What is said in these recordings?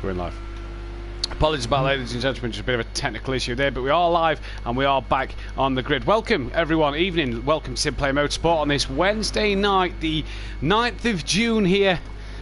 Going live. Apologies about that, ladies and gentlemen, just a bit of a technical issue there, but we are live and we are back on the grid. Welcome, everyone. Evening. Welcome to Sim Play Motorsport on this Wednesday night, the 9th of June here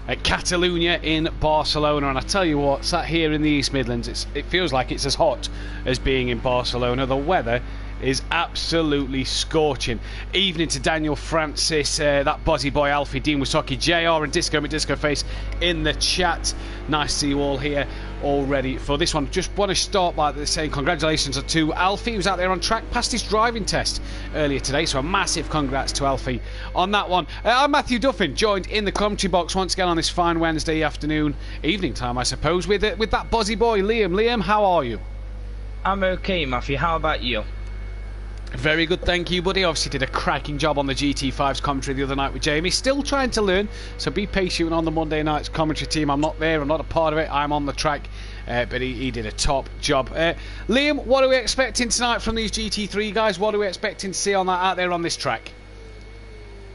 at Catalonia in Barcelona. And I tell you what, sat here in the East Midlands, it feels like it's as hot as being in Barcelona. The weather is absolutely scorching. Evening to Daniel Francis, that buzzy boy Alfie, Dean Wisocki, JR and Disco McDisco Face in the chat. Nice to see you all here, all ready for this one. Just want to start by saying congratulations to Alfie, who's out there on track, passed his driving test earlier today, so a massive congrats to Alfie on that one. I'm Matthew Duffin, joined in the commentary box once again on this fine Wednesday afternoon, evening time I suppose, with that buzzy boy Liam. Liam, how are you? I'm okay, Matthew, how about you? Very good, thank you, buddy. Obviously did a cracking job on the GT5's commentary the other night with Jamie. Still trying to learn, so be patient on the Monday night's commentary team. I'm not there, I'm not a part of it, I'm on the track, but he did a top job. Liam, what are we expecting tonight from these GT3 guys? What are we expecting to see on that out there on this track?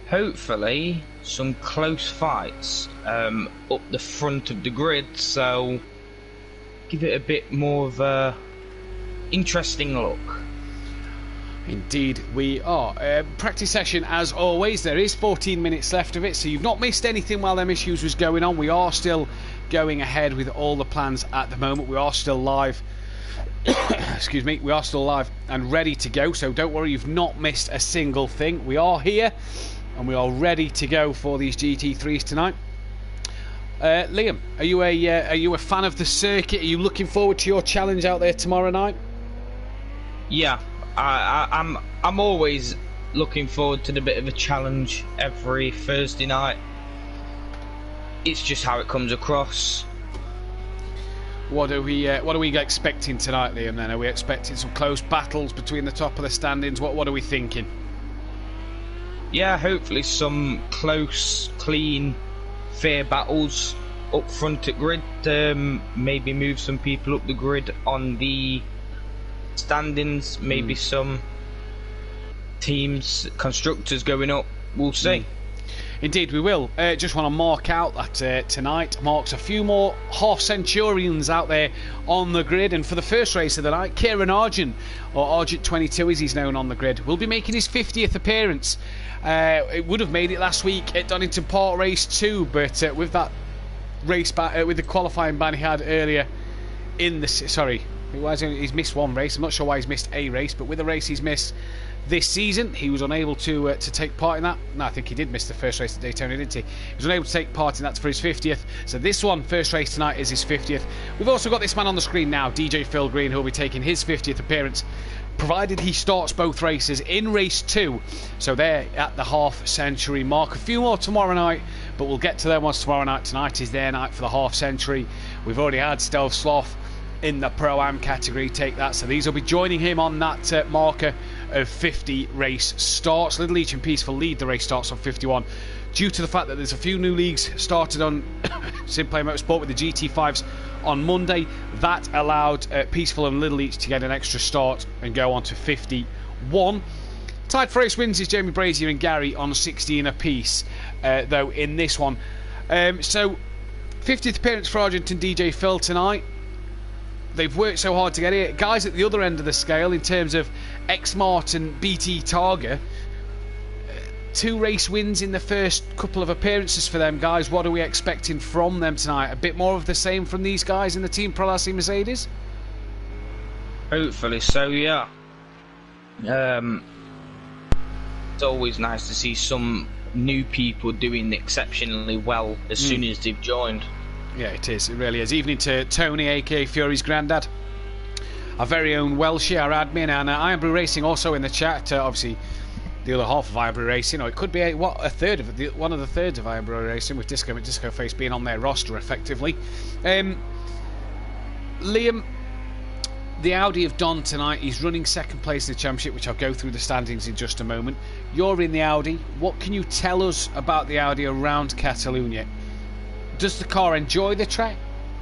Hopefully some close fights up the front of the grid, so give it a bit more of a interesting look. Indeed we are. Practice session as always. There is 14 minutes left of it, so you've not missed anything while them issues was going on. We are still going ahead with all the plans at the moment. We are still live. Excuse me. We are still live and ready to go, so don't worry, you've not missed a single thing. We are here and we are ready to go for these GT3s tonight. Liam, are you a fan of the circuit? Are you looking forward to your challenge out there tomorrow night? Yeah. I'm always looking forward to the bit of a challenge every Thursday night. It's just how it comes across. What are we expecting tonight, Liam? Then are we expecting some close battles between the top of the standings? What are we thinking? Yeah, hopefully some close, clean, fair battles up front at grid. Maybe move some people up the grid on the standings, maybe some teams, constructors going up, we'll see. Indeed we will. Just want to mark out that tonight marks a few more half centurions out there on the grid, and for the first race of the night, Kieran Argent, or Argent 22 as he's known on the grid, will be making his 50th appearance. It would have made it last week at Donington Park race 2, but with that race with the qualifying ban he had earlier in the he's missed one race. I'm not sure why he's missed a race, but with the race he's missed this season, he was unable to take part in that. No, I think he did miss the first race at Daytona, didn't he? He was unable to take part in that for his 50th. So this one, first race tonight, is his 50th. We've also got this man on the screen now, DJ Phil Green, who will be taking his 50th appearance, provided he starts both races in race 2. So they're at the half-century mark. A few more tomorrow night, but we'll get to them once tomorrow night. Tonight is their night for the half-century. We've already had Stealth Sloth in the Pro-Am category take that, so these will be joining him on that marker of 50 race starts. Little Each and Peaceful lead the race starts on 51 due to the fact that there's a few new leagues started on Sim Play Motorsport with the GT5s on Monday. That allowed Peaceful and Little Each to get an extra start and go on to 51. Tied for race wins is Jamie Brazier and Gary on 16 apiece, though in this one. So 50th appearance for Argent and DJ Phil tonight. They've worked so hard to get here. Guys at the other end of the scale in terms of X-Mart and BT Targa, 2 race wins in the first couple of appearances for them guys. What are we expecting from them tonight? A bit more of the same from these guys in the Team Prolassi Mercedes? Hopefully so, yeah. It's always nice to see some new people doing exceptionally well as soon as they've joined. Yeah, it is. It really is. Evening to Tony, aka Fury's granddad, our very own Welshie, our admin, and Iron Brew Racing also in the chat. Obviously, the other half of Iron Brew Racing, or it could be one of the thirds of Iron Brew Racing, with Disco Face being on their roster effectively. Liam, the Audi have done tonight. He's running second place in the championship, which I'll go through the standings in just a moment. You're in the Audi. What can you tell us about the Audi around Catalonia? Does the car enjoy the track?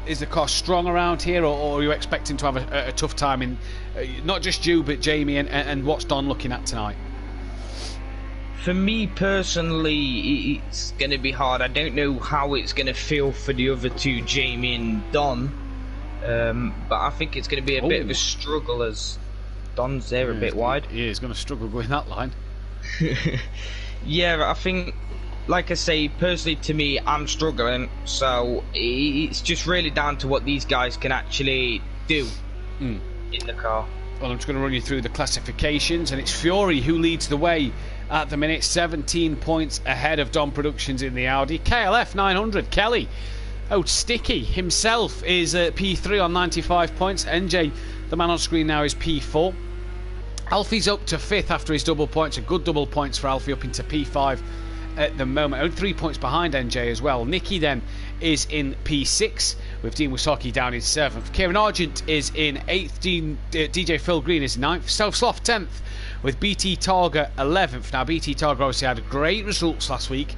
Is the car strong around here, or are you expecting to have a tough time in not just you but Jamie and what's Don looking at tonight? for me personally, it's going to be hard. I don't know how it's going to feel for the other two, Jamie and Don. But I think it's going to be a bit of a struggle as Don's there a bit wide. Yeah, he's going to struggle going that line. Yeah, I think, like I say, personally to me, I'm struggling. So it's just really down to what these guys can actually do in the car. Well, I'm just going to run you through the classifications, and it's Fury who leads the way at the minute, 17 points ahead of Dom Productions in the Audi. KLF 900, Kelly, Sticky himself is P3 on 95 points. NJ, the man on screen now, is P4. Alfie's up to 5th after his double points, a good double points for Alfie, up into P5 at the moment, only 3 points behind NJ as well. Nicky then is in P6 with Dean Wasaki down in 7th. Kieran Argent is in 8th. DJ Phil Green is 9th. Self Sloth 10th with BT Targa 11th. Now BT Targa obviously had great results last week,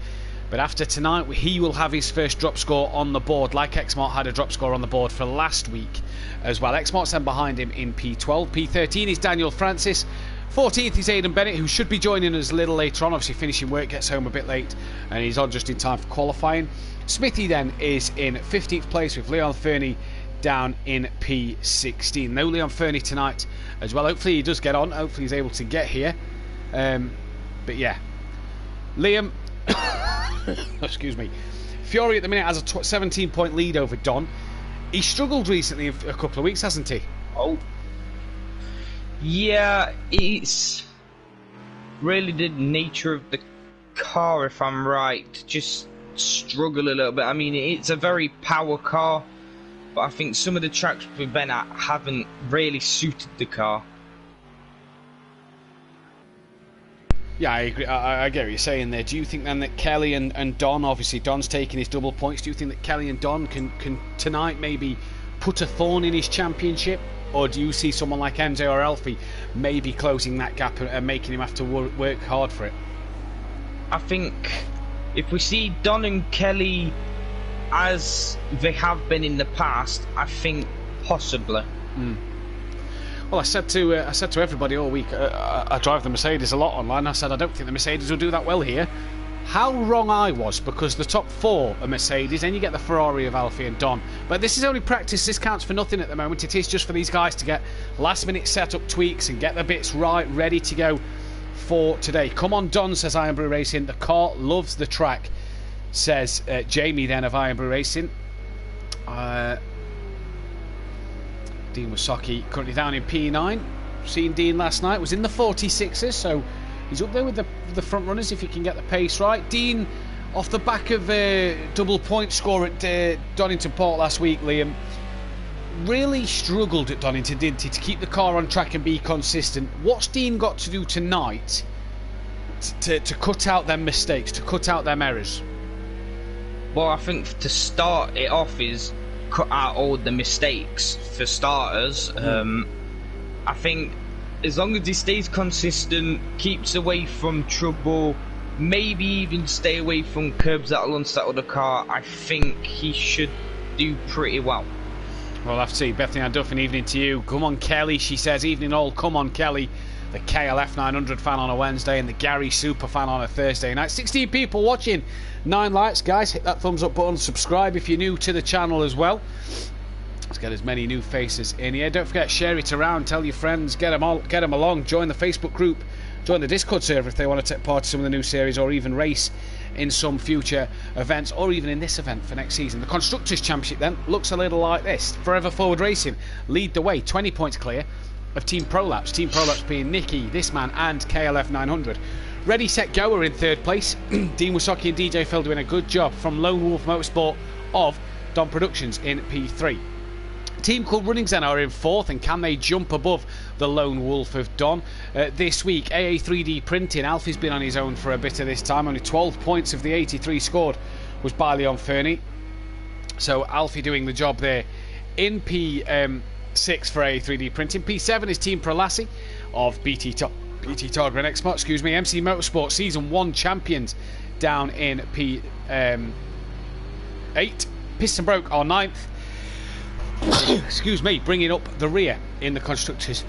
but after tonight he will have his first drop score on the board, like Xmart had a drop score on the board for last week as well. Xmart's then behind him in P12. P13 is Daniel Francis. 14th is Aidan Bennett, who should be joining us a little later on, obviously finishing work, gets home a bit late, and he's on just in time for qualifying. Smithy then is in 15th place with Leon Fernie down in P16. No Leon Fernie tonight as well. Hopefully he does get on, hopefully he's able to get here. But yeah, Liam, excuse me, Fury at the minute has a 17 point lead over Don. He struggled recently a couple of weeks, hasn't he? Oh, yeah, it's really the nature of the car, if I'm right. Just struggle a little bit. I mean, it's a very power car, but I think some of the tracks we've been at haven't really suited the car. Yeah, I agree. I get what you're saying there. Do you think then that Kelly and Don, obviously Don's taking his double points, do you think that Kelly and Don can tonight maybe put a thorn in his championship? Or do you see someone like MJ or Alfie maybe closing that gap and making him have to work hard for it? I think if we see Don and Kelly as they have been in the past, I think possibly. Well, I said to everybody all week, I drive the Mercedes a lot online, I said I don't think the Mercedes will do that well here. How wrong I was, because the top 4 are Mercedes, then you get the Ferrari of Alfie and Don. But this is only practice, this counts for nothing at the moment. It is just for these guys to get last minute setup tweaks and get the bits right, ready to go for today. Come on Don, says Iron Brew Racing, the car loves the track, says Jamie then of Iron Brew Racing. Dean Wasaki currently down in P9. Seen Dean last night, was in the 46ers, so he's up there with the front runners if he can get the pace right. Dean, off the back of a double point score at Donington Port last week, Liam, really struggled at Donington, didn't he, to keep the car on track and be consistent. What's Dean got to do tonight to cut out them mistakes, to cut out them errors? Well, I think to start it off is cut out all the mistakes for starters. I think as long as he stays consistent, keeps away from trouble, maybe even stay away from curbs that'll unsettle the car, I think he should do pretty well. We'll have to see. Bethany Anduffin, evening to you. Come on Kelly, she says. Evening all, come on Kelly. The KLF 900 fan on a Wednesday and the Gary Super fan on a Thursday night. 16 people watching, 9 likes, guys. Hit that thumbs up button, subscribe if you're new to the channel as well. Let's get as many new faces in here. Don't forget, share it around, tell your friends, get them along, join the Facebook group, join the Discord server if they want to take part in some of the new series, or even race in some future events, or even in this event for next season. The Constructors' Championship then looks a little like this. Forever Forward Racing lead the way, 20 points clear of Team Prolapse. Team Prolapse being Nicky, this man, and KLF 900. Ready, Set, Go are in 3rd place. Dean Wasaki and DJ Phil doing a good job from Lone Wolf Motorsport of Dom Productions in P3. Team Cool Runnings then are in 4th, and can they jump above the Lone Wolf of Don? This week, AA3D Printing, Alfie's been on his own for a bit of this time. Only 12 points of the 83 scored was by Leon Fernie. So Alfie doing the job there in P6 for AA3D Printing. P7 is Team Prolassi of BT Targa and Xmart, excuse me. MC Motorsport Season 1 champions down in P8. Piston Broke are 9th. Excuse me, bringing up the rear in the Constructors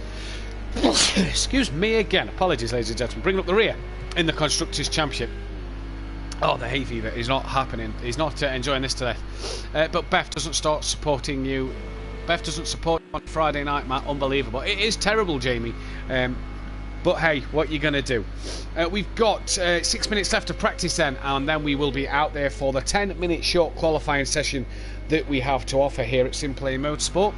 Excuse me again. Apologies, ladies and gentlemen. Bringing up the rear in the Constructors' Championship. Oh, the hay fever is not happening. He's not enjoying this today. But Beth doesn't start supporting you. Beth doesn't support you on Friday night, Matt. Unbelievable. It is terrible, Jamie. But hey, what you going to do? We've got 6 minutes left to practice then, and then we will be out there for the 10-minute short qualifying session that we have to offer here at Simply Motorsport.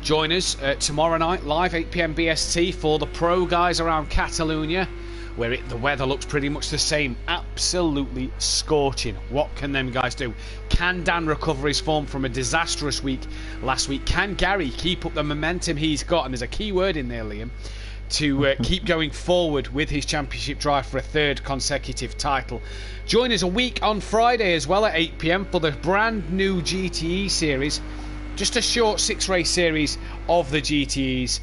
Join us tomorrow night, live 8 PM BST, for the pro guys around Catalonia, where the weather looks pretty much the same. Absolutely scorching. What can them guys do? Can Dan recover his form from a disastrous week last week? Can Gary keep up the momentum he's got? And there's a key word in there, Liam, to keep going forward with his championship drive for a third consecutive title. Join us a week on Friday as well at 8 PM for the brand new GTE series. Just a short 6-race series of the GTEs.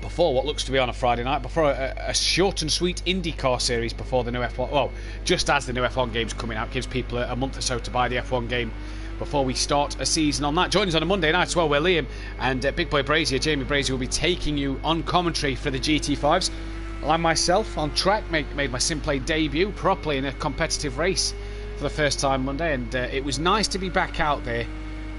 Before what looks to be on a Friday night, before a short and sweet IndyCar series before the new F1, well, just as the new F1 game's coming out, gives people a month or so to buy the F1 game before we start a season on that. Join us on a Monday night as well, where Liam and Big Boy Brazier, Jamie Brazier, will be taking you on commentary for the GT5s. I myself, on track, made my Simplay debut properly in a competitive race for the first time Monday, and it was nice to be back out there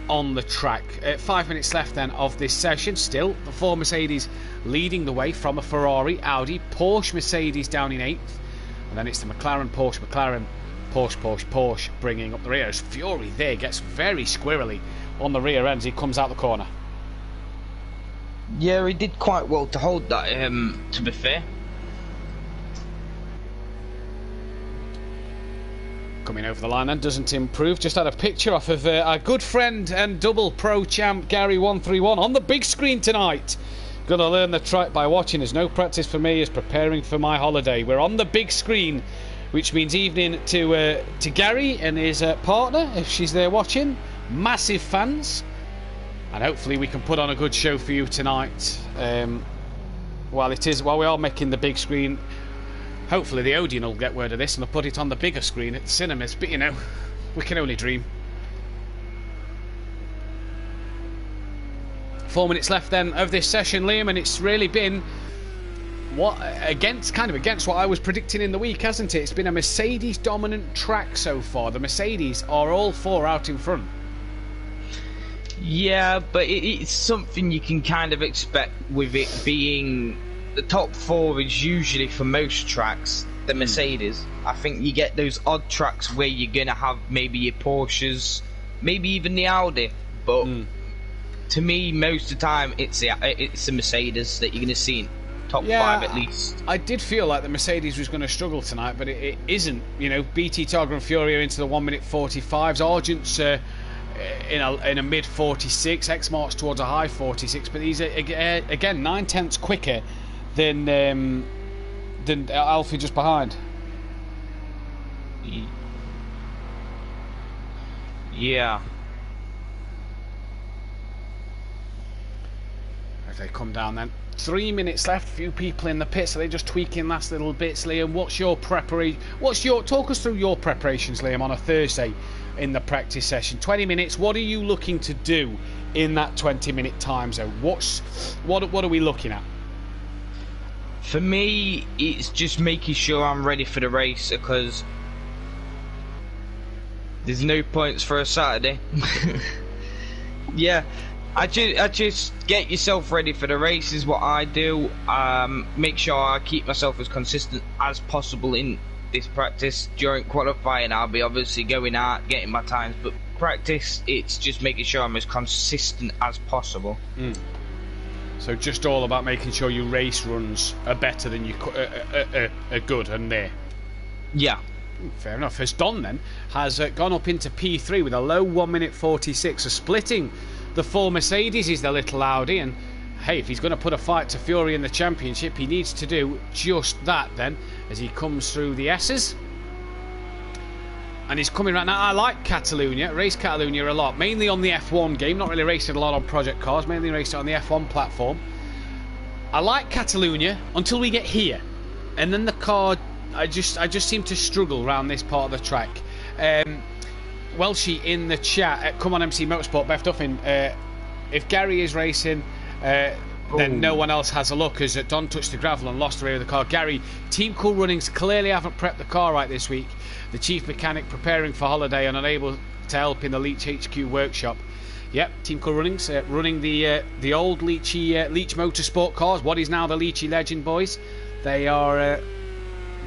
on the track. 5 minutes left then of this session. Still, the 4 Mercedes leading the way from a Ferrari, Audi, Porsche, Mercedes down in 8th. And then it's the McLaren, Porsche, McLaren, Porsche bringing up the rear. As Fury there gets very squirrely on the rear end as he comes out the corner. Yeah, he did quite well to hold that, to be fair. Coming over the line and doesn't improve. Just had a picture off of our good friend and double pro champ Gary131 on the big screen tonight. Gonna learn the track by watching. There's no practice for me, is preparing for my holiday. We're on the big screen, which means evening to Gary and his partner, if she's there watching. Massive fans, and hopefully we can put on a good show for you tonight. While we are making the big screen, hopefully the Odeon will get word of this and will put it on the bigger screen at the cinemas. But you know, we can only dream. 4 minutes left then of this session, Liam, and it's really been against what I was predicting in the week, hasn't it? It's been a Mercedes dominant track so far. The Mercedes are all 4 out in front. Yeah, but it's something you can kind of expect with it being the top 4 is usually for most tracks the Mercedes. I think you get those odd tracks where you're gonna have maybe your Porsches, maybe even the Audi, but to me most of the time it's the Mercedes that you're gonna see in top 5 at least. I did feel like the Mercedes was going to struggle tonight, but it isn't. You know, BT, Targa and Fury are into the 1 minute 45s. Argent's in a mid 46. X Mark's towards a high 46, but these are again 9/10ths quicker than Alfie just behind. Yeah. As they come down then. 3 minutes left, few people in the pits, so they're just tweaking last little bits. Liam, what's your preparation? Talk us through your preparations, Liam, on a Thursday in the practice session. 20 minutes, what are you looking to do in that 20-minute time zone? What are we looking at? For me, it's just making sure I'm ready for the race, because there's no points for a Saturday. Yeah, I just get yourself ready for the race is what I do. Make sure I keep myself as consistent as possible in this practice. During qualifying, I'll be obviously going out, getting my times, but practice, it's just making sure I'm as consistent as possible. So just all about making sure your race runs are better than are good and there. Yeah. Fair enough. As Don then has gone up into P3 with a low 1 minute 46, so splitting the 4 Mercedes is the little Audi, and hey, if he's going to put a fight to Fury in the championship, he needs to do just that then as he comes through the S's. And he's coming right now. I like Catalonia, race Catalonia a lot, mainly on the F1 game, not really racing a lot on project cars, mainly racing on the F1 platform. I like Catalonia until we get here, and then the car, I just seem to struggle around this part of the track. Welshie in the chat, come on MC Motorsport, Beth Duffin, if Gary is racing, then no one else has a look as Don touched the gravel and lost the rear of the car. Gary, Team Cool Runnings clearly haven't prepped the car right this week. The chief mechanic preparing for holiday and unable to help in the Leach HQ workshop. Yep, Team Cool Runnings running the old Leach Motorsport cars, what is now the Leachy Legend boys. They are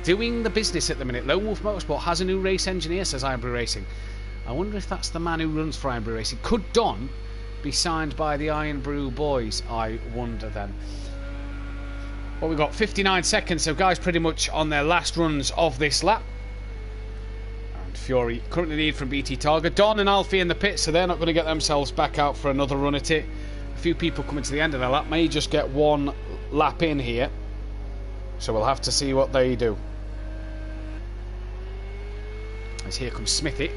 doing the business at the minute. Lone Wolf Motorsport has a new race engineer, says Ironbury Racing. I wonder if that's the man who runs for Ironbury Racing. Could Don be signed by the Iron Brew boys? I wonder then. Well, we've got 59 seconds, so guys pretty much on their last runs of this lap. And Fury currently lead from BT Targa. Don and Alfie in the pit, so they're not going to get themselves back out for another run at it. A few people coming to the end of the lap may just get one lap in here, so we'll have to see what they do. As here comes Smithy.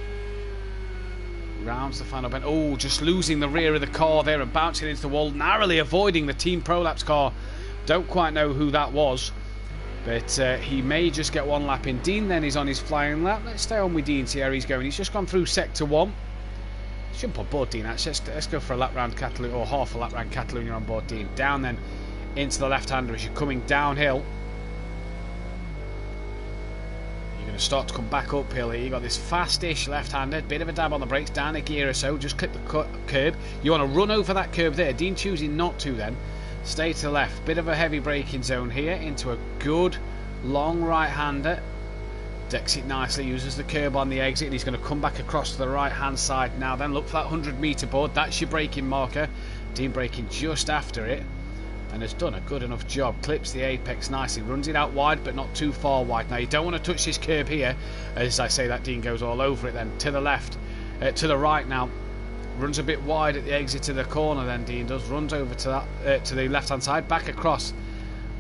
Rounds the final bend. Oh, just losing the rear of the car there and bouncing into the wall, narrowly avoiding the Team Prolapse car. Don't quite know who that was, but he may just get one lap in. Dean then is on his flying lap. Let's stay on with Dean, see how he's going. He's just gone through sector 1. Jump on board, Dean, actually. Let's go for a lap round Catalunya, or half a lap round Catalunya on board, Dean. Down then into the left-hander as you're coming downhill. Going to start to come back uphill here. You got this fast-ish left-handed, bit of a dab on the brakes, down a gear or so, just clip the curb. You want to run over that curb there. Dean choosing not to then. Stay to the left, bit of a heavy braking zone here into a good long right-hander. Decks it nicely, uses the curb on the exit, and he's going to come back across to the right-hand side now. Then look for that 100-metre board. That's your braking marker. Dean braking just after it, and has done a good enough job. Clips the apex nicely, runs it out wide but not too far wide. Now you don't want to touch this curb here. As I say that, Dean goes all over it then. To the left, to the right now. Runs a bit wide at the exit of the corner then, Dean does. Runs over to that to the left hand side, back across.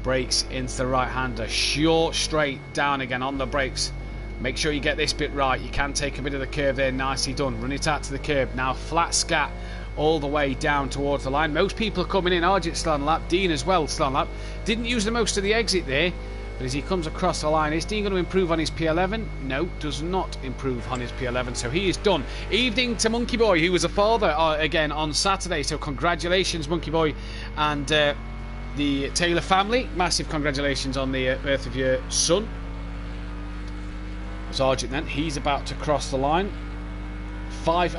Brakes into the right hander. Short straight down again on the brakes. Make sure you get this bit right. You can take a bit of the curve there, nicely done. Run it out to the curb. Now flat scat all the way down towards the line. Most people are coming in. Argent still on lap. Dean as well still on lap. Didn't use the most of the exit there, but as he comes across the line, is Dean going to improve on his P11? No, does not improve on his P11, so he is done. Evening to Monkey Boy, who was a father again on Saturday, so congratulations Monkey Boy and the Taylor family. Massive congratulations on the birth of your son. Argent then, he's about to cross the line. Five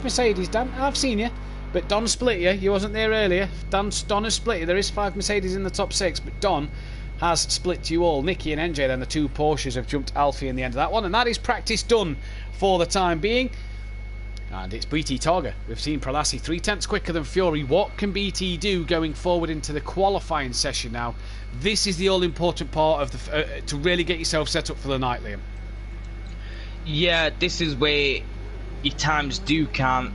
Mercedes, Dan. I've seen you, but Don split you. You wasn't there earlier. Don has split you. There is 5 Mercedes in the top 6, but Don has split you all. Nicky and NJ then, the 2 Porsches, have jumped Alfie in the end of that one, and that is practice done for the time being. And it's BT Targa. We've seen Prolassi 3/10 quicker than Fury. What can BT do going forward into the qualifying session now? This is the all-important part of the to really get yourself set up for the night, Liam. Yeah, this is where your times do count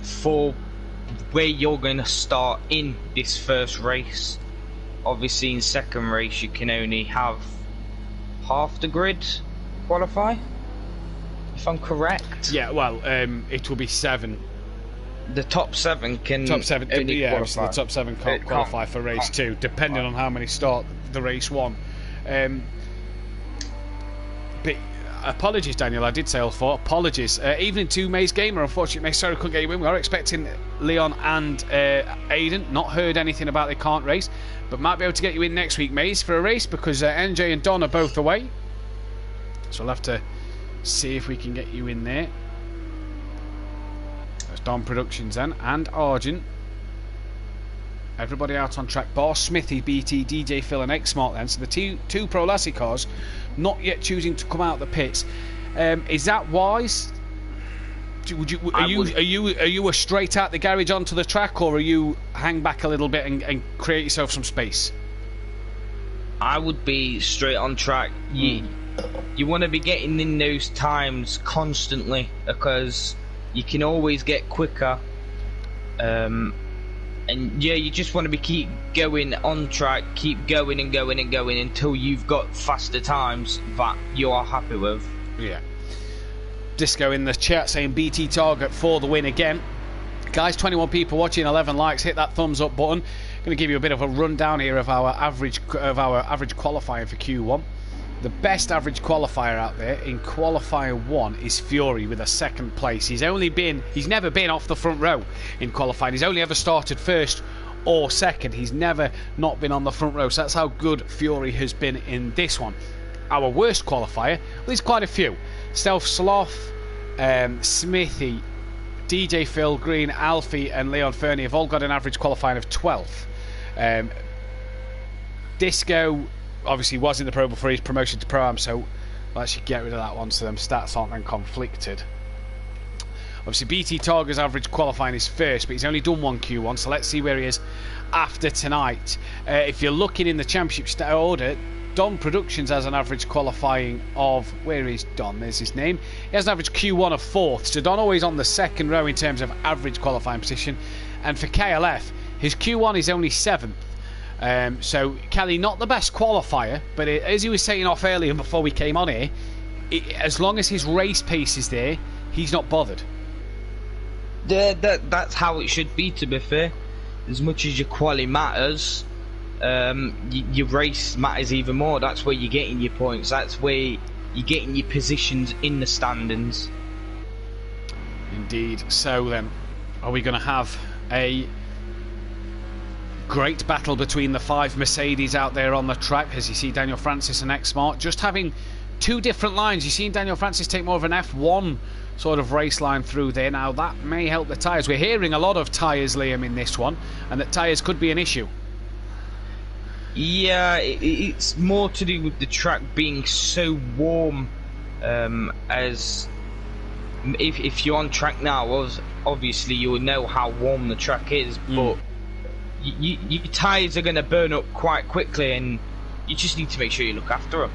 for where you're going to start in this first race. Obviously, in second race, you can only have half the grid qualify, if I'm correct. Yeah, well, it will be 7. The top 7 can top 7, only yeah, qualify. the top 7 can't qualify for race 2, depending on how many start the race 1. But apologies, Daniel, I did say all 4. Apologies. Evening to Maze Gamer. Unfortunately, Maze, sorry, couldn't get you in. We are expecting Leon and Aiden. Not heard anything about they can't race, but might be able to get you in next week, Maze, for a race, because NJ and Don are both away. So we'll have to see if we can get you in there. That's Don Productions then, and Argent. Everybody out on track, bar Smithy, BT, DJ Phil and X-Smart then. So the two Pro Lassie cars not yet choosing to come out the pits. Is that wise? Are you a straight out the garage onto the track, or are you hang back a little bit and create yourself some space? I would be straight on track. You want to be getting in those times constantly, because you can always get quicker. And yeah, you just want to keep going on track, keep going and going and going until you've got faster times that you are happy with. Yeah. Disco in the chat saying BT Target for the win again. Guys, 21 people watching, 11 likes. Hit that thumbs up button. Going to give you a bit of a rundown here of our average qualifying for Q1. The best average qualifier out there in qualifier 1 is Fury with a 2nd place. He's never been off the front row in qualifying. He's only ever started first or second. He's never not been on the front row, so that's how good Fury has been in this one. Our worst qualifier, well, there's quite a few. Stealth Sloth, Smithy, DJ Phil Green, Alfie and Leon Fernie have all got an average qualifying of 12th. Disco obviously was in the Pro before his promotion to Pro-Am, so we'll actually get rid of that one so them stats aren't then conflicted. Obviously BT Targa's average qualifying is first, but he's only done one Q1, so let's see where he is after tonight. If you're looking in the championship order, Don Productions has an average qualifying of, where is Don? There's his name. He has an average Q1 of 4th, so Don always on the second row in terms of average qualifying position. And for KLF, his Q1 is only 7th. So Kelly, not the best qualifier, but as he was saying off earlier before we came on here, as long as his race pace is there, he's not bothered. That's how it should be, to be fair. As much as your quali matters, your race matters even more. That's where you're getting your points. That's where you're getting your positions in the standings. Indeed. So then, are we going to have a great battle between the 5 Mercedes out there on the track? As you see Daniel Francis and X-Smart just having 2 different lines. You've seen Daniel Francis take more of an F1 sort of race line through there. Now that may help the tyres. We're hearing a lot of tyres, Liam, in this one, and that tyres could be an issue. Yeah, it's more to do with the track being so warm. As if you're on track now, obviously you will know how warm the track is, but your tyres are going to burn up quite quickly, and you just need to make sure you look after them.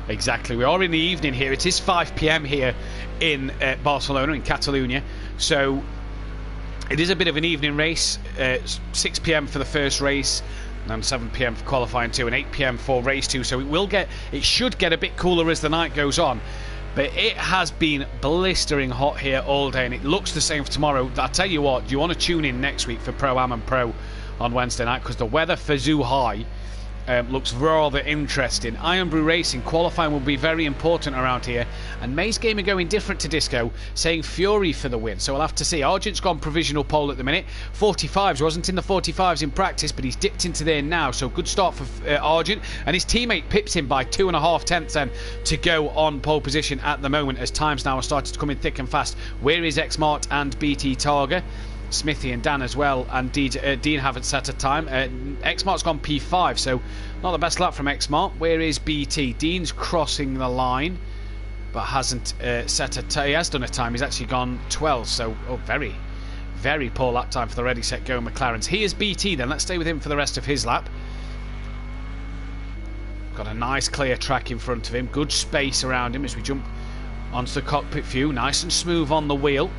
Exactly. We are in the evening here. It is 5 p.m. here in Barcelona, in Catalonia, so it is a bit of an evening race. 6 p.m. for the first race, and 7 p.m. for qualifying 2, and 8 p.m. for race 2. So it should get a bit cooler as the night goes on. But it has been blistering hot here all day, and it looks the same for tomorrow. I'll tell you what, do you want to tune in next week for Pro-Am and Pro on Wednesday night? Because the weather for Zhuhai looks rather interesting. Iron Brew Racing qualifying will be very important around here, and May's Gamer going different to Disco, saying Fury for the win. So we'll have to see. Argent's gone provisional pole at the minute. 45s, wasn't in the 45s in practice, but he's dipped into there now. So good start for Argent, and his teammate pips him by 2.5 tenths then to go on pole position at the moment, as times now are starting to come in thick and fast. Where is Xmart and BT Targa? Smithy and Dan as well, and Dean haven't set a time. Xmart's gone P5, so not the best lap from Xmart. Where is BT? Dean's crossing the line, but hasn't set a time. He has done a time. He's actually gone 12, so very, very poor lap time for the Ready, Set, Go McLarens. He is BT then. Let's stay with him for the rest of his lap. Got a nice clear track in front of him. Good space around him as we jump onto the cockpit view. Nice and smooth on the wheel.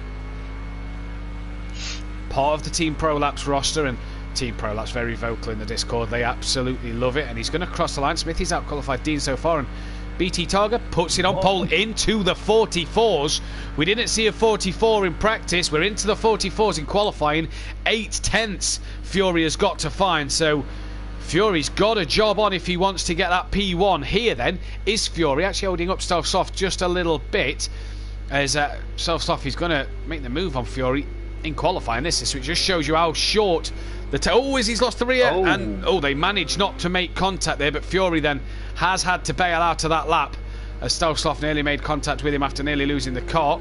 Part of the Team Pro Laps roster, and Team Pro Laps very vocal in the Discord. They absolutely love it, and he's going to cross the line. Smithy's out-qualified Dean so far, and BT Targa puts it on pole into the 44s. We didn't see a 44 in practice. We're into the 44s in qualifying. 8 tenths Fury has got to find, so Fury's got a job on if he wants to get that P1. Here then is Fury actually holding up Stealth Soft just a little bit, as Stealth Soft is going to make the move on Fury in qualifying this, so it just shows you how short the he's lost the rear, and they managed not to make contact there, but Fury then has had to bail out of that lap as Stealth nearly made contact with him after nearly losing the car,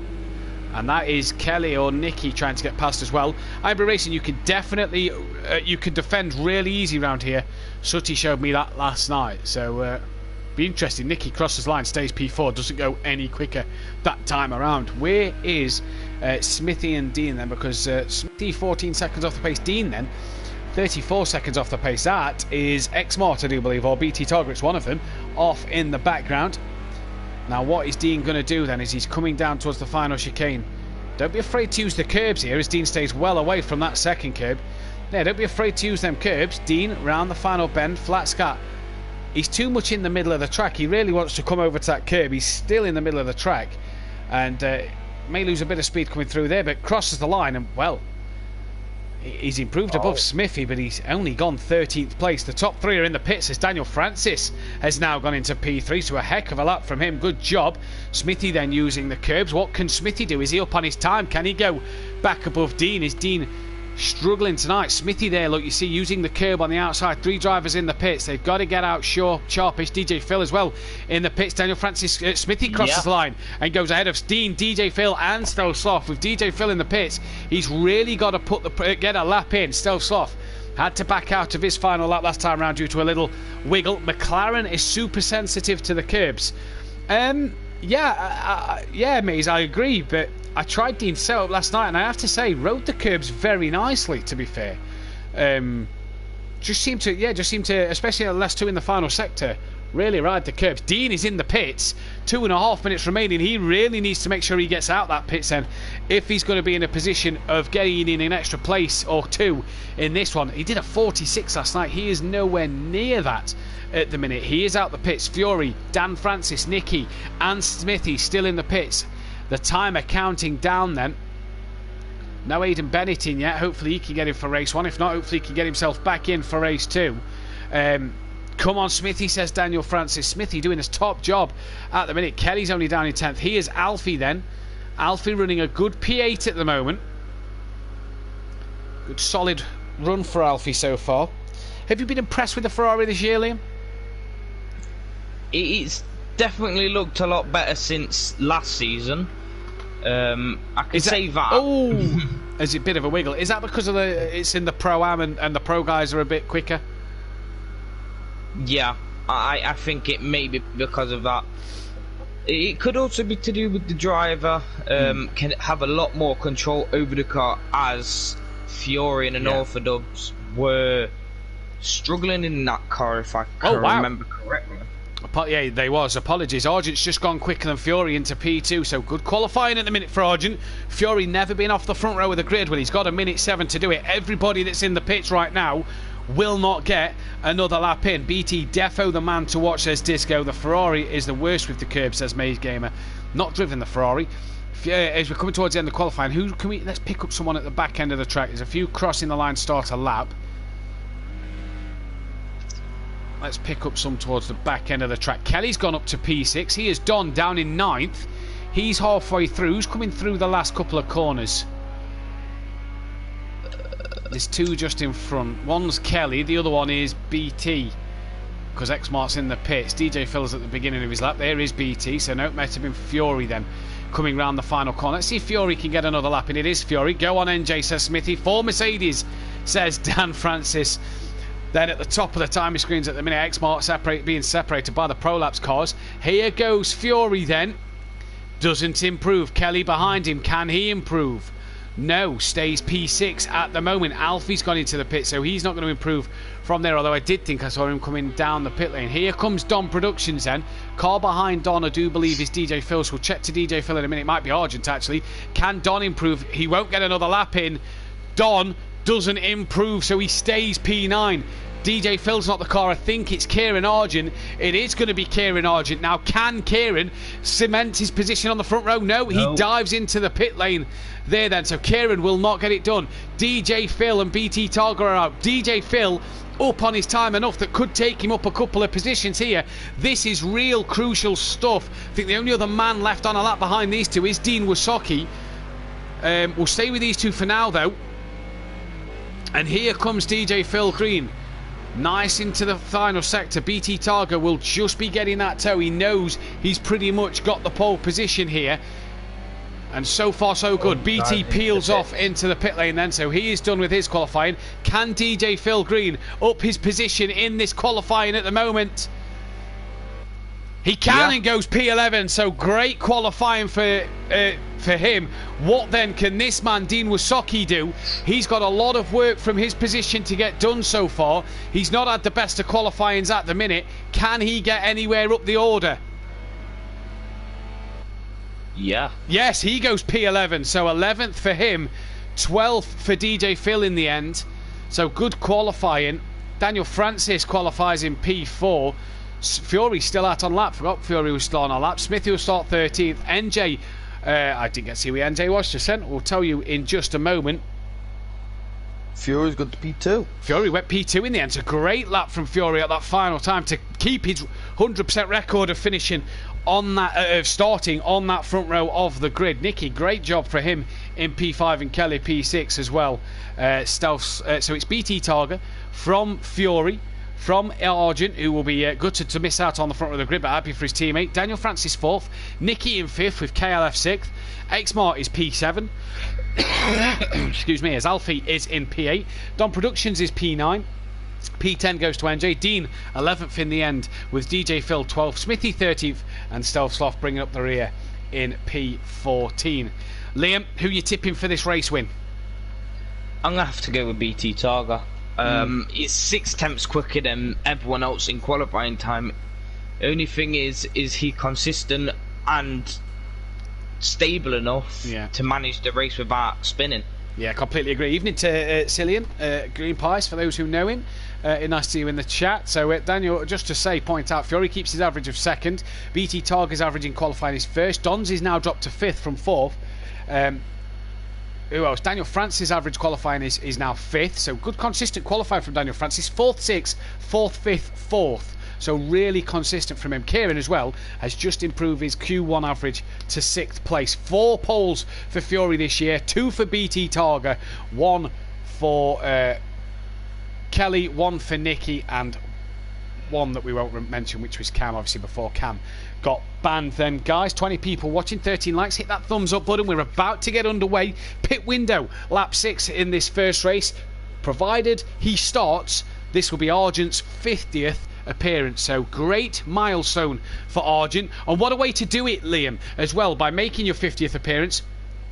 and that is Kelly or Nicky trying to get past as well. Ibra Racing, you can definitely you can defend really easy around here. Sooty showed me that last night, so be interesting. Nicky crosses line, stays P4, doesn't go any quicker that time around. Where is Smithy and Dean then? Because Smithy 14 seconds off the pace, Dean then 34 seconds off the pace. That is Xmart, I do believe, or BT Targa, it's one of them, off in the background. Now what is Dean going to do then, is he's coming down towards the final chicane. Don't be afraid to use the curbs here, as Dean stays well away from that second curb. Yeah, don't be afraid to use them curbs. Dean round the final bend, flat scat. He's too much in the middle of the track. He really wants to come over to that curb. He's still in the middle of the track, and may lose a bit of speed coming through there, but crosses the line, and well, he's improved above Smithy, but he's only gone 13th place. The top 3 are in the pits, as Daniel Francis has now gone into P3, so a heck of a lap from him. Good job. Smithy then using the curbs. What can Smithy do? Is he up on his time? Can he go back above Dean? Is Dean struggling tonight. Smithy there, look, you see, using the curb on the outside. 3 drivers in the pits. They've got to get out sharpish. DJ Phil as well in the pits. Daniel Francis, Smithy crosses the line and goes ahead of Dean, DJ Phil and Stove Sloth. With DJ Phil in the pits, he's really got to get a lap in. Stove Sloth had to back out of his final lap last time around due to a little wiggle. McLaren is super sensitive to the curbs. Yeah, Maze, I agree, but I tried Dean's setup last night and I have to say, rode the curbs very nicely, to be fair. Just seemed to, especially at last 2 in the final sector, really ride the curbs. Dean is in the pits, 2.5 minutes remaining. He really needs to make sure he gets out that pits end if he's going to be in a position of getting in an extra place or 2 in this one. He did a 46 last night. He is nowhere near that at the minute. He is out the pits. Fury, Dan Francis, Nicky and Smithy still in the pits. The timer counting down then. No Aidan Bennett in yet. Hopefully he can get in for race 1. If not, hopefully he can get himself back in for race 2. Come on, Smithy, says Daniel Francis. Smithy doing his top job at the minute. Kelly's only down in 10th. He is Alfie then. Alfie running a good P8 at the moment. Good solid run for Alfie so far. Have you been impressed with the Ferrari this year, Liam? It's definitely looked a lot better since last season. I can say that. Oh, there's a bit of a wiggle. Is that because of it's in the Pro-Am and the Pro guys are a bit quicker? Yeah, I think it may be because of that. It could also be to do with the driver can have a lot more control over the car, as Fiore and Norfolk Dubs were struggling in that car, if I can remember correctly. Yeah, they was. Apologies. Argent's just gone quicker than Fury into P2, so good qualifying at the minute for Argent. Fury never been off the front row of the grid. Well, he's got a minute 7 to do it. Everybody that's in the pits right now will not get another lap in. BT defo the man to watch, says Disco. The Ferrari is the worst with the curb, says Maze Gamer. Not driven the Ferrari. As we're coming towards the end of qualifying, let's pick up someone at the back end of the track. There's a few crossing the line start a lap. Let's pick up some towards the back end of the track. Kelly's gone up to P6. He is Don down in 9th. He's halfway through. Who's coming through the last couple of corners? There's 2 just in front. One's Kelly, the other one is BT, because X-Mart's in the pits. DJ Phil's at the beginning of his lap. There is BT, so no, it might have been Fury then coming round the final corner. Let's see if Fury can get another lap in. It is Fury. Go on, NJ, says Smithy. 4 Mercedes, says Dan Francis. Then at the top of the timing screens at the minute, X-Mart being separated by the Prolapse cars. Here goes Fury then. Doesn't improve. Kelly behind him. Can he improve? No, stays P6 at the moment. Alfie's gone into the pit, so he's not going to improve from there, although I did think I saw him coming down the pit lane. Here comes Don Productions then. Car behind Don, I do believe, is DJ Phil, so we'll check to DJ Phil in a minute. It might be Argent, actually. Can Don improve? He won't get another lap in. Don doesn't improve, so he stays P9. DJ Phil's not the car. I think it's Kieran Argent. It is going to be Kieran Argent. Now, can Kieran cement his position on the front row? No, he dives into the pit lane there then. So Kieran will not get it done. DJ Phil and BT Targa are out. DJ Phil up on his time enough that could take him up a couple of positions here. This is real crucial stuff. I think the only other man left on a lap behind these two is Dean Wasocki. We'll stay with these two for now, though. And here comes DJ Phil Green. Nice into the final sector. BT Targa will just be getting that toe. He knows he's pretty much got the pole position here. And so far so good. BT peels off into the pit lane then, so he is done with his qualifying. Can DJ Phil Green up his position in this qualifying at the moment? He can and goes P11, so great qualifying for him. What then can this man, Dean Wasocki, do? He's got a lot of work from his position to get done so far. He's not had the best of qualifyings at the minute. Can he get anywhere up the order? Yeah. Yes, he goes P11, so 11th for him, 12th for DJ Phil in the end. So good qualifying. Daniel Francis qualifies in P4. Fury's still out on lap. Forgot Fury was still on a lap. Smithy will start 13th. NJ, I didn't get to see where NJ was just then. We'll tell you in just a moment. Fury's got to P2. Fury went P2 in the end. It's a great lap from Fury at that final time to keep his 100% record of finishing on that, starting on that front row of the grid. Nicky, great job for him in P5 and Kelly P6 as well. So it's BT Targa from Fury, from Argent, who will be gutted to miss out on the front of the grid, but happy for his teammate. Daniel Francis 4th, Nicky in 5th with KLF 6th. Xmart is P7. Excuse me, as Alfie is in P8. Don Productions is P9. P10 goes to NJ. Dean 11th in the end with DJ Phil 12th. Smithy 13th and Stealth Sloth bringing up the rear in P14. Liam, who are you tipping for this race win? I'm going to have to go with BT Targa. He's 6 tenths quicker than everyone else in qualifying time. The only thing is he consistent and stable enough to manage the race without spinning? Yeah, completely agree. Evening to Cillian, Green Pies, for those who know him. Nice to see you in the chat. So, Daniel, just to point out, Fury keeps his average of 2nd. BT Targa's average in qualifying is 1st. Don's is now dropped to 5th from 4th. Who else? Daniel Francis' average qualifying is now 5th. So, good consistent qualifying from Daniel Francis. 4th, 6th, 4th, 5th, 4th. So really consistent from him. Kieran as well has just improved his Q1 average to 6th place. 4 poles for Fury this year, 2 for BT Targa, 1 for Kelly, 1 for Nicky, and 1 that we won't mention, which was Cam, obviously before Cam got banned. Then guys, 20 people watching, 13 likes, hit that thumbs up button. We're about to get underway. Pit window, lap 6 in this first race. Provided he starts, this will be Argent's 50th appearance, so great milestone for Argent. And what a way to do it, Liam, as well, by making your 50th appearance,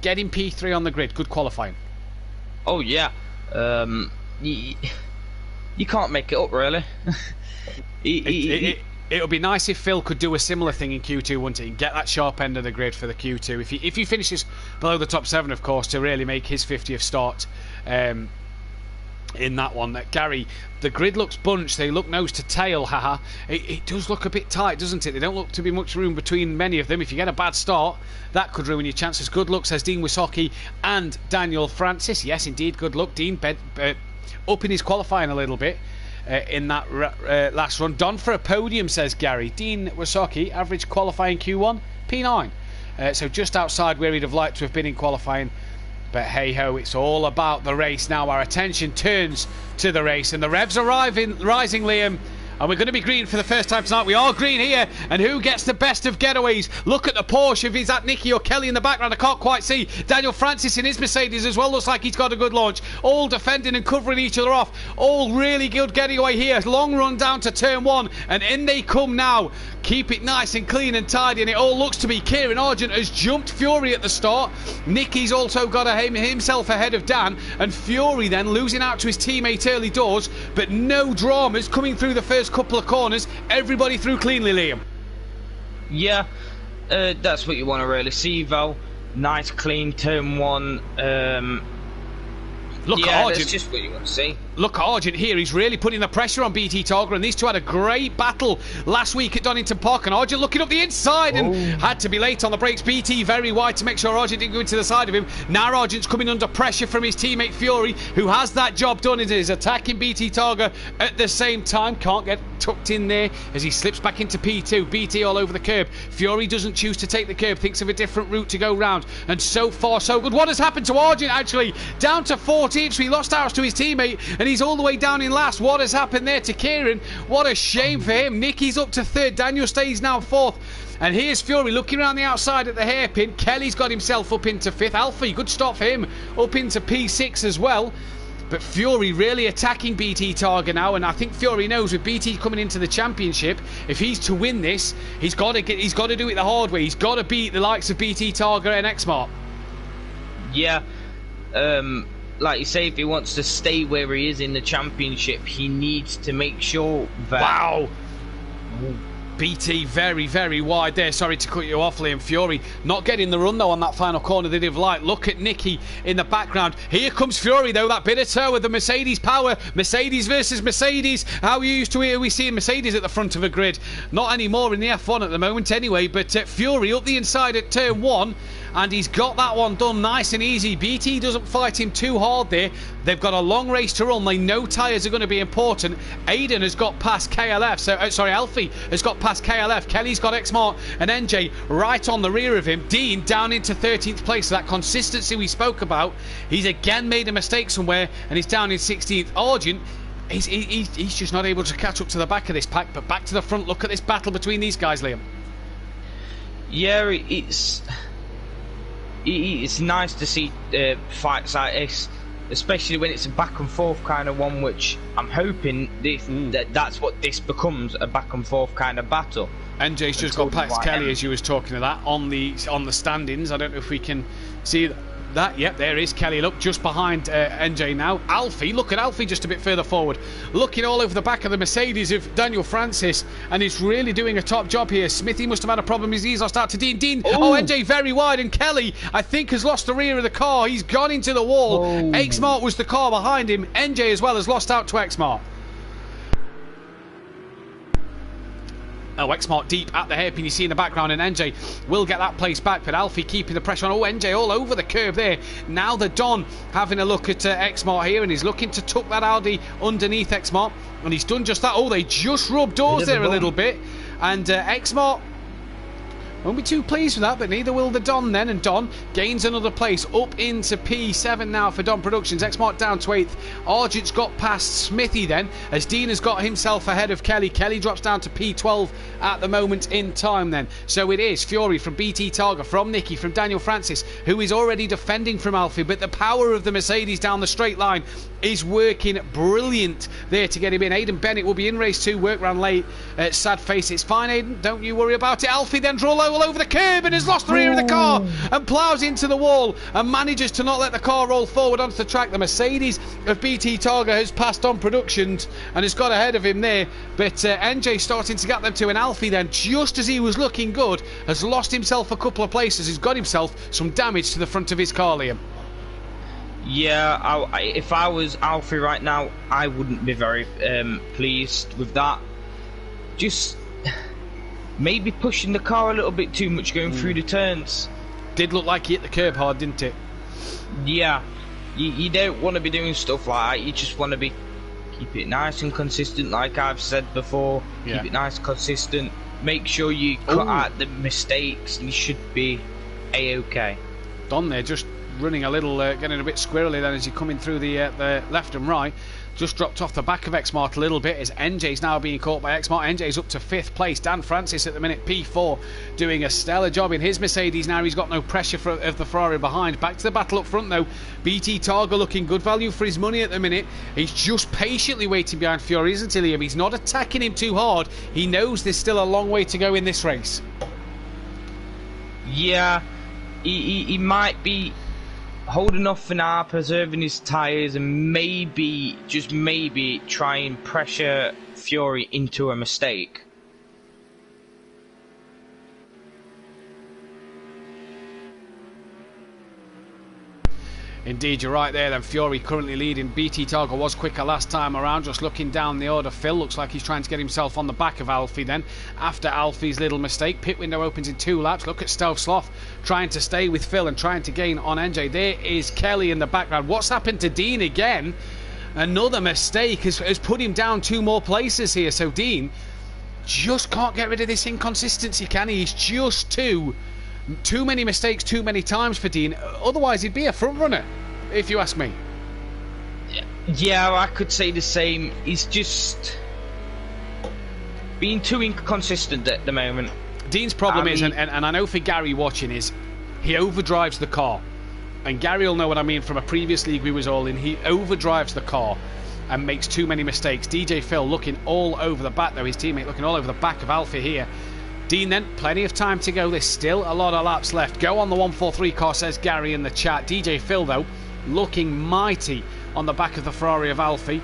getting P3 on the grid. Good qualifying. Oh yeah, you can't make it up, really. It'll be nice if Phil could do a similar thing in Q2, wouldn't it? And get that sharp end of the grid for the Q2 if he finishes below the top 7, of course, to really make his 50th start in that one. Gary, the grid looks bunched, they look nose to tail, haha. It does look a bit tight, doesn't it? There don't look to be much room between many of them. If you get a bad start, that could ruin your chances. Good luck, says Dean Wysocki and Daniel Francis. Yes, indeed, good luck. Dean up in his qualifying a little bit in that last run. Don for a podium, says Gary. Dean Wysocki, average qualifying Q1, P9. So just outside where he'd have liked to have been in qualifying. But hey-ho, it's all about the race now. Our attention turns to the race, and the revs are rising, Liam. And we're going to be green for the first time tonight. We are green here. And who gets the best of getaways? Look at the Porsche. If he's at Nicky or Kelly in the background, I can't quite see. Daniel Francis in his Mercedes as well. Looks like he's got a good launch. All defending and covering each other off. All really good getting away here. Long run down to turn 1. And in they come now. Keep it nice and clean and tidy. And it all looks to be Kieran Argent has jumped Fury at the start. Nicky's also got himself ahead of Dan. And Fury then losing out to his teammate early doors. But no dramas coming through the first couple of corners. Everybody through cleanly, Liam. Yeah, that's what you want to really see, though. Nice clean turn 1. Look at Argent. That's just what you want to see. Look at Argent here. He's really putting the pressure on BT Targa, and these two had a great battle last week at Donington Park, and Argent looking up the inside and had to be late on the brakes. BT very wide to make sure Argent didn't go into the side of him. Now Argent's coming under pressure from his teammate Fury, who has that job done and is attacking BT Targa at the same time. Can't get tucked in there as he slips back into P2. BT all over the curb. Fury doesn't choose to take the curb, thinks of a different route to go round, and so far so good. What has happened to Argent, actually? Down to 14th, so he lost out to his teammate, and he's all the way down in last. What has happened there to Kieran? What a shame for him. Nicky's up to 3rd. Daniel stays now 4th. And here's Fury looking around the outside at the hairpin. Kelly's got himself up into 5th. Alfie, good stop for him, up into P6 as well. But Fury really attacking BT Targa now, and I think Fury knows with BT coming into the championship, if he's to win this, he's got to do it the hard way. He's got to beat the likes of BT Targa and Xmart. Yeah, like you say, if he wants to stay where he is in the championship, he needs to make sure that... Wow! BT very, very wide there. Sorry to cut you off, Liam. Fury not getting the run, though, on that final corner that he'd have liked. Look at Nicky in the background. Here comes Fury, though, that bit of toe with the Mercedes power. Mercedes versus Mercedes. How used to are we seeing Mercedes at the front of a grid? Not anymore in the F1 at the moment, anyway. But Fury up the inside at turn 1. and he's got that one done nice and easy. BT doesn't fight him too hard there. They've got a long race to run. They know tyres are going to be important. Aiden has got past KLF, Alfie has got past KLF. Kelly's got Xmart and NJ right on the rear of him. Dean down into 13th place. So that consistency we spoke about, he's again made a mistake somewhere, and he's down in 16th. Argent, he's just not able to catch up to the back of this pack, but back to the front. Look at this battle between these guys, Liam. Yeah, it's nice to see fights like this, especially when it's a back and forth kind of one, which I'm hoping that's what this becomes, a back and forth kind of battle. NJ's just got past Kelly as you was talking to that on the standings. I don't know if we can see that. Yep, there is Kelly. Look, just behind NJ now. Alfie, look at Alfie just a bit further forward, looking all over the back of the Mercedes of Daniel Francis, and he's really doing a top job here. Smithy must have had a problem. He's lost out to Dean. NJ very wide, and Kelly, I think, has lost the rear of the car. He's gone into the wall. Xmart was the car behind him. NJ as well has lost out to Xmart. Oh, Xmart deep at the hairpin, you see in the background, and NJ will get that place back, but Alfie keeping the pressure on. Oh, NJ all over the curve there. Now the Don having a look at Xmart here, and he's looking to tuck that Audi underneath Xmart, and he's done just that. Oh, they just rubbed doors there a little bit, and Xmart won't be too pleased with that, but neither will the Don then, and Don gains another place up into P7 now for Don Productions. Xmart down to 8th. Argent's got past Smithy then, as Dean has got himself ahead of Kelly. Kelly drops down to P12 at the moment in time then. So it is Fury from BT Targa, from Nicky, from Daniel Francis, who is already defending from Alfie, but the power of the Mercedes down the straight line is working brilliant there to get him in. Aiden Bennett will be in race 2, work round late. Sad face, it's fine, Aiden, don't you worry about it. Alfie then draw low all over the curb and has lost the rear of the car and ploughs into the wall and manages to not let the car roll forward onto the track. The Mercedes of BT Targa has passed on Productions and has got ahead of him there, but NJ starting to get them to, and Alfie then, just as he was looking good, has lost himself a couple of places. He's got himself some damage to the front of his car, Liam. Yeah, if I was Alfie right now, I wouldn't be very pleased with that. Just maybe pushing the car a little bit too much going through the turns. Did look like he hit the curb hard, didn't it? Yeah, you don't want to be doing stuff like that. You just want to keep it nice and consistent, like I've said before. Yeah. Keep it nice and consistent. Make sure you cut out the mistakes, and you should be A-OK. Don there just running a little, getting a bit squirrely then as you're coming through the left and right. Just dropped off the back of Xmart a little bit as NJ's now being caught by Xmart. NJ's up to 5th place. Dan Francis at the minute, P4, doing a stellar job in his Mercedes now. He's got no pressure of the Ferrari behind. Back to the battle up front though. BT Targa looking good value for his money at the minute. He's just patiently waiting behind Fury, isn't he, Liam? He's not attacking him too hard. He knows there's still a long way to go in this race. Yeah, he might be holding off for now, preserving his tyres, and maybe, just maybe, try and pressure Fury into a mistake. Indeed, you're right there then. Fury currently leading. BT Targa was quicker last time around. Just looking down the order, Phil looks like he's trying to get himself on the back of Alfie then. After Alfie's little mistake, pit window opens in 2 laps. Look at Stealth Sloth trying to stay with Phil and trying to gain on NJ. There is Kelly in the background. What's happened to Dean again? Another mistake has put him down 2 more places here. So Dean just can't get rid of this inconsistency, can he? He's just too many mistakes too many times for Dean. Otherwise he'd be a front runner, if you ask me. Yeah, I could say the same. He's just being too inconsistent at the moment. Dean's problem is, and I know for Gary watching, is he overdrives the car. And Gary will know what I mean from a previous league we was all in. He overdrives the car and makes too many mistakes. DJ Phil looking all over the back though, his teammate looking all over the back of Alfie here. Dean then, plenty of time to go. There's still a lot of laps left. Go on the 143 car, says Gary in the chat. DJ Phil, though, looking mighty on the back of the Ferrari of Alfie.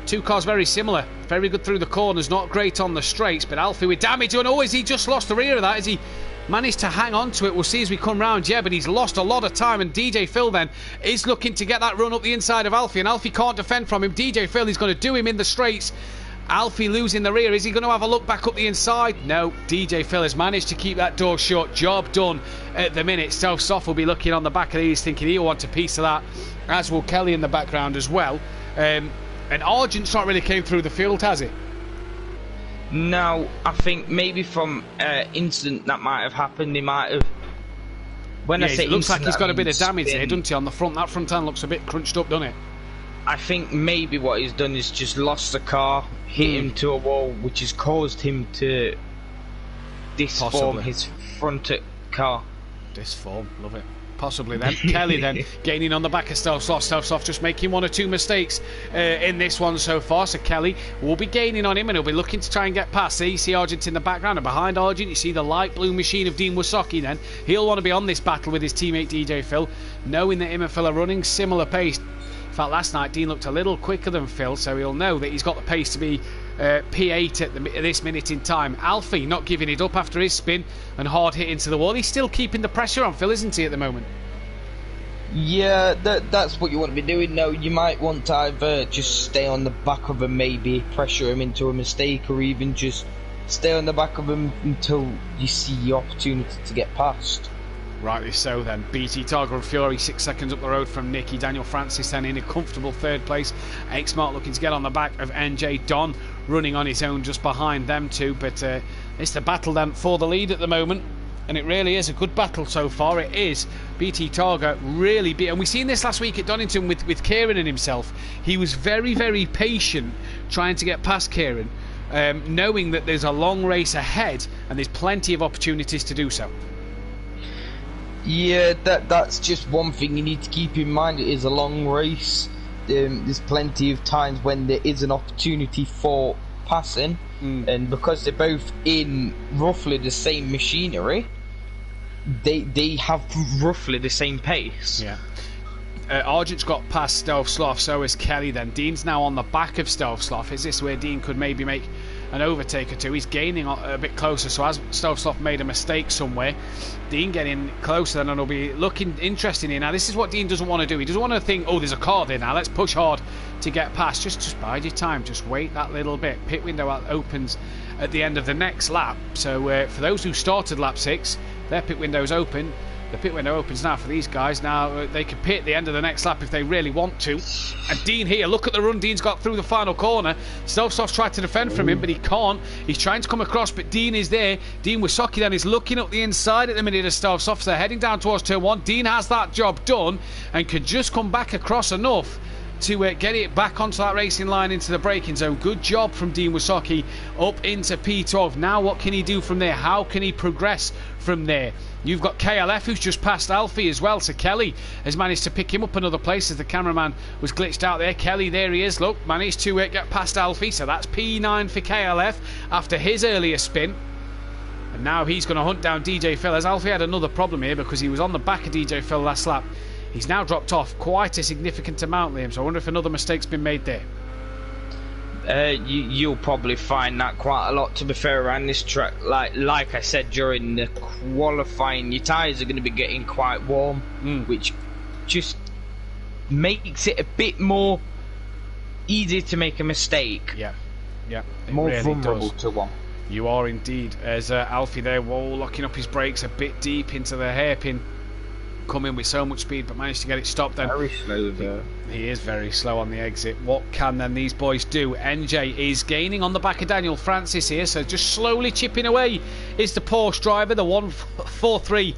2 cars very similar. Very good through the corners, not great on the straights, but Alfie with damage. And has he just lost the rear of that? Has he managed to hang on to it? We'll see as we come round. Yeah, but he's lost a lot of time, and DJ Phil then is looking to get that run up the inside of Alfie, and Alfie can't defend from him. DJ Phil is going to do him in the straights. Alfie losing the rear. Is he going to have a look back up the inside? No. DJ Phil has managed to keep that door shut. Job done at the minute. Stealth Soft will be looking on the back of these, thinking he'll want a piece of that, as will Kelly in the background as well. And Argent's not really came through the field, has he? No, I think maybe from incident that might have happened, he might have. When I say it looks like he's got a bit of damage spin, there, doesn't he, on the front? That front end looks a bit crunched up, doesn't it? I think maybe what he's done is just lost the car, hit him to a wall, which has caused him to disform his front car. Disform, love it. Possibly then. Kelly then gaining on the back of Stealth Soft. Stealth Soft just making 1 or 2 mistakes in this one so far. So Kelly will be gaining on him and he'll be looking to try and get past. There you see Argent in the background, and behind Argent you see the light blue machine of Dean Wysocki then. He'll want to be on this battle with his teammate DJ Phil, knowing that him and Phil are running similar pace. In fact, last night Dean looked a little quicker than Phil, so he'll know that he's got the pace to be P8 at this minute in time. Alfie not giving it up after his spin and hard hit into the wall. He's still keeping the pressure on Phil, isn't he, at the moment? Yeah, that's what you want to be doing. No, you might want to either just stay on the back of him, maybe pressure him into a mistake, or even just stay on the back of him until you see the opportunity to get past. Rightly so then. BT Targa and Fury 6 seconds up the road from Nicky. Daniel Francis then in a comfortable 3rd place. X-Mark looking to get on the back of NJ. Don running on his own just behind them two. But it's the battle then for the lead at the moment. And it really is a good battle so far. It is. BT Targa really and we've seen this last week at Donington with Kieran and himself. He was very, very patient trying to get past Kieran, knowing that there's a long race ahead and there's plenty of opportunities to do so. Yeah, that's just one thing you need to keep in mind. It is a long race. There's plenty of times when there is an opportunity for passing, and because they're both in roughly the same machinery, they have roughly the same pace. Yeah. Argent's got past Stealth Sloth, so is Kelly then. Dean's now on the back of Stealth Sloth. Is this where Dean could maybe make an overtake or two? He's gaining a bit closer, so as Stealth Sloth made a mistake somewhere, Dean getting closer then, and it'll be looking interesting here. Now this is what Dean doesn't want to do. He doesn't want to think, oh, there's a car there now, let's push hard to get past. Just bide your time, just wait that little bit. Pit window opens at the end of the next lap, so for those who started lap 6, their pit window's open. The pit window opens now for these guys. Now they can pit at the end of the next lap if they really want to. And Dean here, look at the run Dean's got through the final corner. Stealth Soft's tried to defend from him, but he can't. He's trying to come across, but Dean is there. Dean Wysocki then is looking up the inside at the minute of Stealth Soft. They're heading down towards turn 1. Dean has that job done and could just come back across enough to get it back onto that racing line into the braking zone. Good job from Dean Wysocki up into P12. Now what can he do from there? How can he progress from there? You've got KLF who's just passed Alfie as well, so Kelly has managed to pick him up another place as the cameraman was glitched out there. Kelly, there he is, look, managed to get past Alfie, so that's P9 for KLF after his earlier spin. And now he's going to hunt down DJ Phil, as Alfie had another problem here because he was on the back of DJ Phil last lap. He's now dropped off quite a significant amount, Liam, so I wonder if another mistake's been made there. You'll probably find that quite a lot, to be fair, around this track. Like I said during the qualifying, your tyres are going to be getting quite warm, which just makes it a bit more easy to make a mistake. Yeah, more really vulnerable does. to one. You are indeed, as Alfie there, locking up his brakes a bit deep into the hairpin, coming with so much speed, but managed to get it stopped then. Very slow there. He is very slow on the exit. What can then these boys do? NJ is gaining on the back of Daniel Francis here, so just slowly chipping away is the Porsche driver, the 143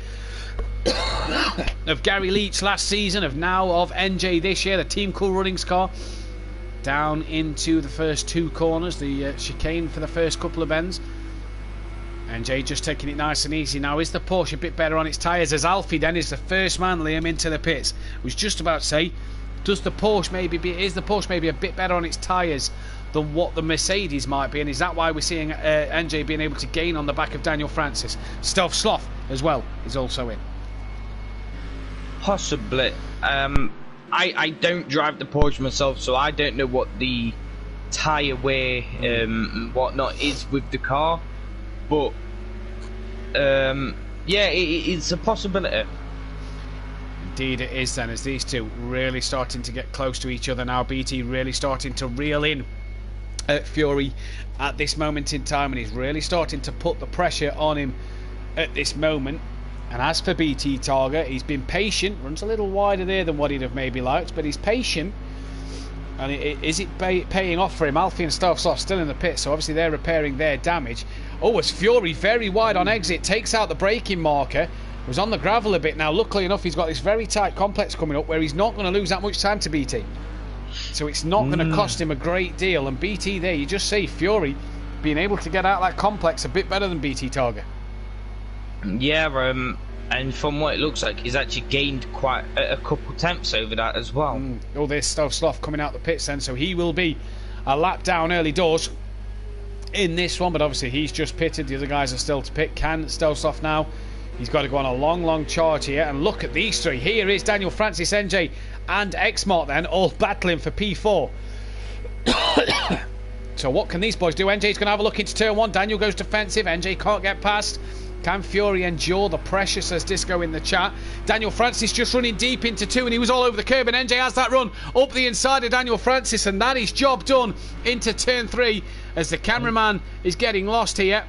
of Gary Leach last season, of NJ this year, the Team Cool Runnings car. Down into the first 2 corners, the chicane for the first couple of bends. NJ just taking it nice and easy. Now is the Porsche a bit better on its tyres, as Alfie then is the first man, Liam, into the pits. I was just about to say, is the Porsche maybe a bit better on its tyres than what the Mercedes might be, and is that why we're seeing NJ being able to gain on the back of Daniel Francis? Stealth Sloth as well is also in. Possibly. I don't drive the Porsche myself, so I don't know what the tyre wear and whatnot is with the car, but yeah, it's a possibility. Indeed it is then, as these two really starting to get close to each other now. BT really starting to reel in Fury at this moment in time, and he's really starting to put the pressure on him at this moment. And as for BT Target, he's been patient, runs a little wider there than what he'd have maybe liked, but he's patient. And is it paying off for him? Alfie and Stovsov still in the pit, so obviously they're repairing their damage. Oh, as Fury very wide on exit, takes out the braking marker. Was on the gravel a bit now. Luckily enough, he's got this very tight complex coming up where he's not going to lose that much time to BT. So it's not going to cost him a great deal. And BT there, you just see Fury being able to get out that complex a bit better than BT Target. Yeah, and from what it looks like, he's actually gained quite a couple temps over that as well. Oh, there's Stovsov coming out the pits then, so he will be a lap down early doors in this one, but obviously he's just pitted. The other guys are still to pit. Can Stovsov now? He's got to go on a long charge here, and look at these three. Here is Daniel Francis, NJ and Xmart then, all battling for P4. So what can these boys do? NJ's going to have a look into turn 1. Daniel goes defensive. NJ can't get past. Can Fury endure the pressure, says Disco in the chat. Daniel Francis just running deep into 2, and he was all over the curb, and NJ has that run up the inside of Daniel Francis, and that is job done into turn 3 as the cameraman is getting lost here.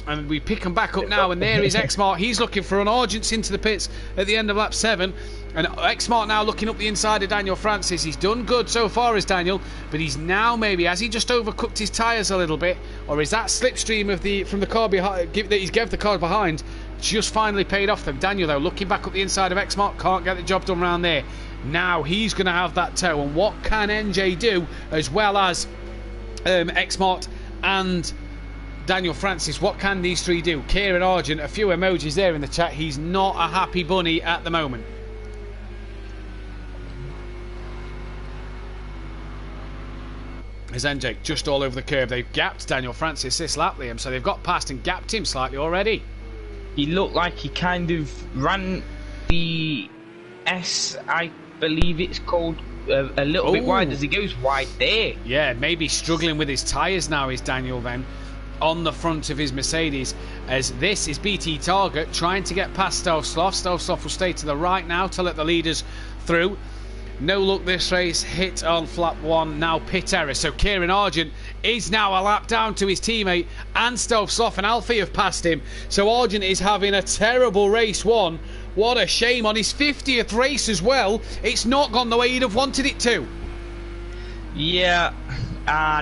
And we pick him back up now, and there is Xmart. He's looking for an Argents into the pits at the end of lap 7. And Xmart now looking up the inside of Daniel Francis. He's done good so far as Daniel, but he's now maybe, has he just overcooked his tyres a little bit? Or is that slipstream of from the car behind, that he's gave the car behind, just finally paid off them? Daniel, though, looking back up the inside of Xmart, can't get the job done around there. Now he's going to have that tow. And what can NJ do, as well as Xmart and Daniel Francis? What can these three do? Kieran Argent, a few emojis there in the chat. He's not a happy bunny at the moment. As NJ just all over the curb. They've gapped Daniel Francis this lap, Liam, so they've got past and gapped him slightly already. He looked like he kind of ran the S, I believe it's called, a little bit wide as he goes wide there. Yeah, maybe struggling with his tyres now is Daniel then, on the front of his Mercedes, as this is BT Target trying to get past Stovsov. Stovsov will stay to the right now to let the leaders through. No luck this race, hit on flap 1, now pit error. So Kieran Argent is now a lap down to his teammate, and Stovsov and Alfie have passed him. So Argent is having a terrible race 1. What a shame, on his 50th race as well. It's not gone the way he'd have wanted it to. Yeah,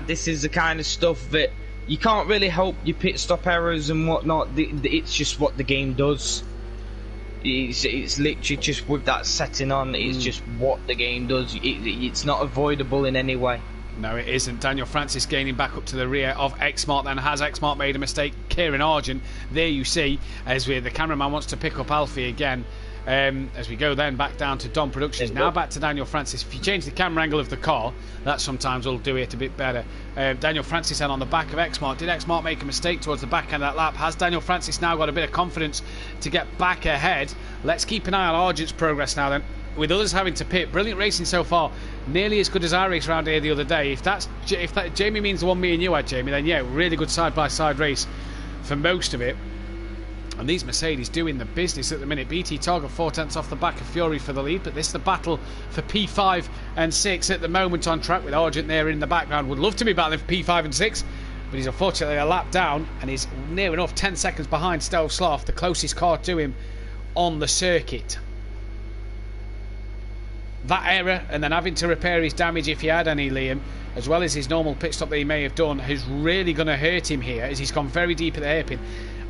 this is the kind of stuff that you can't really help your pit stop errors and whatnot. It's just what the game does. It's literally just with that setting on. It's just what the game does. It's not avoidable in any way. No, it isn't. Daniel Francis gaining back up to the rear of Xmart. Then has Xmart made a mistake? Kieran Argent, there you see, as the cameraman wants to pick up Alfie again. As we go then back down to Don Productions, now back to Daniel Francis. If you change the camera angle of the car, that sometimes will do it a bit better. Daniel Francis then on the back of Xmart. Did Xmart make a mistake towards the back end of that lap? Has Daniel Francis now got a bit of confidence to get back ahead? Let's keep an eye on Argent's progress now then, with others having to pit. Brilliant racing so far, nearly as good as our race around here the other day. If that Jamie means the one me and you had, Jamie, then yeah, really good side-by-side race for most of it. And these Mercedes doing the business at the minute. BT Target 4 tenths off the back of Fury for the lead, but this is the battle for P5 and 6 at the moment on track, with Argent there in the background. Would love to be battling for P5 and 6, but he's unfortunately a lap down and is near enough 10 seconds behind Stovsov, the closest car to him on the circuit. That error, and then having to repair his damage if he had any, Liam, as well as his normal pit stop that he may have done, is really going to hurt him here, as he's gone very deep at the hairpin.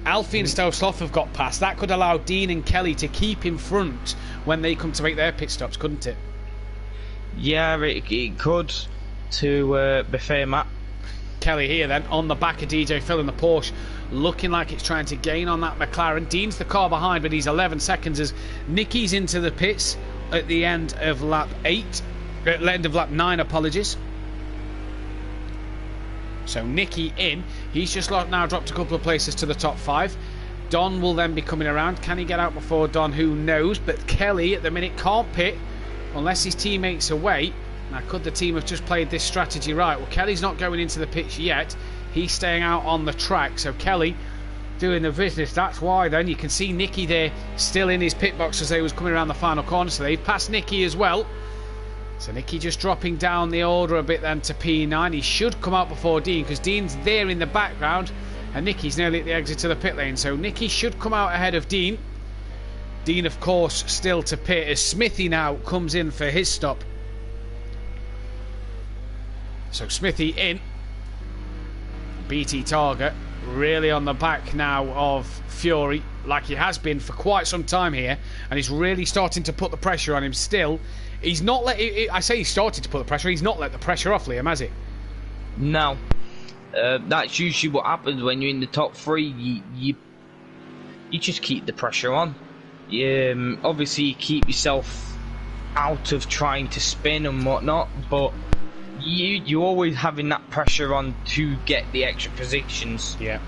Alfie and Stovsov have got past. That could allow Dean and Kelly to keep in front when they come to make their pit stops, couldn't it? Yeah, it could, to be fair, Matt. Kelly here then on the back of DJ Phil in the Porsche, looking like it's trying to gain on that McLaren. Dean's the car behind, but he's 11 seconds as Nicky's into the pits at the end of lap 9, apologies. So Nicky in. He's just now dropped a couple of places to the top 5. Don will then be coming around. Can he get out before Don? Who knows? But Kelly at the minute can't pit unless his teammates are away. Now, could the team have just played this strategy right? Well, Kelly's not going into the pits yet. He's staying out on the track. So Kelly doing the business. That's why then you can see Nicky there still in his pit box as they was coming around the final corner. So they've passed Nicky as well. So Nicky just dropping down the order a bit then to P9. He should come out before Dean because Dean's there in the background and Nicky's nearly at the exit to the pit lane. So Nicky should come out ahead of Dean. Dean, of course, still to pit as Smithy now comes in for his stop. So Smithy in. BT Target really on the back now of Fury, like he has been for quite some time here, and he's really starting to put the pressure on him still. He's not let... I say he started to put the pressure, he's not let the pressure off Liam, has he? No. That's usually what happens when you're in the top three. You just keep the pressure on. Obviously you keep yourself out of trying to spin and whatnot, but you're always having that pressure on to get the extra positions. Yeah.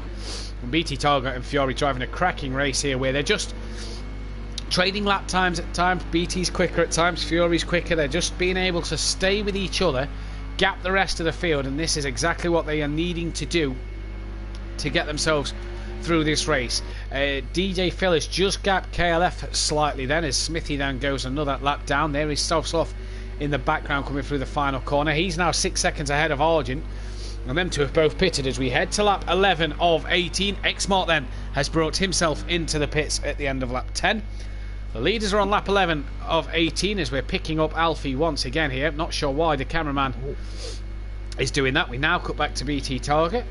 BT Target and Fury driving a cracking race here where they're just trading lap times at times. BT's quicker at times, Fury's quicker. They're just being able to stay with each other, gap the rest of the field, and this is exactly what they are needing to do to get themselves through this race. DJ Phil has just gapped KLF slightly then as Smithy then goes another lap down. There is Self-Sloth in the background coming through the final corner. He's now 6 seconds ahead of Argent, and them two have both pitted as we head to lap 11 of 18. Xmart then has brought himself into the pits at the end of lap 10. The leaders are on lap 11 of 18 as we're picking up Alfie once again here. Not sure why the cameraman is doing that. We now cut back to BT Target.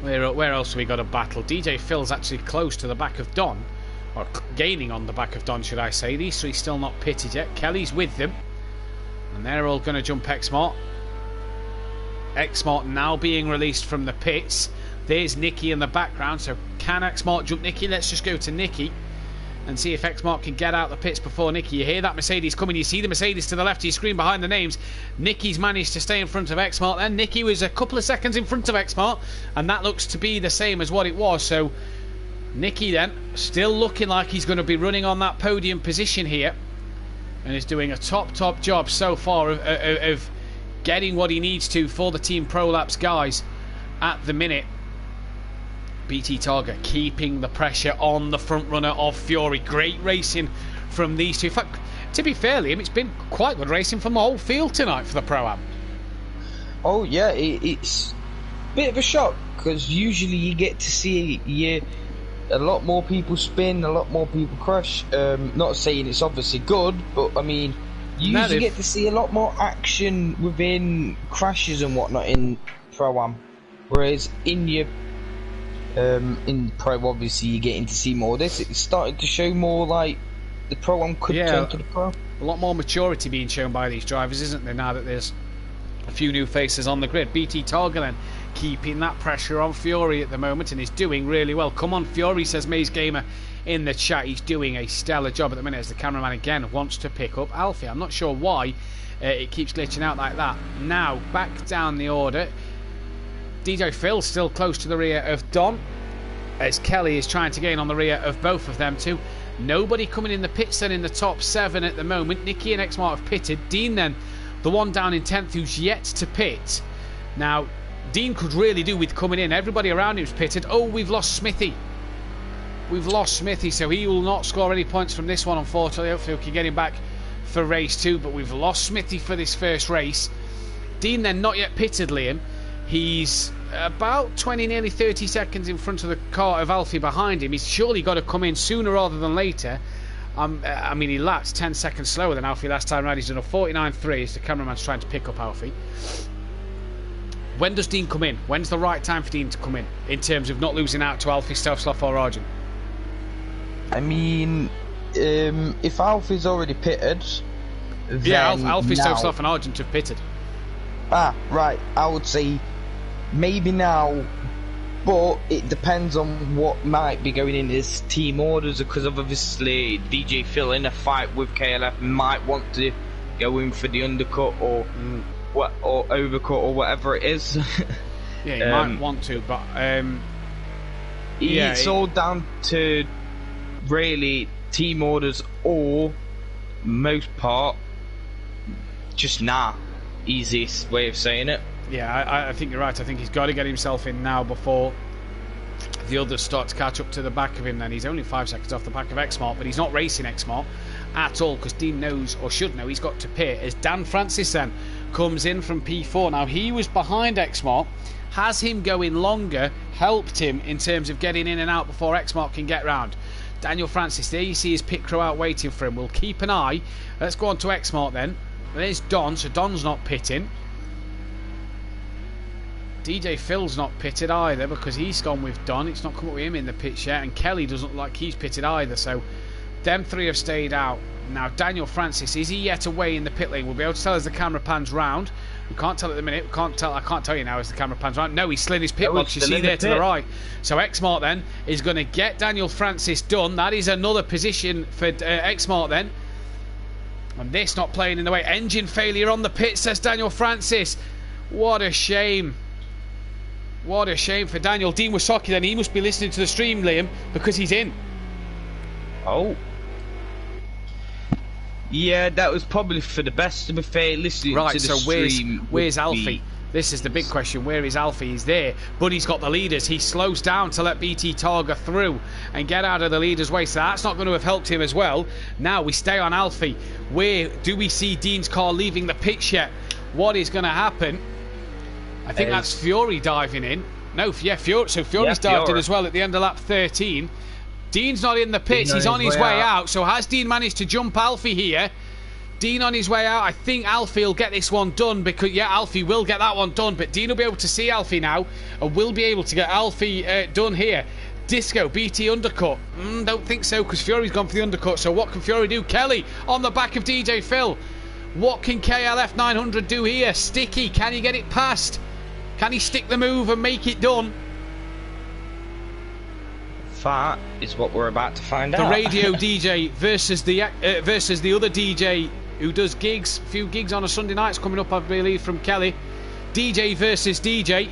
Where else have we got a battle? DJ Phil's actually close to the back of Don, or gaining on the back of Don, should I say. These three still not pitted yet. Kelly's with them, and they're all going to jump Xmart. Xmart now being released from the pits. There's Nicky in the background, so can Xmart jump Nicky? Let's just go to Nicky and see if Xmart can get out the pits before Nicky. You hear that Mercedes coming, you see the Mercedes to the left of your screen behind the names. Nicky's managed to stay in front of Xmart then. Nicky was a couple of seconds in front of Xmart, and that looks to be the same as what it was. So Nicky then still looking like he's going to be running on that podium position here, and is doing a top job so far of getting what he needs to for the Team Prolapse guys at the minute. BT Target keeping the pressure on the front runner of Fury. Great racing from these two. In fact, to be fair, Liam, it's been quite good racing from the whole field tonight for the Pro-Am. Oh yeah, it's a bit of a shock because usually you get to see a lot more people spin, a lot more people crash. Not saying it's obviously good, but I mean, you usually get to see a lot more action within crashes and whatnot in Pro-Am, whereas in Pro, obviously you're getting to see more of this. It's starting to show more like the Pro-Am could turn to the Pro. A lot more maturity being shown by these drivers, isn't there, now that there's a few new faces on the grid. BT Target then keeping that pressure on Fury at the moment, and is doing really well. Come on Fury, says Maze Gamer in the chat. He's doing a stellar job at the minute as the cameraman again wants to pick up Alfie. I'm not sure why it keeps glitching out like that. Now back down the order. DJ Phil still close to the rear of Don, as Kelly is trying to gain on the rear of both of them too. Nobody coming in the pits then in the top 7 at the moment. Nicky and Xmart have pitted. Dean then, the one down in 10th who's yet to pit. Now, Dean could really do with coming in. Everybody around him's pitted. Oh, we've lost Smithy. We've lost Smithy, so he will not score any points from this one, unfortunately. Hopefully we can get him back for race 2, but we've lost Smithy for this first race. Dean then not yet pitted, Liam. He's about 20, nearly 30 seconds in front of the car of Alfie behind him. He's surely got to come in sooner rather than later. I mean, he lapped 10 seconds slower than Alfie last time round. He's done a 49.3 as the cameraman's trying to pick up Alfie. When does Dean come in? When's the right time for Dean to come in terms of not losing out to Alfie, Self-Sloth or Argent? I mean, if Alfie's already pitted, then yeah, Alfie, Self-Sloth and Argent have pitted. Ah, right. I would say maybe now, but it depends on what might be going in his team orders, because obviously DJ Phil in a fight with KLF might want to go in for the undercut or overcut or whatever it is. Yeah, he might want to, but it's all down to really team orders, or most part just easiest way of saying it. Yeah, I think you're right. I think he's got to get himself in now before the others start to catch up to the back of him. Then he's only 5 seconds off the back of Xmart, but he's not racing Xmart. at all, because Dean knows, or should know, he's got to pit, as Dan Francis then comes in from P4. Now, he was behind Xmark. Has him going longer helped him in terms of getting in and out before Xmark can get round? Daniel Francis, there you see his pit crew out waiting for him. We'll keep an eye. Let's go on to Xmark then. There's Don, so Don's not pitting. DJ Phil's not pitted either, because he's gone with Don. It's not come up with him in the pits yet, and Kelly doesn't look like he's pitted either, so them three have stayed out. Now, Daniel Francis, is he yet away in the pit lane? We'll be able to tell as the camera pans round. We can't tell at the minute. We can't tell. I can't tell you now as the camera pans round. No, he's slid his pit box. You see there to the right. So Xmark then is going to get Daniel Francis done. That is another position for Xmark then. And this not playing in the way. Engine failure on the pit, says Daniel Francis. What a shame. What a shame for Daniel. Dean Wasocki then. He must be listening to the stream, Liam, because he's in. Oh. Yeah, that was probably for the best, to be fair, listening to the stream. Where's Alfie? This is the big question. Where is Alfie? He's there, but he's got the leaders. He slows down to let BT Targa through and get out of the leader's way, so that's not going to have helped him as well. Now we stay on Alfie. Where do we see Dean's car leaving the pitch yet? What is going to happen? I think that's Fury diving in. No, yeah, Fury. So Fury's dived in as well at the end of lap 13. Dean's not in the pits, he's on his way out. So has Dean managed to jump Alfie here? Dean on his way out. I think Alfie will get this one done, because, yeah, Alfie will get that one done, but Dean will be able to see Alfie now and will be able to get Alfie done here. Disco, BT undercut. Don't think so, because Fury's gone for the undercut. So what can Fury do? Kelly on the back of DJ Phil. What can KLF 900 do here? Sticky, can he get it past? Can he stick the move and make it done? That is what we're about to find out. The radio DJ versus the other DJ who does gigs, a few gigs on a Sunday night. It's coming up, I believe, from Kelly. DJ versus DJ.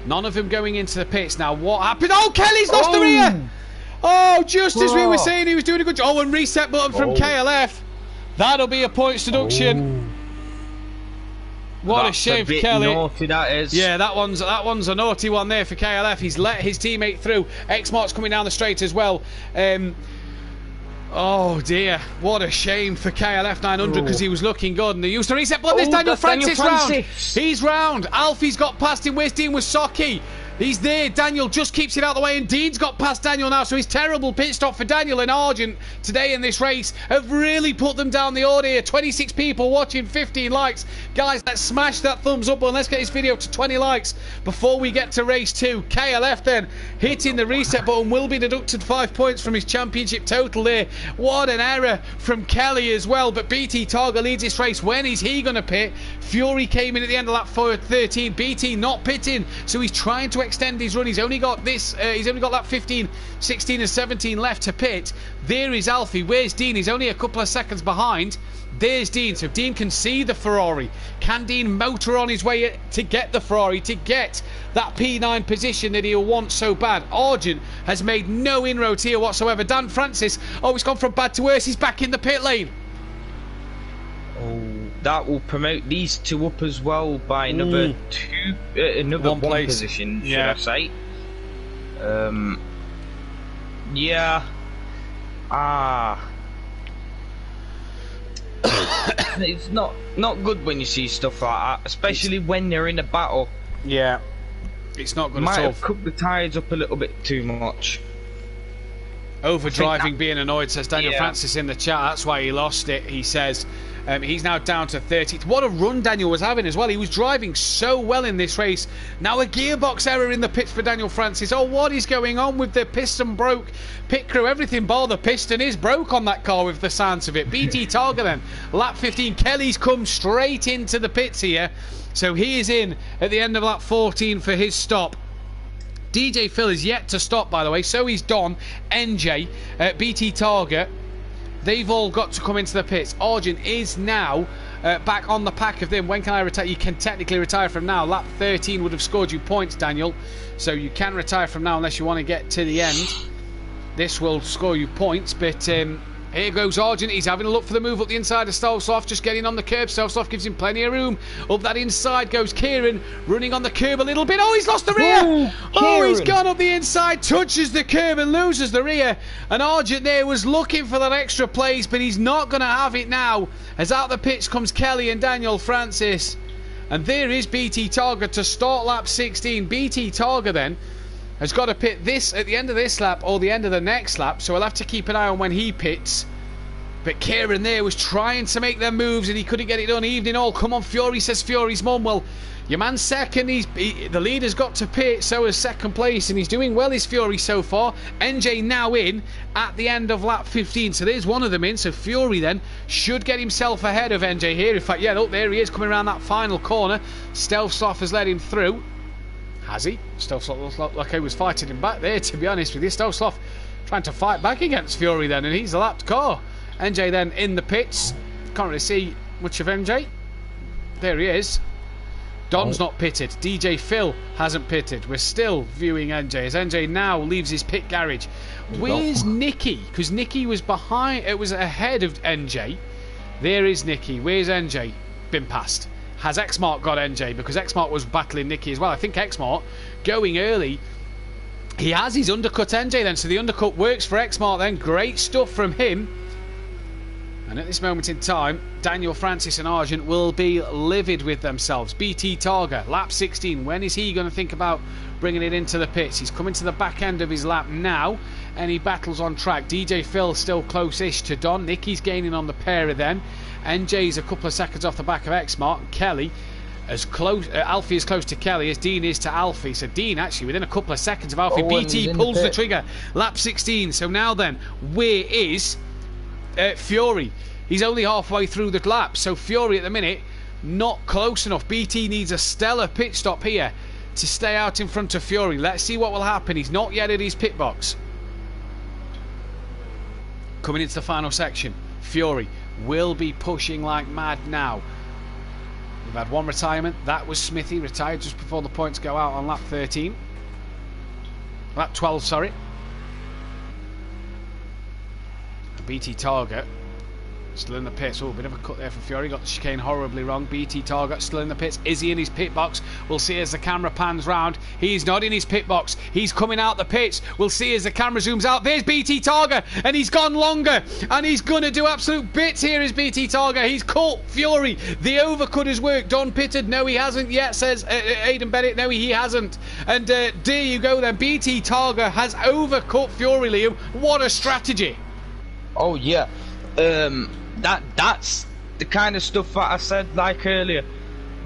None of them going into the pits. Now, what happened? Oh, Kelly's lost the rear! Oh, just as we were saying, he was doing a good job. Oh, and reset button from KLF. That'll be a points deduction. What a shame for Kelly. Naughty, that is. Yeah, that one's a naughty one there for KLF. He's let his teammate through. Xmark's coming down the straight as well. Oh dear, what a shame for KLF 900, because he was looking good and they used to reset. But there's Daniel Francis round. He's round. Alfie's got past him. Where's Dean Wasocki? He's there. Daniel just keeps it out of the way, and Dean's got past Daniel now, so his terrible pit stop for Daniel and Argent today in this race have really put them down the order here. 26 people watching, 15 likes. Guys, let's smash that thumbs up and let's get this video to 20 likes before we get to race 2. KLF then hitting the reset button will be deducted 5 points from his championship total there. What an error from Kelly as well, but BT Targa leads this race. When is he going to pit? Fury came in at the end of lap 13. BT not pitting, so he's trying to extend his run. He's only got lap 15, 16 and 17 left to pit. There is Alfie. Where's Dean? He's only a couple of seconds behind. There's Dean, so Dean can see the Ferrari. Can Dean motor on his way to get the Ferrari, to get that P9 position that he'll want so bad? Argent has made no inroads here whatsoever. Dan Francis, he's gone from bad to worse. He's back in the pit lane. Oh, that will promote these two up as well by another one position, should I say? It's not good when you see stuff like that, especially when they're in a battle. Yeah, it's not good Might at all. have cooked the tyres up a little bit too much. Overdriving, being annoyed, says Daniel Francis in the chat. That's why he lost it. He says he's now down to 30. What a run Daniel was having as well. He was driving so well in this race. Now a gearbox error in the pits for Daniel Francis. Oh, what is going on with the piston broke? Pit crew, everything bar the piston is broke on that car with the sounds of it. BT Targa then, lap 15. Kelly's come straight into the pits here. So he is in at the end of lap 14 for his stop. DJ Phil is yet to stop, by the way. So he's Don, NJ, BT Targa. They've all got to come into the pits. Argent is now back on the pack of them. When can I retire? You can technically retire from now. Lap 13 would have scored you points, Daniel. So you can retire from now unless you want to get to the end. This will score you points, but Here goes Argent. He's having a look for the move up the inside of Stolzoff, just getting on the curb. Stolzoff gives him plenty of room. Up that inside goes Kieran, running on the curb a little bit. Oh, he's lost the rear. He's gone up the inside, touches the curb and loses the rear. And Argent there was looking for that extra place, but he's not going to have it now. As out the pits comes Kelly and Daniel Francis. And there is BT Targa to start lap 16. BT Targa then has got to pit this at the end of this lap or the end of the next lap, so we'll have to keep an eye on when he pits. But Kieran there was trying to make them moves and he couldn't get it done. Evening all, come on Fury, says Fury's mum. Well, your man's second, the leader's got to pit, so is second place, and he's doing well, is Fury so far. NJ now in at the end of lap 15, so there's one of them in, so Fury then should get himself ahead of NJ here. In fact, yeah, look, there he is coming around that final corner. Stealthsoft has led him through. Has he? Stealthsoft looks like he was fighting him back there, to be honest with you. Stealthsoft trying to fight back against Fury then, and he's a lapped car. NJ then in the pits. Can't really see much of NJ. There he is. Don's not pitted. DJ Phil hasn't pitted. We're still viewing NJ as NJ now leaves his pit garage. Where's Nicky? Because Nicky was behind, it was ahead of NJ. There is Nicky. Where's NJ? Been passed. Has Xmart got NJ? Because Xmart was battling Nicky as well. I think Xmart going early. He has his undercut NJ then, so the undercut works for Xmart then. Great stuff from him. And at this moment in time, Daniel Francis and Argent will be livid with themselves. BT Targa, lap 16. When is he going to think about bringing it into the pits? He's coming to the back end of his lap now, and he battles on track. DJ Phil still close-ish to Don. Nicky's gaining on the pair of them. NJ's a couple of seconds off the back of Xmart. Kelly as close, Alfie is close to Kelly as Dean is to Alfie. So Dean actually within a couple of seconds of Alfie. BT pulls the trigger. Lap 16. So now then, where is Fury? He's only halfway through the lap. So Fury at the minute not close enough. BT needs a stellar pit stop here to stay out in front of Fury. Let's see what will happen. He's not yet at his pit box. Coming into the final section, Fury will be pushing like mad now. We've had one retirement. That was Smithy, retired just before the points go out on lap 13. Lap 12, sorry. BT Target still in the pits. Oh, a bit of a cut there for Fury. Got the chicane horribly wrong. BT Target still in the pits. Is he in his pit box? We'll see as the camera pans round. He's not in his pit box. He's coming out the pits. We'll see as the camera zooms out. There's BT Target, and he's gone longer, and he's going to do absolute bits here is BT Target. He's caught Fury. The overcut has worked. Don pitted. No, he hasn't yet, says Aidan Bennett. No, he hasn't. And there you go then. BT Target has overcut Fury, Liam. What a strategy. Oh, yeah. That's the kind of stuff that I said like earlier,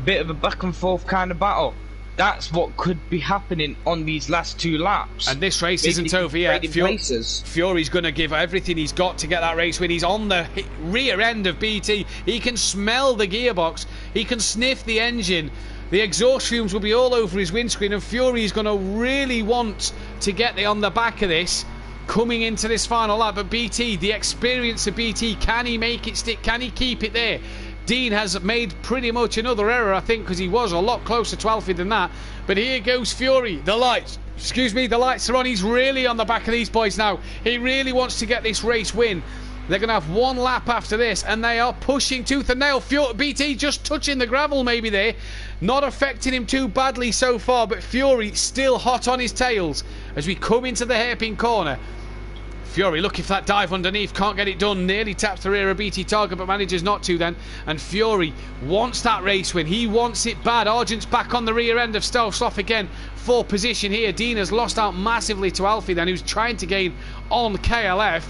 bit of a back and forth kind of battle. That's what could be happening on these last two laps. And this race isn't over yet. Fury's going to give everything he's got to get that race win. He's on the rear end of BT. He can smell the gearbox. He can sniff the engine. The exhaust fumes will be all over his windscreen, and Fury's going to really want to get on the back of this coming into this final lap. But BT, the experience of BT, can he make it stick? Can he keep it there? Dean has made pretty much another error, I think, because he was a lot closer to Alfie than that. But here goes Fury. The lights are on. He's really on the back of these boys now. He really wants to get this race win. They're going to have one lap after this, and they are pushing tooth and nail. BT just touching the gravel maybe there. Not affecting him too badly so far, but Fury still hot on his tails as we come into the hairpin corner. Fury looking for that dive underneath, can't get it done, nearly taps the rear of BT Target but manages not to then, and Fury wants that race win, he wants it bad. Argent's back on the rear end of Stealthsoft again for position here. Dean has lost out massively to Alfie then, who's trying to gain on KLF,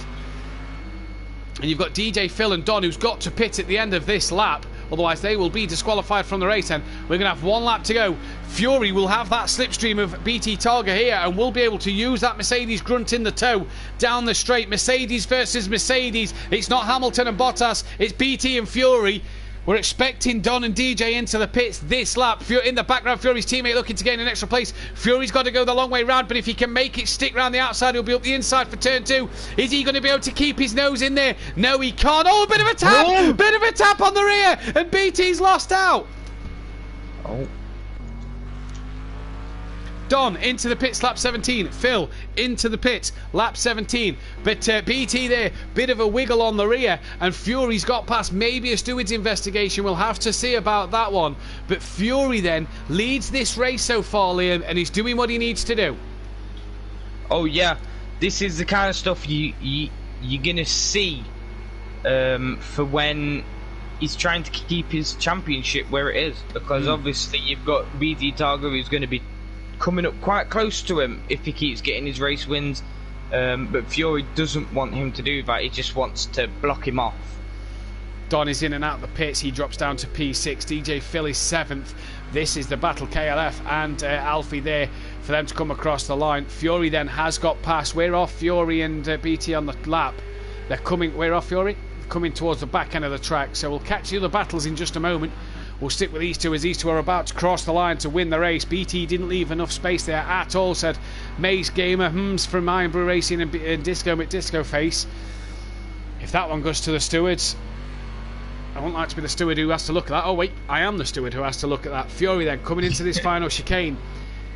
and you've got DJ Phil and Don who's got to pit at the end of this lap, otherwise they will be disqualified from the race. And we're going to have one lap to go. Fury will have that slipstream of BT Targa here and will be able to use that Mercedes grunt in the toe down the straight. Mercedes versus Mercedes. It's not Hamilton and Bottas, it's BT and Fury. We're expecting Don and DJ into the pits this lap. In the background, Fury's teammate looking to gain an extra place. Fury's got to go the long way round, but if he can make it stick round the outside, he'll be up the inside for turn 2. Is he going to be able to keep his nose in there? No, he can't. Oh, a bit of a tap! Oh. Bit of a tap on the rear, and BT's lost out. Oh. Don into the pits, lap 17. Phil into the pits, lap 17. But BT there, bit of a wiggle on the rear, and Fury's got past. Maybe a steward's investigation. We'll have to see about that one. But Fury then leads this race so far, Liam, and he's doing what he needs to do. Oh yeah, this is the kind of stuff you're gonna see for when he's trying to keep his championship where it is, because obviously you've got BT Targa who's going to be coming up quite close to him if he keeps getting his race wins, but Fury doesn't want him to do that. He just wants to block him off. Don is in and out of the pits. He drops down to P6. DJ Phil is 7th. This is the battle, KLF and Alfie there for them to come across the line. Fury then has got past. We're off Fury and BT on the lap. They're coming. We're off Fury. Coming towards the back end of the track, so we'll catch the other battles in just a moment. We'll stick with these two as these two are about to cross the line to win the race. BT didn't leave enough space there at all, said Mace Gamer from Iron Brew Racing and Disco McDisco Face. If that one goes to the stewards, I won't like to be the steward who has to look at that. Oh wait, I am the steward who has to look at that. Fury then coming into this final chicane.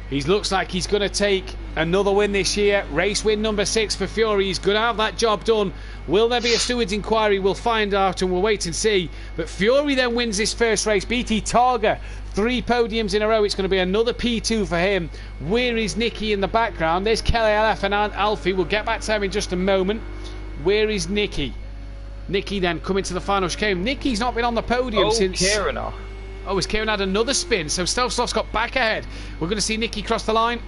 He looks like he's going to take another win this year. Race win number 6 for Fury. He's going to have that job done. Will there be a steward's inquiry? We'll find out and we'll wait and see. But Fury then wins this first race. BT Targa, 3 podiums in a row. It's going to be another P2 for him. Where is Nicky in the background? There's KLF and Alfie. We'll get back to him in just a moment. Where is Nicky? Nicky then coming to the final chicane. Nicky's not been on the podium since... Kieran. Oh, as Kieran had another spin, so Stealth got back ahead. We're going to see Nicky cross the line.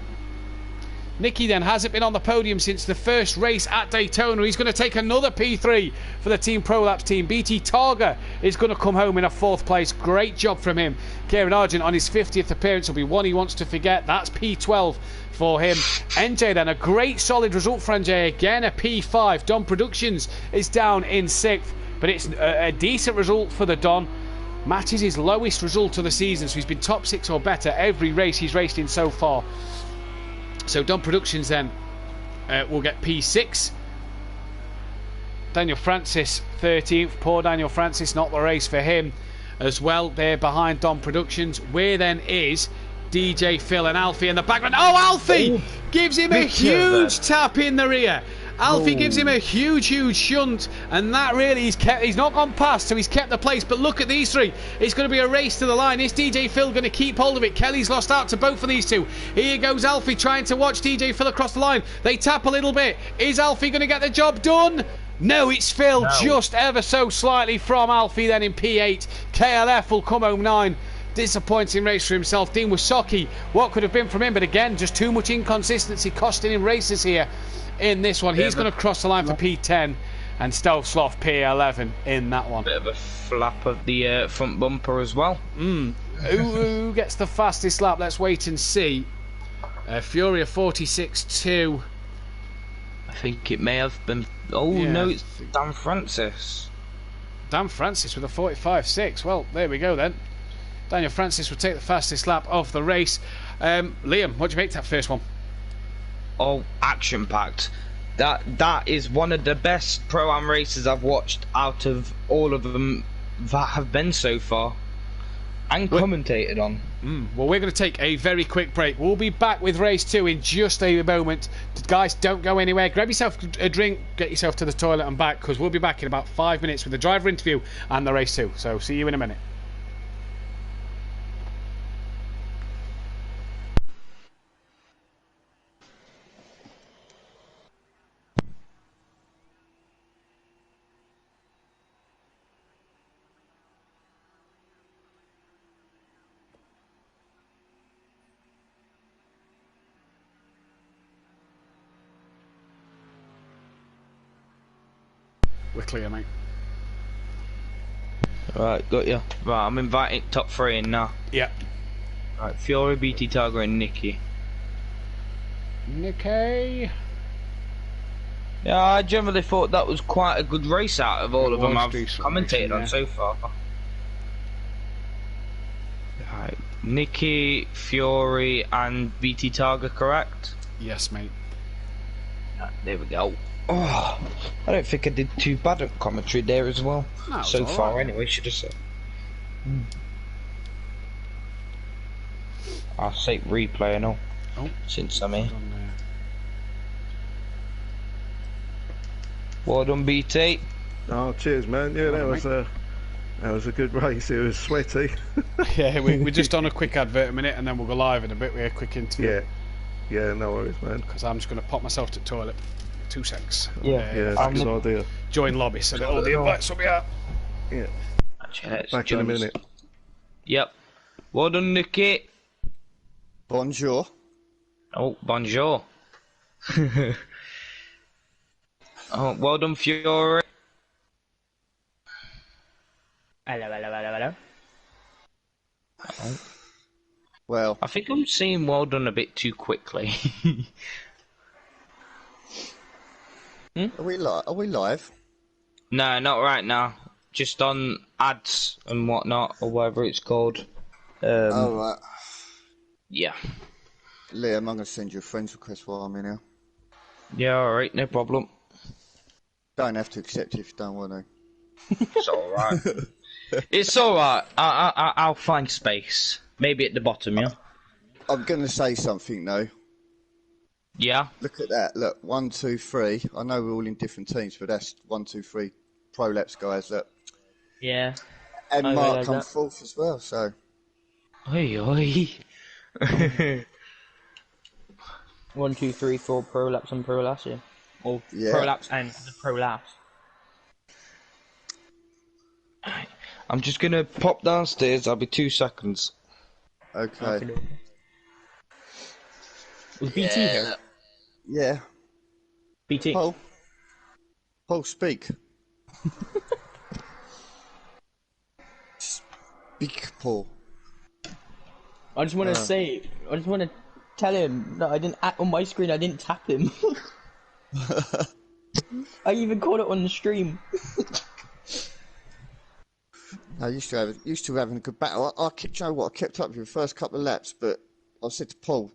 Nicky then hasn't been on the podium since the first race at Daytona. He's going to take another P3 for the Team Prolapse team. BT Targa is going to come home in a 4th place. Great job from him. Kieran Argent on his 50th appearance will be one he wants to forget. That's P12 for him. NJ then, a great solid result for NJ. Again, a P5. Don Productions is down in 6th, but it's a decent result for the Don. Matches his lowest result of the season, so he's been top 6 or better every race he's raced in so far. So Don Productions then will get P6. Daniel Francis 13th. Poor Daniel Francis, not the race for him as well. They're behind Don Productions. Where then is DJ Phil and Alfie in the background. Oh, Alfie gives him a huge tap in the rear. Alfie gives him a huge shunt, and that really he's not gone past, so he's kept the place. But look at these 3. It's going to be a race to the line. Is DJ Phil going to keep hold of it? Kelly's lost out to both of these 2. Here goes Alfie trying to watch DJ Phil across the line. They tap a little bit. Is Alfie going to get the job done? No, it's Phil, just ever so slightly from Alfie then in P8. KLF will come home 9. Disappointing race for himself. Dean Wasocki, what could have been from him, but again, just too much inconsistency costing him races here in this one. He's going to cross the line for P10, and Stealth Sloth P11 in that one. Bit of a flap of the front bumper as well. Who gets the fastest lap? Let's wait and see. Fury of 46.2. I think it may have been... Oh yeah, no, it's Dan Francis. Dan Francis with a 45.6. Well, there we go then. Daniel Francis will take the fastest lap of the race. Liam, what do you make that first one? Oh, action-packed. That is one of the best Pro-Am races I've watched out of all of them that have been so far. And commentated on. Well, we're going to take a very quick break. We'll be back with race 2 in just a moment. Guys, don't go anywhere. Grab yourself a drink, get yourself to the toilet and back, because we'll be back in about 5 minutes with the driver interview and the race 2. So, see you in a minute. We're clear, mate. Right, got you. Right, I'm inviting top 3 in now. Yeah. Right, Fury, BT Targa and Nicky. Nicky. Yeah, I generally thought that was quite a good race out of all of them I've commentated on so far. Right, Nicky, Fury and BT Targa, correct? Yes, mate. Right, there we go. Oh, I don't think I did too bad at commentary there as well. No, so far, anyway, should have said. I'll say replay and all. Oh, since I'm here. done, Well done, BT. Oh, cheers, man. Yeah, Well that was a good race. It was sweaty. yeah, we're just on a quick advert a minute, and then we'll go live in a bit with a quick interview. Yeah, no worries, man. Because I'm just going to pop myself to the toilet. 2 seconds. Yeah, that's a good idea. Join lobby so that all the invites will be out. Yeah. Actually, let's Back in a join us. minute. Yep. Well done, Nicky. Bonjour. Oh, bonjour. Oh, well done, Fury. Hello. Well, I think I'm saying well done a bit too quickly. are we live? No, not right now. Just on ads and whatnot, or whatever it's called. Oh, right. Yeah. Liam, I'm going to send you a friend's request while I'm in here. Yeah, alright, no problem. Don't have to accept it if you don't want to. It's alright. It's alright. I'll find space. Maybe at the bottom, yeah? I'm going to say something, though. Yeah? Look at that. Look, 1, 2, 3. I know we're all in different teams, but that's 1, 2, 3 prolapse guys. Look. Yeah. And I Mark realise comes that. fourth as well, so. Oi, oi. 1, 2, 3, 4 prolapse and prolapse, yeah. Or Yeah. prolapse and the prolapse. I'm just gonna pop downstairs. I'll be 2 seconds. Okay. Was BT here? Yeah. BT. Paul, speak. Speak, Paul. I just want to tell him that I didn't on my screen. I didn't tap him. I even caught it on the stream. I used to having a good battle. I kept, you know what? I kept up with you the first couple of laps, but I said to Paul,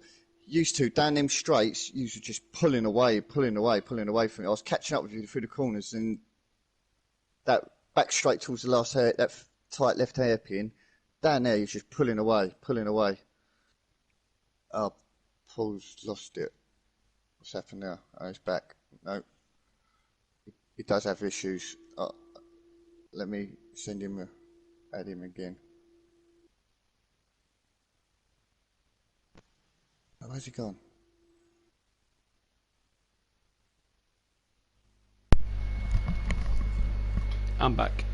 down them straights, you were just pulling away from me. I was catching up with you through the corners, and that back straight towards the last hair, that tight left hairpin, down there, you're just pulling away. Oh, Paul's lost it. What's happened now? Oh, he's back. No. He does have issues. Let me send him add him again. Oh, where's he gone? I'm back.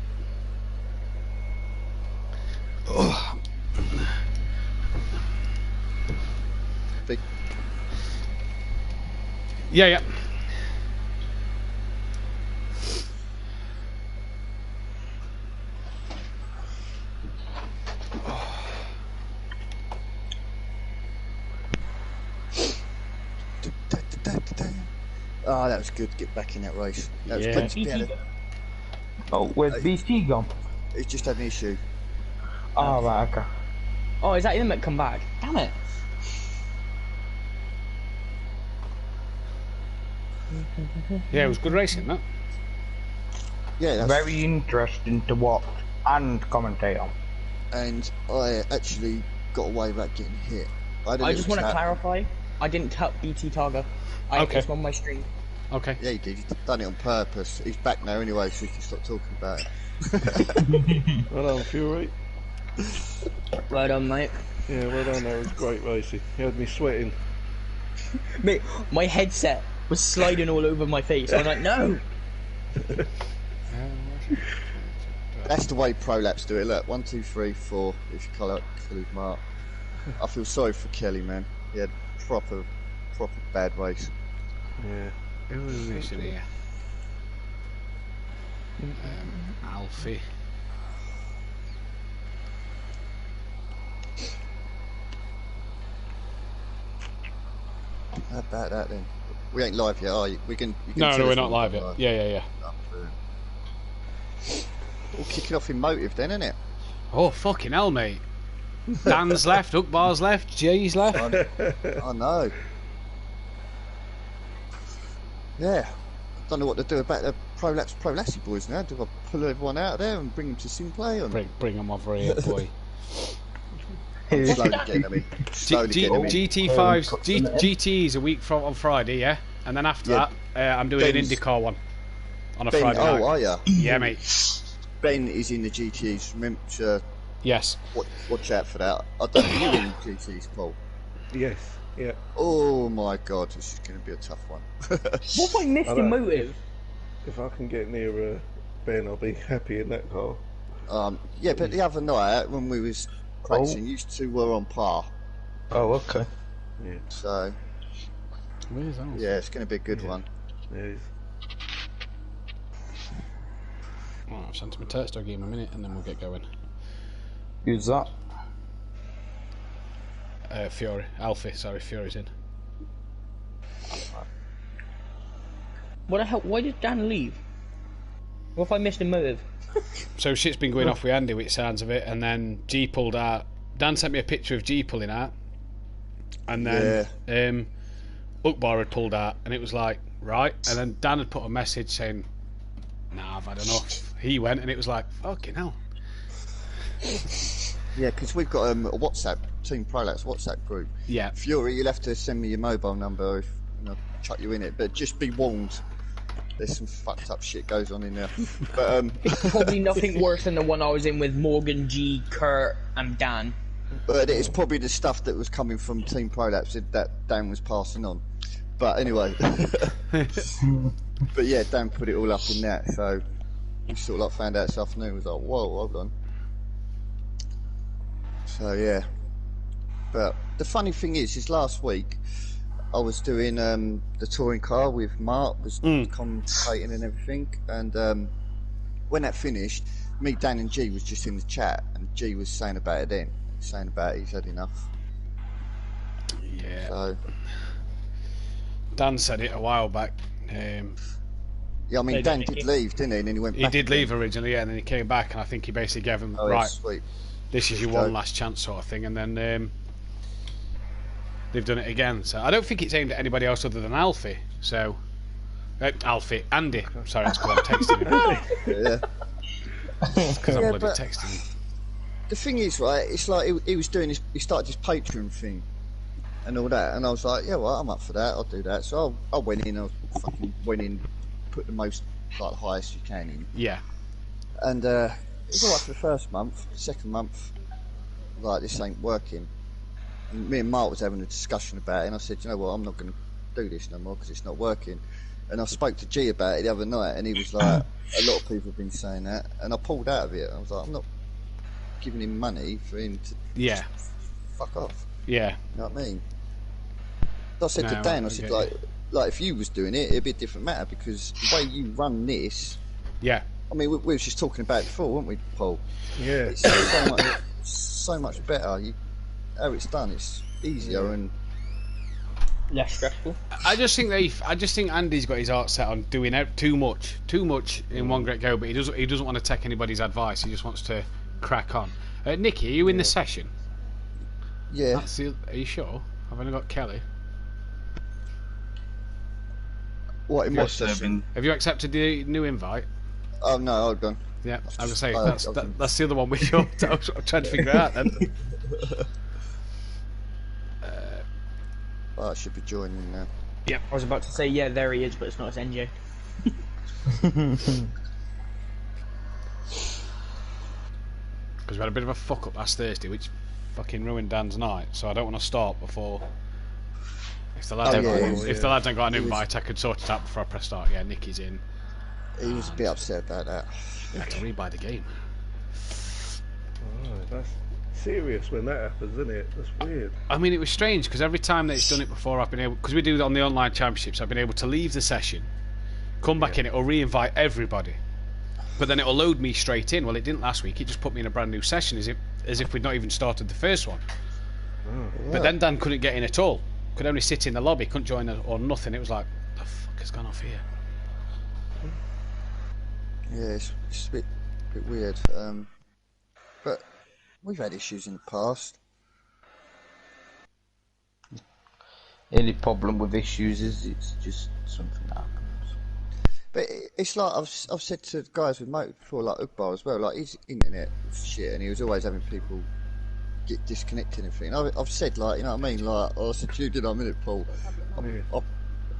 Big. Yeah. Oh, that was good to get back in that race. That was Yeah. good to be able to, Oh, where's BT gone? he's just had an issue. Oh, right, okay. Oh, is that him that come back? Damn it. Yeah, it was good racing, that. Yeah, that's, Very interesting to watch and commentate on. and I actually got away without getting hit. I just want to clarify. I didn't tap BT Targa. Okay. It's on my stream. Okay. Yeah, he did. He's done it on purpose. He's back now anyway, so he can stop talking about it. Well done, Fury. Well done, mate. Yeah, well done. That was great racing. You had me sweating. Mate, my headset was sliding all over my face. I was like, no. That's the way prolaps do it. Look, 1, 2, 3, 4. If you call out Mark. I feel sorry for Kelly, man. He had proper bad race. Yeah. Who was this in here? Alfie. How about that then? We ain't live yet, are you? We can. You can No, tell we're us not when live we're yet. Yeah. Oh, brilliant. All kicking off in motive then, isn't it? Oh, fucking hell, mate. Dan's left, Ukbar's left, Jay's left. I know. Yeah. I don't know what to do about the Pro-Lassie boys now. Do I pull everyone out of there and bring them to Simplay? Or... Bring them over here, boy. I'm slowly getting them in. Slowly getting them in. GT is a week from on Friday, yeah, and then after Yeah. that, I'm doing an Ben's- IndyCar one on a Ben, Friday night. are ya? Yeah, mate. Ben is in the GTs. Remember to Yes. watch out for that. I don't think you're in the GTs, Paul. Yes. Yeah. Oh my God, this is going to be a tough one. What have I missed in motive? If I can get near Ben, I'll be happy in that car. Yeah, but the other night when we was practicing, you two were on par. Oh, okay. Yeah. So Where's that? yeah, it's going to be a good one. Yes. Oh, I've sent him a text. I'll give him a minute, and then we'll get going. Who's that? Fury, Alfie. Sorry, Fury's in. What the hell? Why did Dan leave? What if I missed in motive? So shit's been going off with Andy, with sounds of it, and then G pulled out. Dan sent me a picture of G pulling out, and then Ukbar had pulled out, and it was like, right, and then Dan had put a message saying, "Nah, I've had enough." He went, and it was like, fucking hell. Yeah, because we've got a WhatsApp Team Prolapse WhatsApp group. Yeah. Fury, you'll have to send me your mobile number if I'll chuck you in it. But just be warned, there's some fucked up shit goes on in there. But It's probably nothing worse than the one I was in with Morgan, G, Kurt, and Dan. but it's probably the stuff that was coming from Team Prolapse that Dan was passing on. But anyway, but yeah, Dan put it all up in that. So we sort of like found out this afternoon. Was like, whoa, hold on. So yeah, but the funny thing is last week I was doing the touring car with Mark, was commentating and everything, and when that finished, me, Dan and G was just in the chat, and G was saying about it then, saying about he's had enough. Yeah. So Dan said it a while back. yeah, I mean Hey, Dan Nicky. did leave, didn't he? And then he went He back did again. leave originally, yeah, and then he came back, and I think he basically gave him, Oh, right, sweet. this is your one last chance sort of thing, and then they've done it again. So I don't think it's aimed at anybody else other than Alfie. So Andy. Sorry, that's because I'm texting him. Yeah. Because I'm Yeah, bloody but- texting him. The thing is, right, it's like he was doing he started his Patreon thing and all that, and I was like, yeah, well, I'm up for that, I'll do that. So I went in, put the most, like, the highest you can in. Yeah. And it was alright for the first month. Second month, like, this ain't working. And me and Mark was having a discussion about it, and I said, you know what, I'm not going to do this no more because it's not working. And I spoke to G about it the other night, and he was like, a lot of people have been saying that, and I pulled out of it. I was like, I'm not giving him money for him to Yeah. fuck off. Yeah. You know what I mean? I said No, to Dan, I I said, get like if you was doing it, it'd be a different matter, because the way you run this, Yeah. I mean, we were just talking about it before, weren't we, Paul? Yeah. It's so much better. How it's done, it's easier, and Less stressful. I just think Andy's got his heart set on doing too much in one great go, but he doesn't want to take anybody's advice. He just wants to crack on. Nicky, are you in the session? yeah. Are you sure? I've only got Kelly. What in what session? Have you accepted the new invite? Oh no, hold on. Yeah, I was saying I that's the other one with your. I was trying to figure it out then. Oh, I should be joining now. I was about to say, yeah, there he is, but it's not his NJ. Because we had a bit of a fuck up last Thursday, which fucking ruined Dan's night. So I don't want to start before. If the lads ain't got an invite, I could sort it out before I press start. Yeah, Nicky's in. He was a bit upset about that. I had to rebuy the game. Oh, that's serious when that happens, isn't it? That's weird. I mean, it was strange because every time that it's done it before, I've been able, because we do it on the online championships, I've been able to leave the session, come back in it, or re-invite everybody. But then it'll load me straight in. Well, it didn't last week. It just put me in a brand new session, as if we'd not even started the first one. But then Dan couldn't get in at all. Could only sit in the lobby, couldn't join or nothing. It was like, the fuck has gone off here? Yeah, it's a bit weird. But we've had issues in the past. The only problem with issues is it's just something that happens. But it's like I've said to guys with motor before, like Ugbar as well. Like his internet was shit, and he was always having people get disconnected and everything. I've said, like, you know what I mean? Like, I said to you, did I, minute, Paul?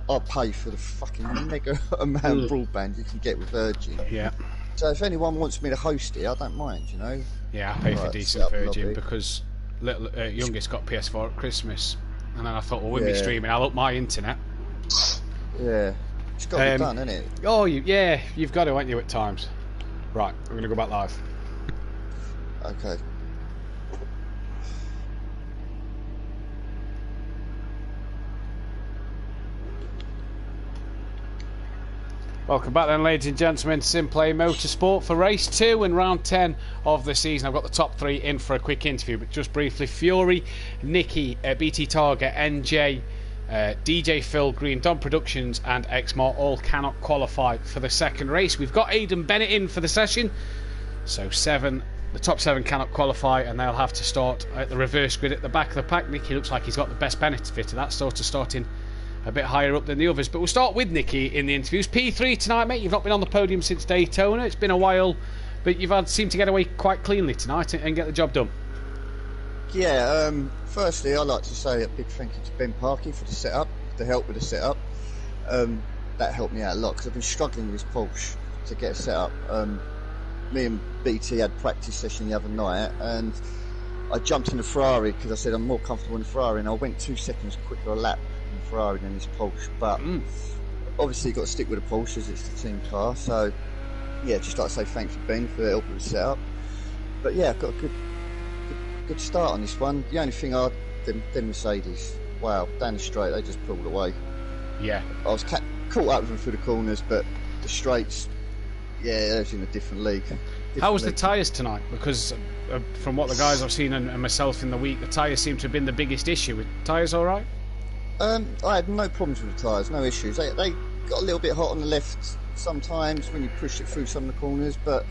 I'll pay for the fucking mega amount broadband you can get with Virgin. Yeah. So if anyone wants me to host it, I don't mind, you know? Yeah, I pay for Right, decent set up Virgin lobby. because youngest got PS4 at Christmas, and then I thought, well, with me streaming, I'll up my internet. Yeah. It's got to be done, isn't it? Oh, you've got to, haven't you, at times? Right, we're going to go back live. Okay. Welcome back then, ladies and gentlemen, to Simplay Motorsport for race 2 and round 10 of the season. I've got the top 3 in for a quick interview, but just briefly, Fury, Nicky, BT Target, NJ, DJ Phil Green, Don Productions and Xmart all cannot qualify for the second race. We've got Aidan Bennett in for the session, so the top 7 cannot qualify, and they'll have to start at the reverse grid at the back of the pack. Nicky looks like he's got the best benefit of that sort of starting a bit higher up than the others, but we'll start with Nicky in the interviews. P3 tonight, mate. You've not been on the podium since Daytona. It's been a while, but you've seemed to get away quite cleanly tonight and get the job done. Yeah, firstly, I'd like to say a big thank you to Ben Parkey for the setup, the help with the setup. That helped me out a lot because I've been struggling with this Porsche to get it set up. Me and BT had practice session the other night, and I jumped in the Ferrari because I said I'm more comfortable in the Ferrari, and I went 2 seconds quicker a lap in the Ferrari than this Porsche. But obviously, you've got to stick with the Porsche as it's the team car. So, yeah, just like to say thanks to Ben for the help with the setup. But yeah, I've got a good start on this one. The only thing them Mercedes, wow, down the straight, they just pulled away. Yeah. I was caught up with them through the corners, but the straights, yeah, they're in a different league. How was the tyres tonight? Because from what the guys I've seen and myself in the week, the tyres seem to have been the biggest issue. With tyres all right? I had no problems with the tyres, no issues. They got a little bit hot on the left sometimes when you push it through some of the corners, but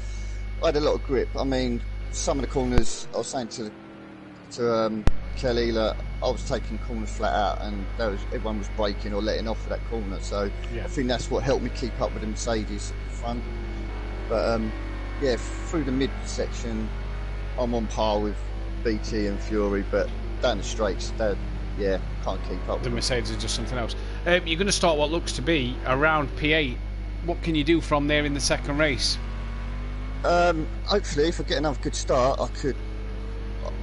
I had a lot of grip. I mean, some of the corners, I was saying to Kelly, look, I was taking corners flat out, and everyone was braking or letting off for that corner. So yeah. I think that's what helped me keep up with the Mercedes at the front. But yeah, through the mid section, I'm on par with BT and Fury, but down the straights, can't keep up. The Mercedes are just something else. You're going to start what looks to be around P8. What can you do from there in the second race? Hopefully, if I get another good start,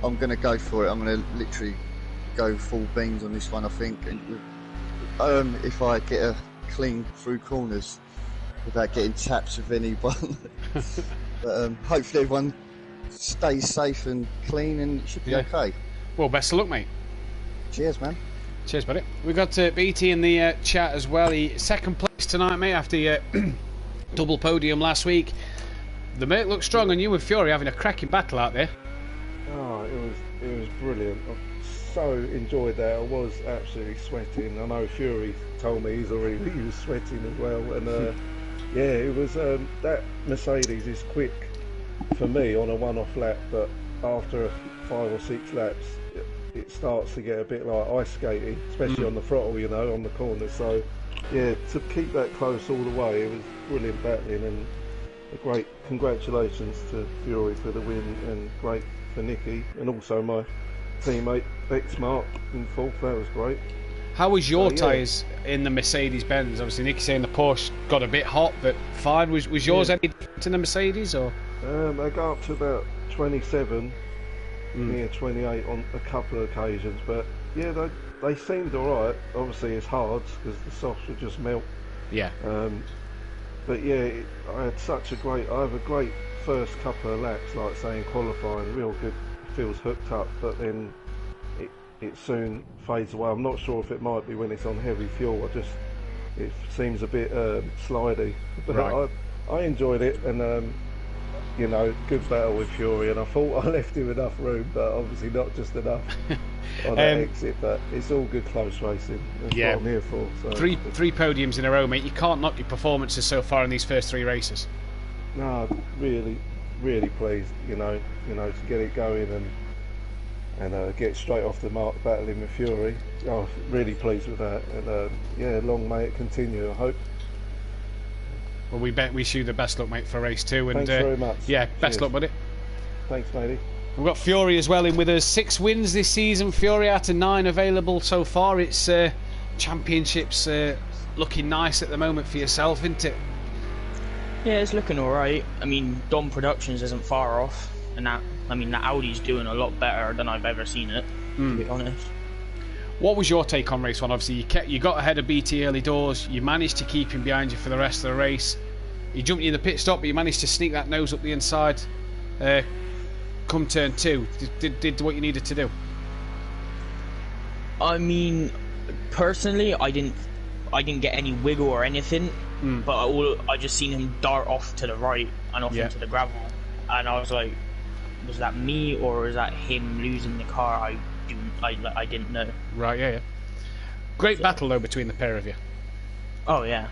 I'm going to go for it. I'm going to literally go full beans on this one, I think. And if I get a clean through corners without getting taps of anyone. But hopefully everyone stays safe and clean, and it should be okay. Well, best of luck, mate. Cheers, man. Cheers, buddy. We've got BT in the chat as well. He second place tonight, mate, after double podium last week. The mate looks strong, and you and Fury having a cracking battle out there. Oh, it was brilliant. I so enjoyed that. I was absolutely sweating. I know Fury told me he was sweating as well, and yeah, it was that Mercedes is quick for me on a one-off lap, but after 5 or 6 laps, it starts to get a bit like ice skating, especially on the throttle, you know, on the corner. So yeah, to keep that close all the way, it was brilliant battling, and a great congratulations to Fury for the win, and great for Nicky, and also my teammate Xmart in 4th. That was great. How was your tyres in the Mercedes-Benz? Obviously, Nicky saying the Porsche got a bit hot, but fine. Was yours any different in the Mercedes, or? They go up to about 27, near 28 on a couple of occasions, but yeah, they seemed alright. Obviously, it's hard because the softs would just melt. Yeah. But yeah, I have a great first couple of laps, like saying qualifying, real good, feels hooked up, but then it soon fades away. I'm not sure if it might be when it's on heavy fuel. It seems a bit slidey, but right. I enjoyed it, and you know, good battle with Fury, and I thought I left him enough room, but obviously not just enough on that exit. But it's all good close racing. That's what I'm here for. So. Three podiums in a row, mate. You can't knock your performances so far in these first 3 races. No, really, really pleased. You know, to get it going and get straight off the mark battling with Fury. Oh, really pleased with that, and yeah, long may it continue, I hope. Well, we wish you the best luck, mate, for race 2. And thanks very much. Yeah, best Cheers. luck, buddy. Thanks, matey. We've got Fury as well in with us. 6 wins this season, Fury, out of 9 available so far. It's championships looking nice at the moment for yourself, isn't it? Yeah, it's looking alright. I mean, Dom Productions isn't far off, and that Audi's doing a lot better than I've ever seen it, to be honest. What was your take on race 1? Obviously, you got ahead of BT early doors. You managed to keep him behind you for the rest of the race. He jumped you in the pit stop, but you managed to sneak that nose up the inside. Come turn 2, did what you needed to do. I mean, personally, I didn't get any wiggle or anything, but I just seen him dart off to the right and off into the gravel, and I was like, was that me or is that him losing the car? I didn't know. Right, yeah. Great battle though between the pair of you. Oh yeah.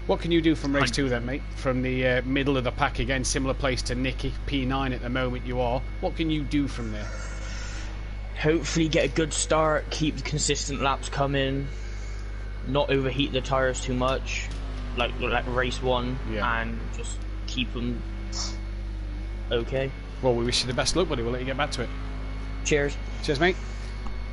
What can you do from race 2 then, mate? From the middle of the pack again, similar place to Nicky, P9 at the moment you are. What can you do from there? Hopefully get a good start, keep the consistent laps coming, not overheat the tyres too much, like race 1, and just keep them okay. Well, we wish you the best luck, buddy. We'll let you get back to it. Cheers. Cheers, mate.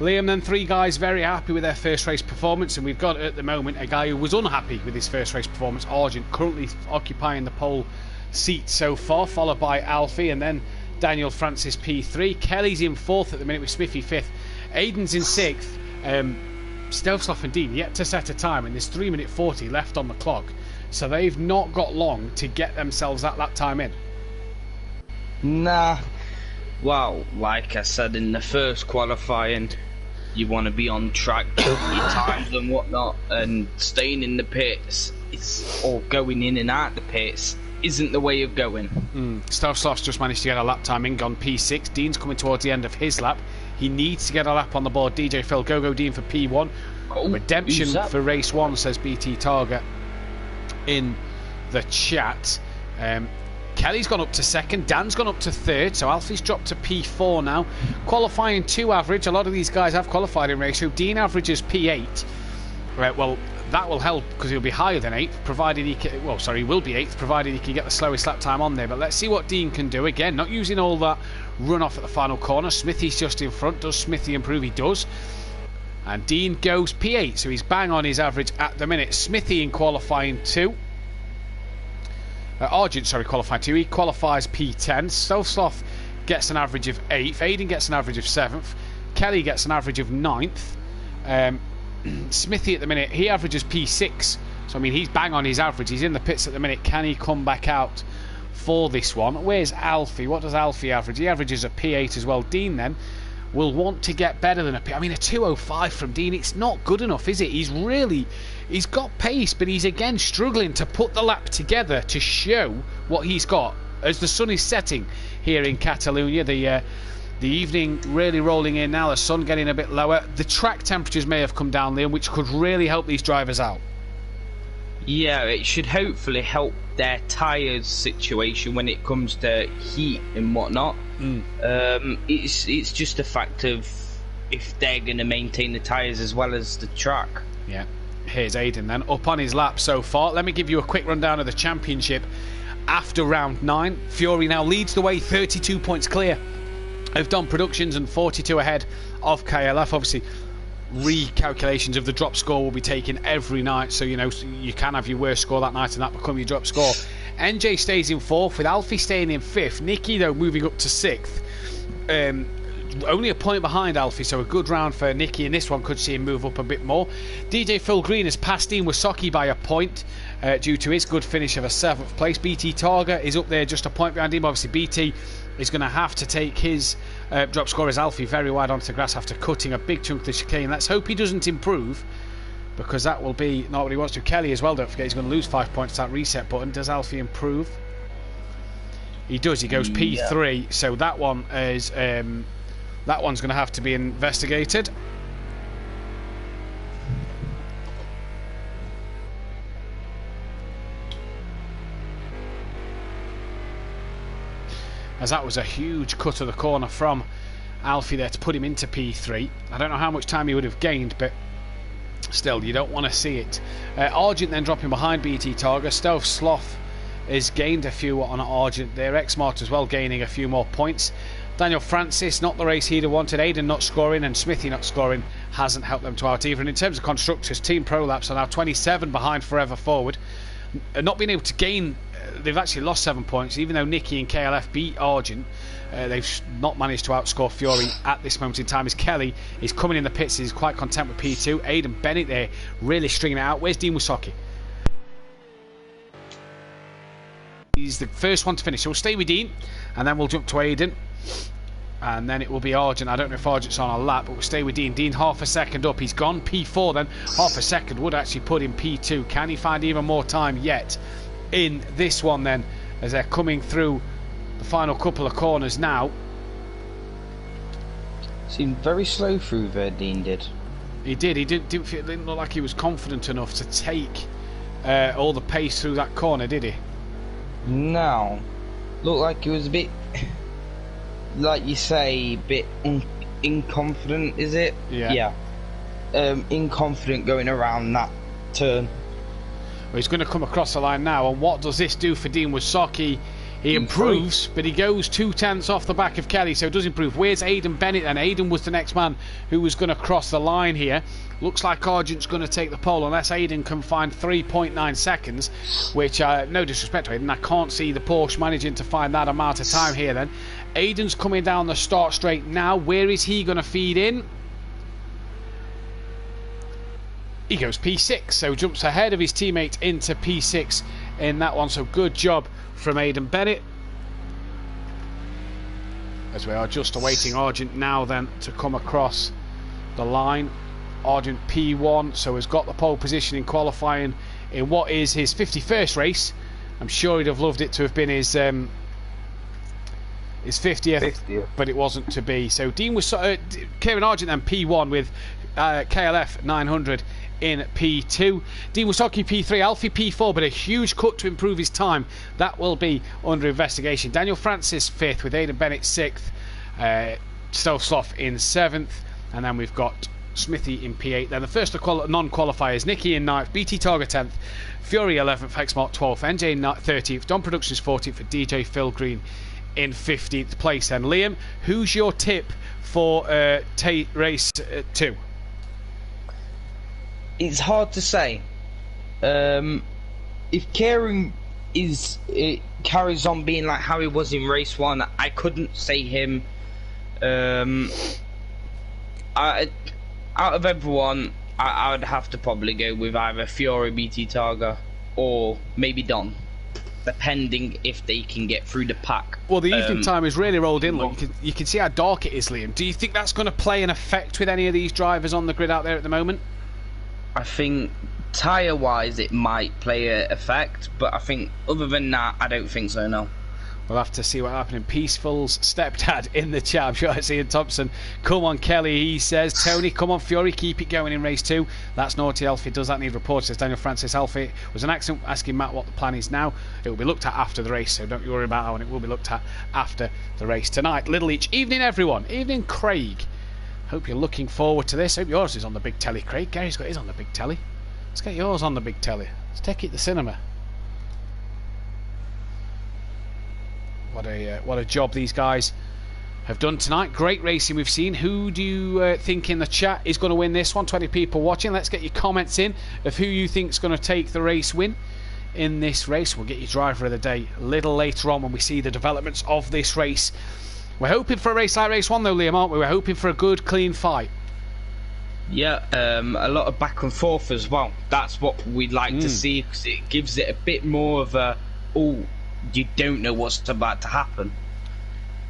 Liam, then 3 guys very happy with their first race performance, and we've got at the moment a guy who was unhappy with his first race performance, Argent, currently occupying the pole seat so far, followed by Alfie, and then Daniel Francis P3. Kelly's in 4th at the minute with Smithy 5th. Aiden's in 6th. Stelzloff and Dean yet to set a time, and there's 3:40 left on the clock, so they've not got long to get themselves that lap time in. Nah. Well, like I said in the first qualifying, you want to be on track, your times and whatnot, and staying in the pits, or going in and out the pits, isn't the way of going. Stelzloff's just managed to get a lap time in, gone P6. Dean's coming towards the end of his lap. He needs to get a lap on the board. DJ Phil, go Dean for P1. Redemption for race 1, says BT Target in the chat. Kelly's gone up to 2nd, Dan's gone up to 3rd, so Alfie's dropped to P4 now. Qualifying 2 average, a lot of these guys have qualified in race 2. Dean averages P8. Well, that will help because he'll be higher than 8th, provided he can, he will be 8th, provided he can get the slowest lap time on there. But let's see what Dean can do. Again, not using all that run off at the final corner. Smithy's just in front. Does Smithy improve? He does. And Dean goes P8, so he's bang on his average at the minute. Smithy in qualifying 2. Argent, qualifying 2. He qualifies P10. Stelzloff gets an average of 8th. Aiden gets an average of 7th. Kelly gets an average of 9th. Smithy at the minute, he averages P6. So, I mean, he's bang on his average. He's in the pits at the minute. Can he come back out for this one? Where's Alfie? What does Alfie average? He averages a P8 as well. Dean, then, will want to get better than a P. I mean, a 2:05 from Dean, it's not good enough, is it? He's got pace, but he's again struggling to put the lap together to show what he's got as the sun is setting here in Catalonia. The evening really rolling in now, the sun getting a bit lower. The track temperatures may have come down, Liam, which could really help these drivers out. Yeah, it should hopefully help their tyres situation when it comes to heat and whatnot. It's just a fact of if they're going to maintain the tyres as well as the track. Yeah. Here's Aiden then, up on his lap so far. Let me give you a quick rundown of the championship after round 9. Fury now leads the way, 32 points clear of Dom Productions and 42 ahead of KLF. Obviously, recalculations of the drop score will be taken every night, so you can have your worst score that night and that become your drop score. NJ stays in 4th, with Alfie staying in 5th. Nicky, though, moving up to 6th. Only a point behind Alfie, so a good round for Nicky, and this one could see him move up a bit more. DJ Phil Green has passed Dean Wasocki by a point due to his good finish of a 7th place. BT Targa is up there just a point behind him. Obviously BT is going to have to take his drop score as Alfie very wide onto the grass after cutting a big chunk of the chicane. Let's hope he doesn't improve, because that will be not what he wants to. Kelly as well, don't forget, he's going to lose 5 points to that reset button. Does Alfie improve? He does. He goes P3, so that one is that one's going to have to be investigated. As that was a huge cut of the corner from Alfie there to put him into P3. I don't know how much time he would have gained, but still, you don't want to see it. Argent then dropping behind BT Targa. Stelzloff has gained a few on Argent there. X-Mart as well gaining a few more points. Daniel Francis, not the race he'd have wanted. Aidan not scoring and Smithy not scoring hasn't helped them to out either. And in terms of constructors, Team Prolapse are now 27 behind Forever Forward. Not being able to gain, they've actually lost 7 points, even though Nicky and KLF beat Argent. They've not managed to outscore Fury at this moment in time, as Kelly is coming in the pits. He's quite content with P2. Aidan Bennett there really stringing it out. Where's Dean Wasocki? He's the first one to finish, so we'll stay with Dean and then we'll jump to Aidan and then it will be Argent. I don't know if Argent's on a lap, but we'll stay with Dean. Dean half a second up, he's gone P4 then. Half a second would actually put him P2. Can he find even more time yet in this one then, as they're coming through the final couple of corners now? Seemed very slow through there, Dean did. He didn't look like he was confident enough to take all the pace through that corner, did he? No. Looked like he was a bit, like you say, a bit inconfident, is it? Yeah. Inconfident going around that turn. Well, he's going to come across the line now, and what does this do for Dean Wasocki? He improves, but he goes 2/10 off the back of Kelly, so it does improve. Where's Aidan Bennett then? Aidan was the next man who was going to cross the line here. Looks like Argent's going to take the pole unless Aidan can find 3.9 seconds, which, no disrespect to Aidan, I can't see the Porsche managing to find that amount of time here then. Aidan's coming down the start straight now. Where is he going to feed in? He goes P6, so jumps ahead of his teammate into P6 in that one, so good job from Aidan Bennett. As we are just awaiting Argent now then to come across the line. Argent P1, so has got the pole position in qualifying in what is his 51st race. I'm sure he'd have loved it to have been his 50th, but it wasn't to be. So Dean was Kieran Argent and P1 with KLF 900 in P2. Dean Wasocki P3, Alfie P4, but a huge cut to improve his time. That will be under investigation. Daniel Francis 5th with Aidan Bennett 6th. Stealth Sloth in 7th. And then we've got Smithy in P8. Then the first non-qualifiers, Nicky in 9th, BT Targa 10th, Fury 11th, Hexmark 12th, NJ 13th, Don Productions 14th, for DJ Phil Green in 15th place. Then Liam, who's your tip for race 2? It's hard to say. If Kieran carries on being like how he was in race 1, I couldn't say him. Out of everyone, I would have to probably go with either Fiore, BT Targa, or maybe Don, depending if they can get through the pack. Well, the evening time is really rolled in. Look, you can see how dark it is, Liam. Do you think that's going to play an effect with any of these drivers on the grid out there at the moment? I think tyre-wise it might play an effect, but I think other than that, I don't think so, no. We'll have to see what happens in Peaceful's stepdad in the chat. I'm sure I see Ian Thompson. Come on, Kelly, he says. Tony, come on, Fury, keep it going in race 2. That's naughty, Alfie. Does that need reports? Says Daniel Francis. Alfie was an accident. Asking Matt what the plan is now. It will be looked at after the race, so don't worry about how, and it will be looked at after the race tonight. Little Each. Evening, everyone. Evening, Craig. Hope you're looking forward to this. Hope yours is on the big telly, Craig. Gary's got his on the big telly. Let's get yours on the big telly. Let's take it to the cinema. What a job these guys have done tonight. Great racing we've seen. Who do you think in the chat is going to win this one? 20 people watching. Let's get your comments in of who you think is going to take the race win in this race. We'll get your driver of the day a little later on when we see the developments of this race. We're hoping for a race like race 1 though, Liam, aren't we? We're hoping for a good, clean fight. Yeah, a lot of back and forth as well. That's what we'd like to see, because it gives it a bit more of a, you don't know what's about to happen.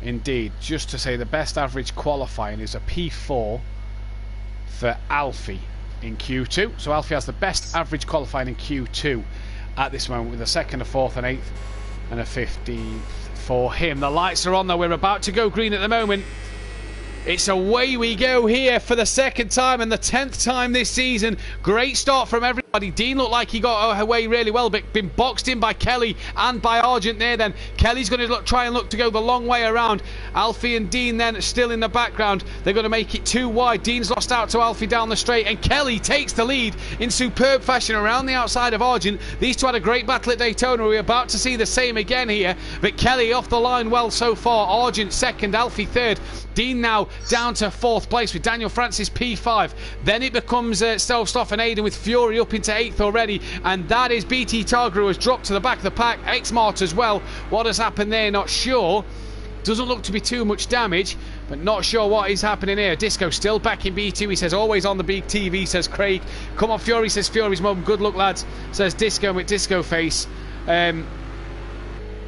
Indeed. Just to say, the best average qualifying is a P4 for Alfie in Q2. So Alfie has the best average qualifying in Q2 at this moment, with a 2nd, a 4th, an 8th and a 15th for him. The lights are on though. We're about to go green at the moment. It's away we go here for the 2nd time and the 10th time this season. Great start from every... Dean looked like he got away really well, but been boxed in by Kelly and by Argent there then. Kelly's going to try and look to go the long way around. Alfie and Dean then still in the background. They're going to make it too wide. Dean's lost out to Alfie down the straight, and Kelly takes the lead in superb fashion around the outside of Argent. These two had a great battle at Daytona. We're about to see the same again here, but Kelly off the line well so far. Argent second, Alfie third. Dean now down to fourth place with Daniel Francis P5. Then it becomes Self-Stoff and Aiden with Fury up into eighth already, and that is BT Targa who has dropped to the back of the pack. X-Mart as well. What has happened there, not sure. Doesn't look to be too much damage, but not sure what is happening here. Disco still back in B2. He says, always on the big TV, says Craig. Come on, Fury, says Fury's mum. Good luck, lads, says Disco with Disco face.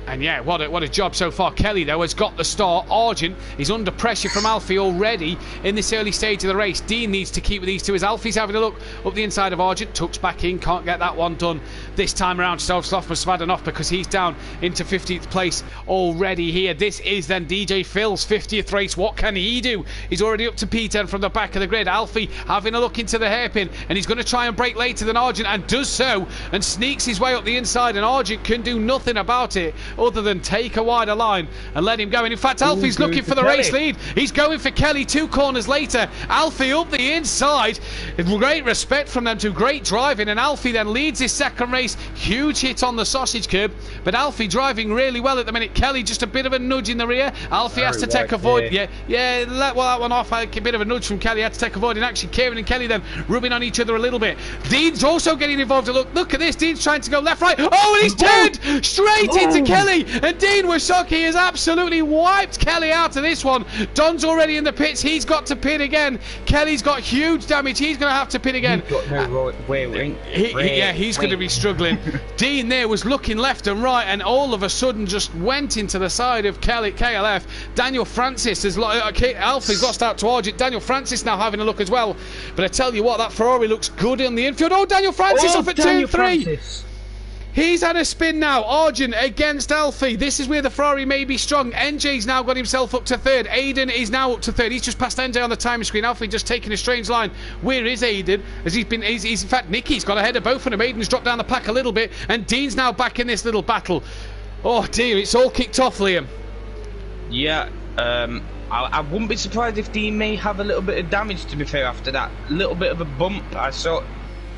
And yeah, what a job so far. Kelly, though, has got the start. Argent is under pressure from Alfie already in this early stage of the race. Dean needs to keep with these two as Alfie's having a look up the inside of Argent. Tucks back in, can't get that one done this time around. Self-Sloth was smadding off because he's down into 15th place already here. This is then DJ Phil's 50th race. What can he do? He's already up to P10 from the back of the grid. Alfie having a look into the hairpin, and he's going to try and break later than Argent, and does so, and sneaks his way up the inside, and Argent can do nothing about it other than take a wider line and let him go. And in fact, Alfie's looking for the race lead. He's going for Kelly 2 corners later. Alfie up the inside. Great respect from them two. Great driving, and Alfie then leads his second race. Huge hit on the sausage curb, but Alfie driving really well at the minute. Kelly just a bit of a nudge in the rear. Alfie has to take a void. Yeah, let that one off. A bit of a nudge from Kelly. Had to take a void, and actually Kieran and Kelly then rubbing on each other a little bit. Dean's also getting involved. Look at this. Dean's trying to go left, right. Oh, and he's turned straight into Kelly. And Dean Wasocki has absolutely wiped Kelly out of this one. Don's already in the pits. He's got to pit again. Kelly's got huge damage. He's going to have to pit again. He's got no he's going to be struggling. Dean there was looking left and right, and all of a sudden just went into the side of KLF. Daniel Francis has Alfie's lost out to Argent. Daniel Francis now having a look as well. But I tell you what, that Ferrari looks good in the infield. Oh, Daniel Francis off at 2-3. He's had a spin now. Argent against Alfie. This is where the Ferrari may be strong. NJ's now got himself up to third. Aiden is now up to third. He's just passed NJ on the timing screen. Alfie just taking a strange line. Where is Aiden? As he's in fact, Nicky's got ahead of both of them. Aiden's dropped down the pack a little bit, and Dean's now back in this little battle. Oh dear, it's all kicked off, Liam. Yeah, I wouldn't be surprised if Dean may have a little bit of damage, to be fair, after that little bit of a bump. I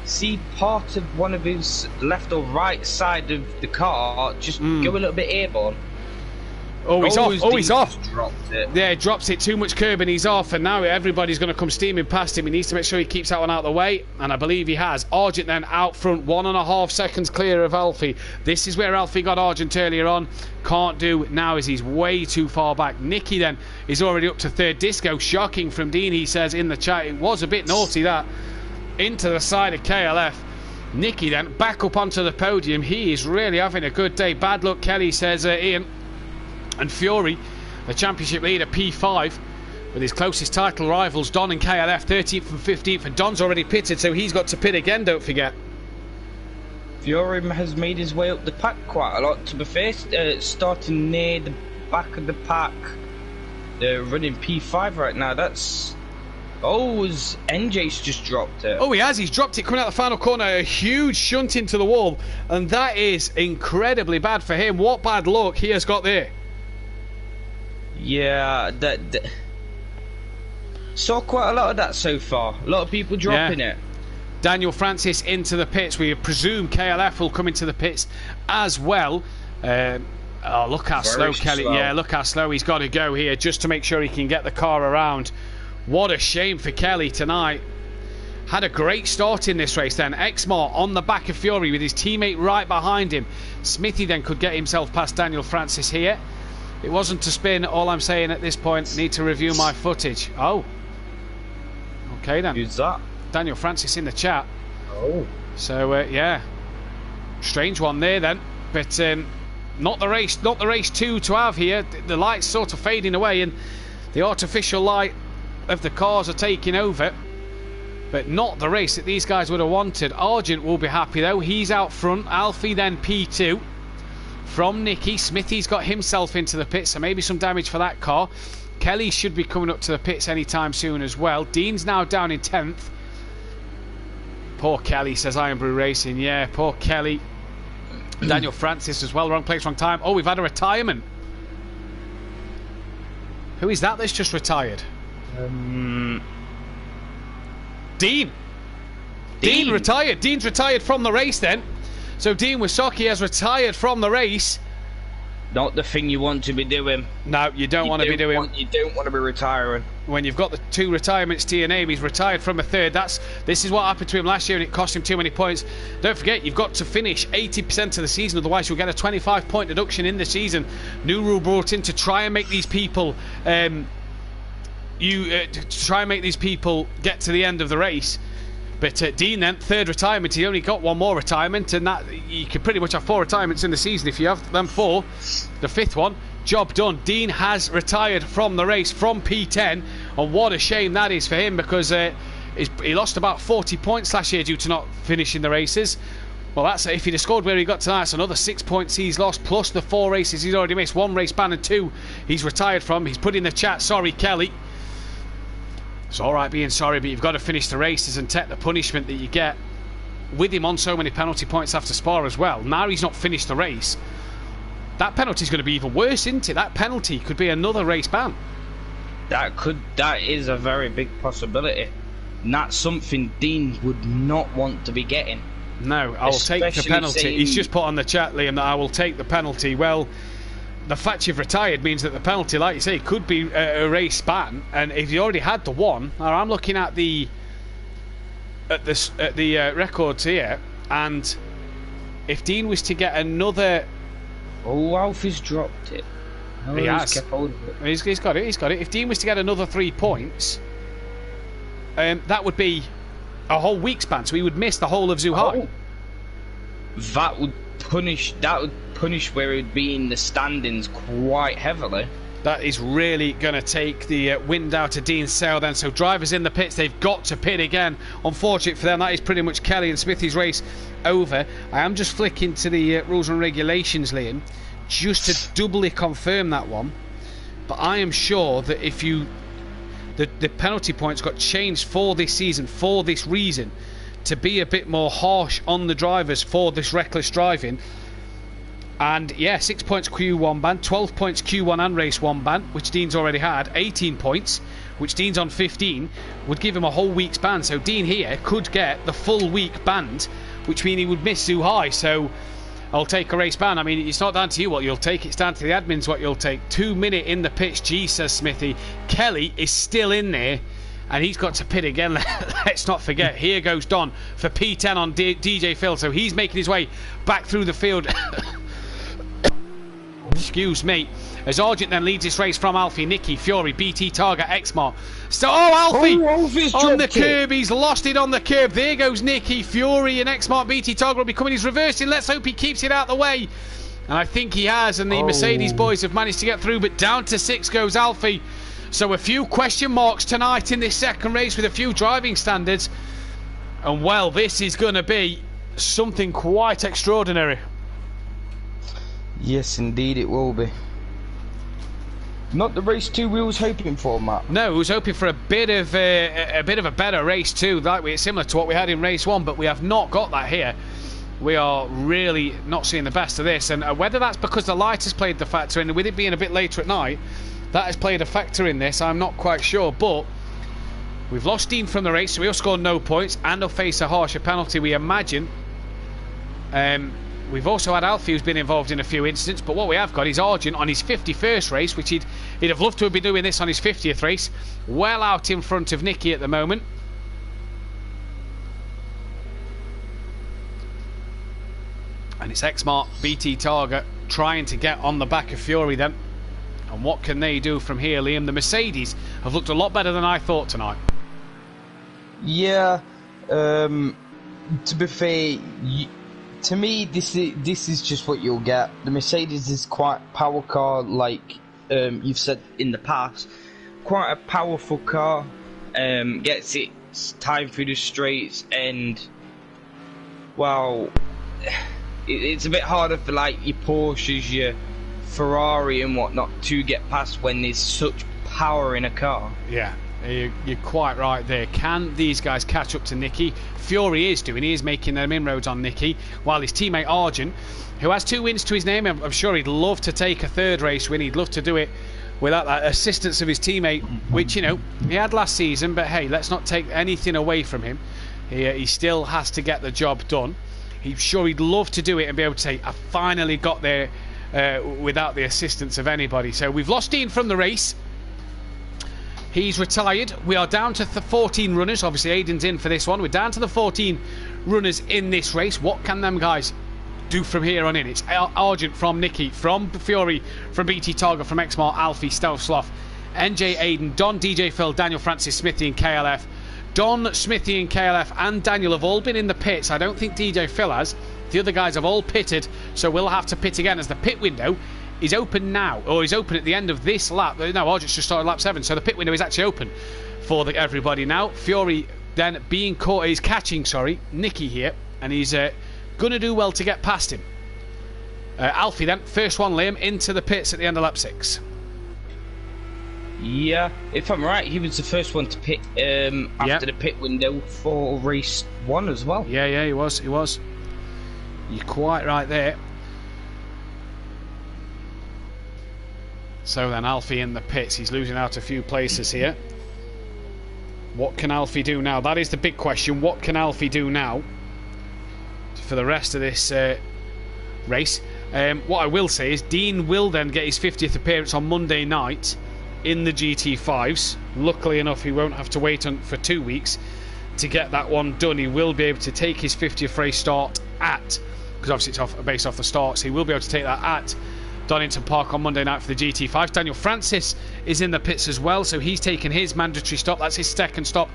see part of one of his left or right side of the car just go a little bit airborne. Oh, he's off. Oh, he's off. Dropped it. Yeah, he drops it. Too much curb and he's off. And now everybody's going to come steaming past him. He needs to make sure he keeps that one out of the way. And I believe he has. Argent then out front, 1.5 seconds clear of Alfie. This is where Alfie got Argent earlier on. Can't do now as he's way too far back. Nicky then is already up to third. Disco shocking from Dean, he says in the chat. It was a bit naughty, that. Into the side of KLF. Nicky then back up onto the podium. He is really having a good day. Bad luck, Kelly, says Ian. And Fury, the championship leader, P5, with his closest title rivals, Don and KLF, 13th and 15th. And Don's already pitted, so he's got to pit again, don't forget. Fury has made his way up the pack quite a lot, to be fair. Starting near the back of the pack. They're running P5 right now. That's... Oh, NJ's just dropped it. Oh, he has. He's dropped it coming out the final corner. A huge shunt into the wall. And that is incredibly bad for him. What bad luck he has got there. Yeah, saw quite a lot of that so far. A lot of people dropping it. Daniel Francis into the pits. We presume KLF will come into the pits as well. Oh, look how slow Kelly. Yeah, look how slow he's got to go here just to make sure he can get the car around. What a shame for Kelly tonight. Had a great start in this race then. Exmar on the back of Fury with his teammate right behind him. Smithy then could get himself past Daniel Francis here. It wasn't to spin. All I'm saying at this point, need to review my footage. Oh. Okay then. Who's that? Daniel Francis in the chat. Oh. So, yeah. Strange one there then. But not the race 2 to have here. The light's sort of fading away and the artificial light of the cars are taking over, but not the race that these guys would have wanted. Argent will be happy though. He's out front. Alfie then P2 from Nicky. Smithy's got himself into the pits, so maybe some damage for that car. Kelly should be coming up to the pits anytime soon as well. Dean's now down in 10th. Poor Kelly, says Iron Brew Racing. Yeah, poor Kelly. Daniel Francis as well. Wrong place, wrong time. Oh, we've had a retirement. Who is that that's just retired? Dean retired. Dean's retired from the race then. So Dean Wysocki has retired from the race. Not the thing you want to be doing. No, you don't want to be doing. You don't want to be retiring. When you've got the 2 retirements to your name, he's retired from a third. This is what happened to him last year, and it cost him too many points. Don't forget, you've got to finish 80% of the season, otherwise you'll get a 25-point deduction in the season. New rule brought in to try and make these people, to try and make these people get to the end of the race. But Dean then, 3rd retirement, he only got 1 more retirement, and that you could pretty much have 4 retirements in the season if you have them 4. The 5th one, job done. Dean has retired from the race from P10, and what a shame that is for him, because he lost about 40 points last year due to not finishing the races. Well, that's if he'd have scored where he got tonight, that's another 6 points he's lost, plus the 4 races he's already missed. 1 race ban and 2 he's retired from. He's put in the chat, sorry Kelly. It's alright being sorry, but you've got to finish the races and take the punishment that you get with him on so many penalty points after Spa as well. Now he's not finished the race. That penalty's going to be even worse, isn't it? That penalty could be another race ban. That is a very big possibility. And that's something Dean would not want to be getting. No, I will take the penalty. He's just put on the chat, Liam, that I will take the penalty. Well, the fact you've retired means that the penalty, like you say, could be a race ban. And if you already had the 1, or I'm looking at the records here, and if Dean was to get another, Alfie's dropped it. He has. Kept hold of it. He's got it. He's got it. If Dean was to get another 3 points, that would be a whole week's ban. So he would miss the whole of Zhuhai. That would punish where it would be in the standings quite heavily. That is really going to take the wind out of Dean's sail then. So drivers in the pits, they've got to pit again. Unfortunate for them, that is pretty much Kelly and Smithy's race over. I am just flicking to the rules and regulations, Liam, just to doubly confirm that one. But I am sure that if the penalty points got changed for this season, for this reason, to be a bit more harsh on the drivers for this reckless driving. And yeah, 6 points Q1 ban, 12 points Q1 and race 1 ban, which Dean's already had, 18 points, which Dean's on 15, would give him a whole week's ban. So Dean here could get the full week banned, which means he would miss Zhuhai. So I'll take a race ban. I mean, it's not down to you what you'll take, it's down to the admins what you'll take. 2 minute in the pitch, G, says Smithy. Kelly is still in there, and he's got to pit again. Let's not forget, here goes Don for P10 on DJ Phil. So he's making his way back through the field. Excuse me. As Argent then leads this race from Alfie, Nicky, Fury, BT Targa, Exmar. So, Alfie on the curb. He's lost it on the curb. There goes Nicky, Fury, and Exmar. BT Targa will be coming. He's reversing. Let's hope he keeps it out the way. And I think he has. And the Mercedes boys have managed to get through. But down to 6 goes Alfie. So a few question marks tonight in this second race with a few driving standards. And well, this is going to be something quite extraordinary. Yes, indeed it will be. Not the race 2 we was hoping for, Matt. No, we was hoping for a bit of a better race 2, similar to what we had in race 1, but we have not got that here. We are really not seeing the best of this, and whether that's because the light has played the factor in, with it being a bit later at night, that has played a factor in this, I'm not quite sure, but we've lost Dean from the race, so he'll score no points, and he'll face a harsher penalty, we imagine. We've also had Alfie, who's been involved in a few incidents, but what we have got is Argent on his 51st race, which he'd have loved to have been doing this on his 50th race, well out in front of Nicky at the moment. And it's Xmart, BT Targa trying to get on the back of Fury then. And what can they do from here, Liam? The Mercedes have looked a lot better than I thought tonight. Yeah, to be fair, to me, this is just what you'll get. The Mercedes is quite a power car, like you've said in the past. Quite a powerful car. Gets its time through the straights, and well, it's a bit harder for like your Porsches, your Ferrari, and whatnot to get past when there's such power in a car. Yeah, You're quite right there. Can these guys catch up to Nicky? Fury is doing. He is making them inroads on Nicky, while his teammate Argent, who has 2 wins to his name, I'm sure he'd love to take a 3rd race win. He'd love to do it without that assistance of his teammate, which, you know, he had last season. But hey, let's not take anything away from him. He still has to get the job done. He's sure he'd love to do it and be able to say, I finally got there without the assistance of anybody. So we've lost Dean from the race. He's retired. We are down to 14 runners. Obviously, Aiden's in for this one. We're down to the 14 runners in this race. What can them guys do from here on in? It's Argent from Nicky, from Fury, from BT Target, from Xmar, Alfie, Stealth Sloth, NJ, Aiden, Don, DJ Phil, Daniel, Francis, Smithy and KLF. Don, Smithy and KLF and Daniel have all been in the pits. I don't think DJ Phil has. The other guys have all pitted, so we'll have to pit again as the pit window is open now, or is open at the end of this lap. No, Argent's just started lap 7, so the pit window is actually open for everybody now. Fury then being caught, he's catching, Nicky here, and he's going to do well to get past him. Alfie then, first one, Liam, into the pits at the end of lap 6. Yeah, if I'm right, he was the first one to pit after the pit window for race 1 as well. Yeah, he was. You're quite right there. So then Alfie in the pits. He's losing out a few places here. What can Alfie do now? That is the big question. What can Alfie do now for the rest of this race? What I will say is Dean will then get his 50th appearance on Monday night in the GT5s. Luckily enough, he won't have to wait for 2 weeks to get that one done. He will be able to take his 50th race start at, because obviously it's based off the starts, he will be able to take that at Donington Park on Monday night for the GT5s. Daniel Francis is in the pits as well, so he's taken his mandatory stop. That's his 2nd stop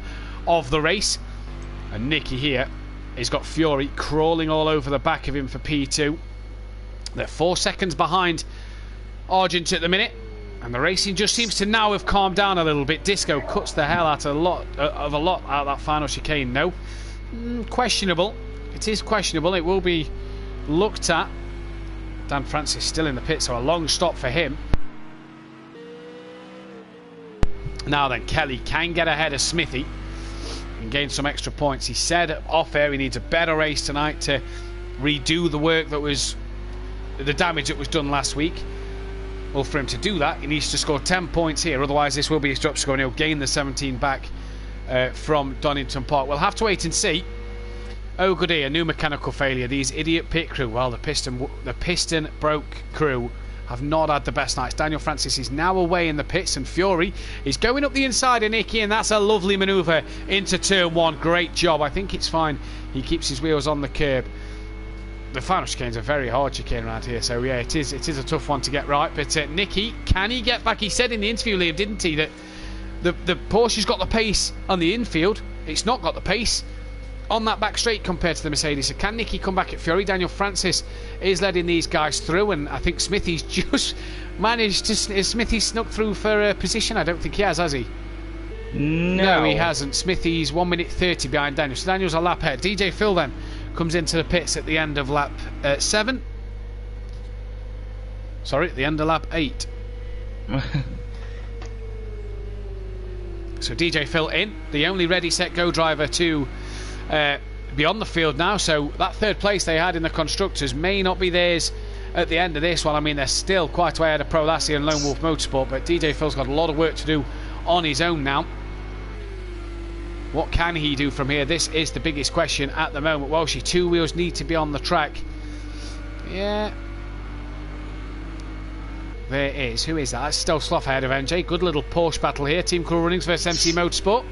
of the race. And Nicky here, he's got Fury crawling all over the back of him for P2. They're 4 seconds behind Argent at the minute, and the racing just seems to now have calmed down a little bit. Disco cuts the hell out of a lot out of that final chicane. No, questionable. It is questionable. It will be looked at. Dan Francis still in the pit, so a long stop for him. Now then, Kelly can get ahead of Smithy and gain some extra points. He said off air he needs a better race tonight to redo the work that was the damage that was done last week. Well, for him to do that, he needs to score 10 points here. Otherwise, this will be his drop score, and he'll gain the 17 back from Donington Park. We'll have to wait and see. Oh, good dear, new mechanical failure. These idiot pit crew, well, the piston broke crew have not had the best nights. Daniel Francis is now away in the pits, and Fury is going up the inside of Nicky, and that's a lovely manoeuvre into turn 1. Great job. I think it's fine. He keeps his wheels on the curb. The final chicane's a very hard chicane around here, so yeah, it is a tough one to get right. But Nicky, can he get back? He said in the interview, Liam, didn't he, that the Porsche's got the pace on the infield. It's not got the pace on that back straight compared to the Mercedes. So can Nicky come back at Fury? Daniel Francis is letting these guys through, and I think Smithy's just managed to... Is Smithy snuck through for a position? I don't think he has he? No, he hasn't. Smithy's 1 minute 30 behind Daniel. So Daniel's a lap ahead. DJ Phil then comes into the pits at the end of lap 7. Sorry, at the end of lap 8. So DJ Phil in, the only ready, set, go driver to be on the field now. So that 3rd place they had in the Constructors may not be theirs at the end of this one. I mean, they're still quite a way ahead of Pro Lassie and Lone Wolf Motorsport, but DJ Phil's got a lot of work to do on his own now. What can he do from here? This is the biggest question at the moment. Well, 2 wheels need to be on the track. Yeah. There is. Who is that? That's Stealth Sloth ahead of MJ. Good little Porsche battle here. Team Cool Runnings versus MC Motorsport.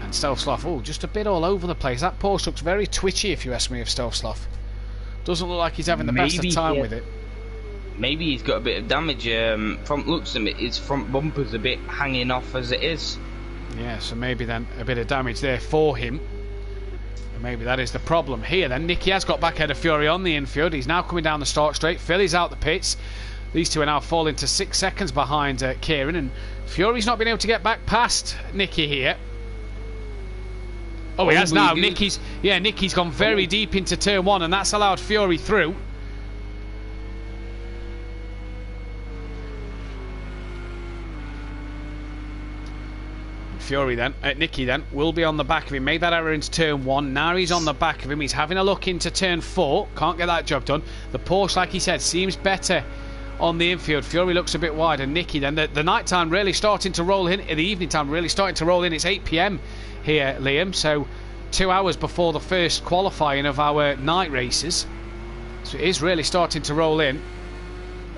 And Stealth Sloth, oh, just a bit all over the place. That Porsche looks very twitchy, if you ask me, of Stealth Sloth. Doesn't look like he's having the best of time with it. Maybe he's got a bit of damage. From looks of it, his front bumper's a bit hanging off as it is. Yeah, so maybe then a bit of damage there for him. And maybe that is the problem here then. Nicky has got back ahead of Fury on the infield. He's now coming down the start straight. Philly's out the pits. These two are now falling to 6 seconds behind Kieran, and Fury's not been able to get back past Nicky here. Oh, he has now. Nicky's gone very deep into turn 1, and that's allowed Fury through. Fury then, Nicky then, will be on the back of him. Made that error into turn 1. Now he's on the back of him. He's having a look into turn 4. Can't get that job done. The Porsche, like he said, seems better on the infield. Fury looks a bit wide. And Nicky then, the night time really starting to roll in. The evening time really starting to roll in. It's 8 p.m. here, Liam. So 2 hours before the first qualifying of our night races. So it is really starting to roll in.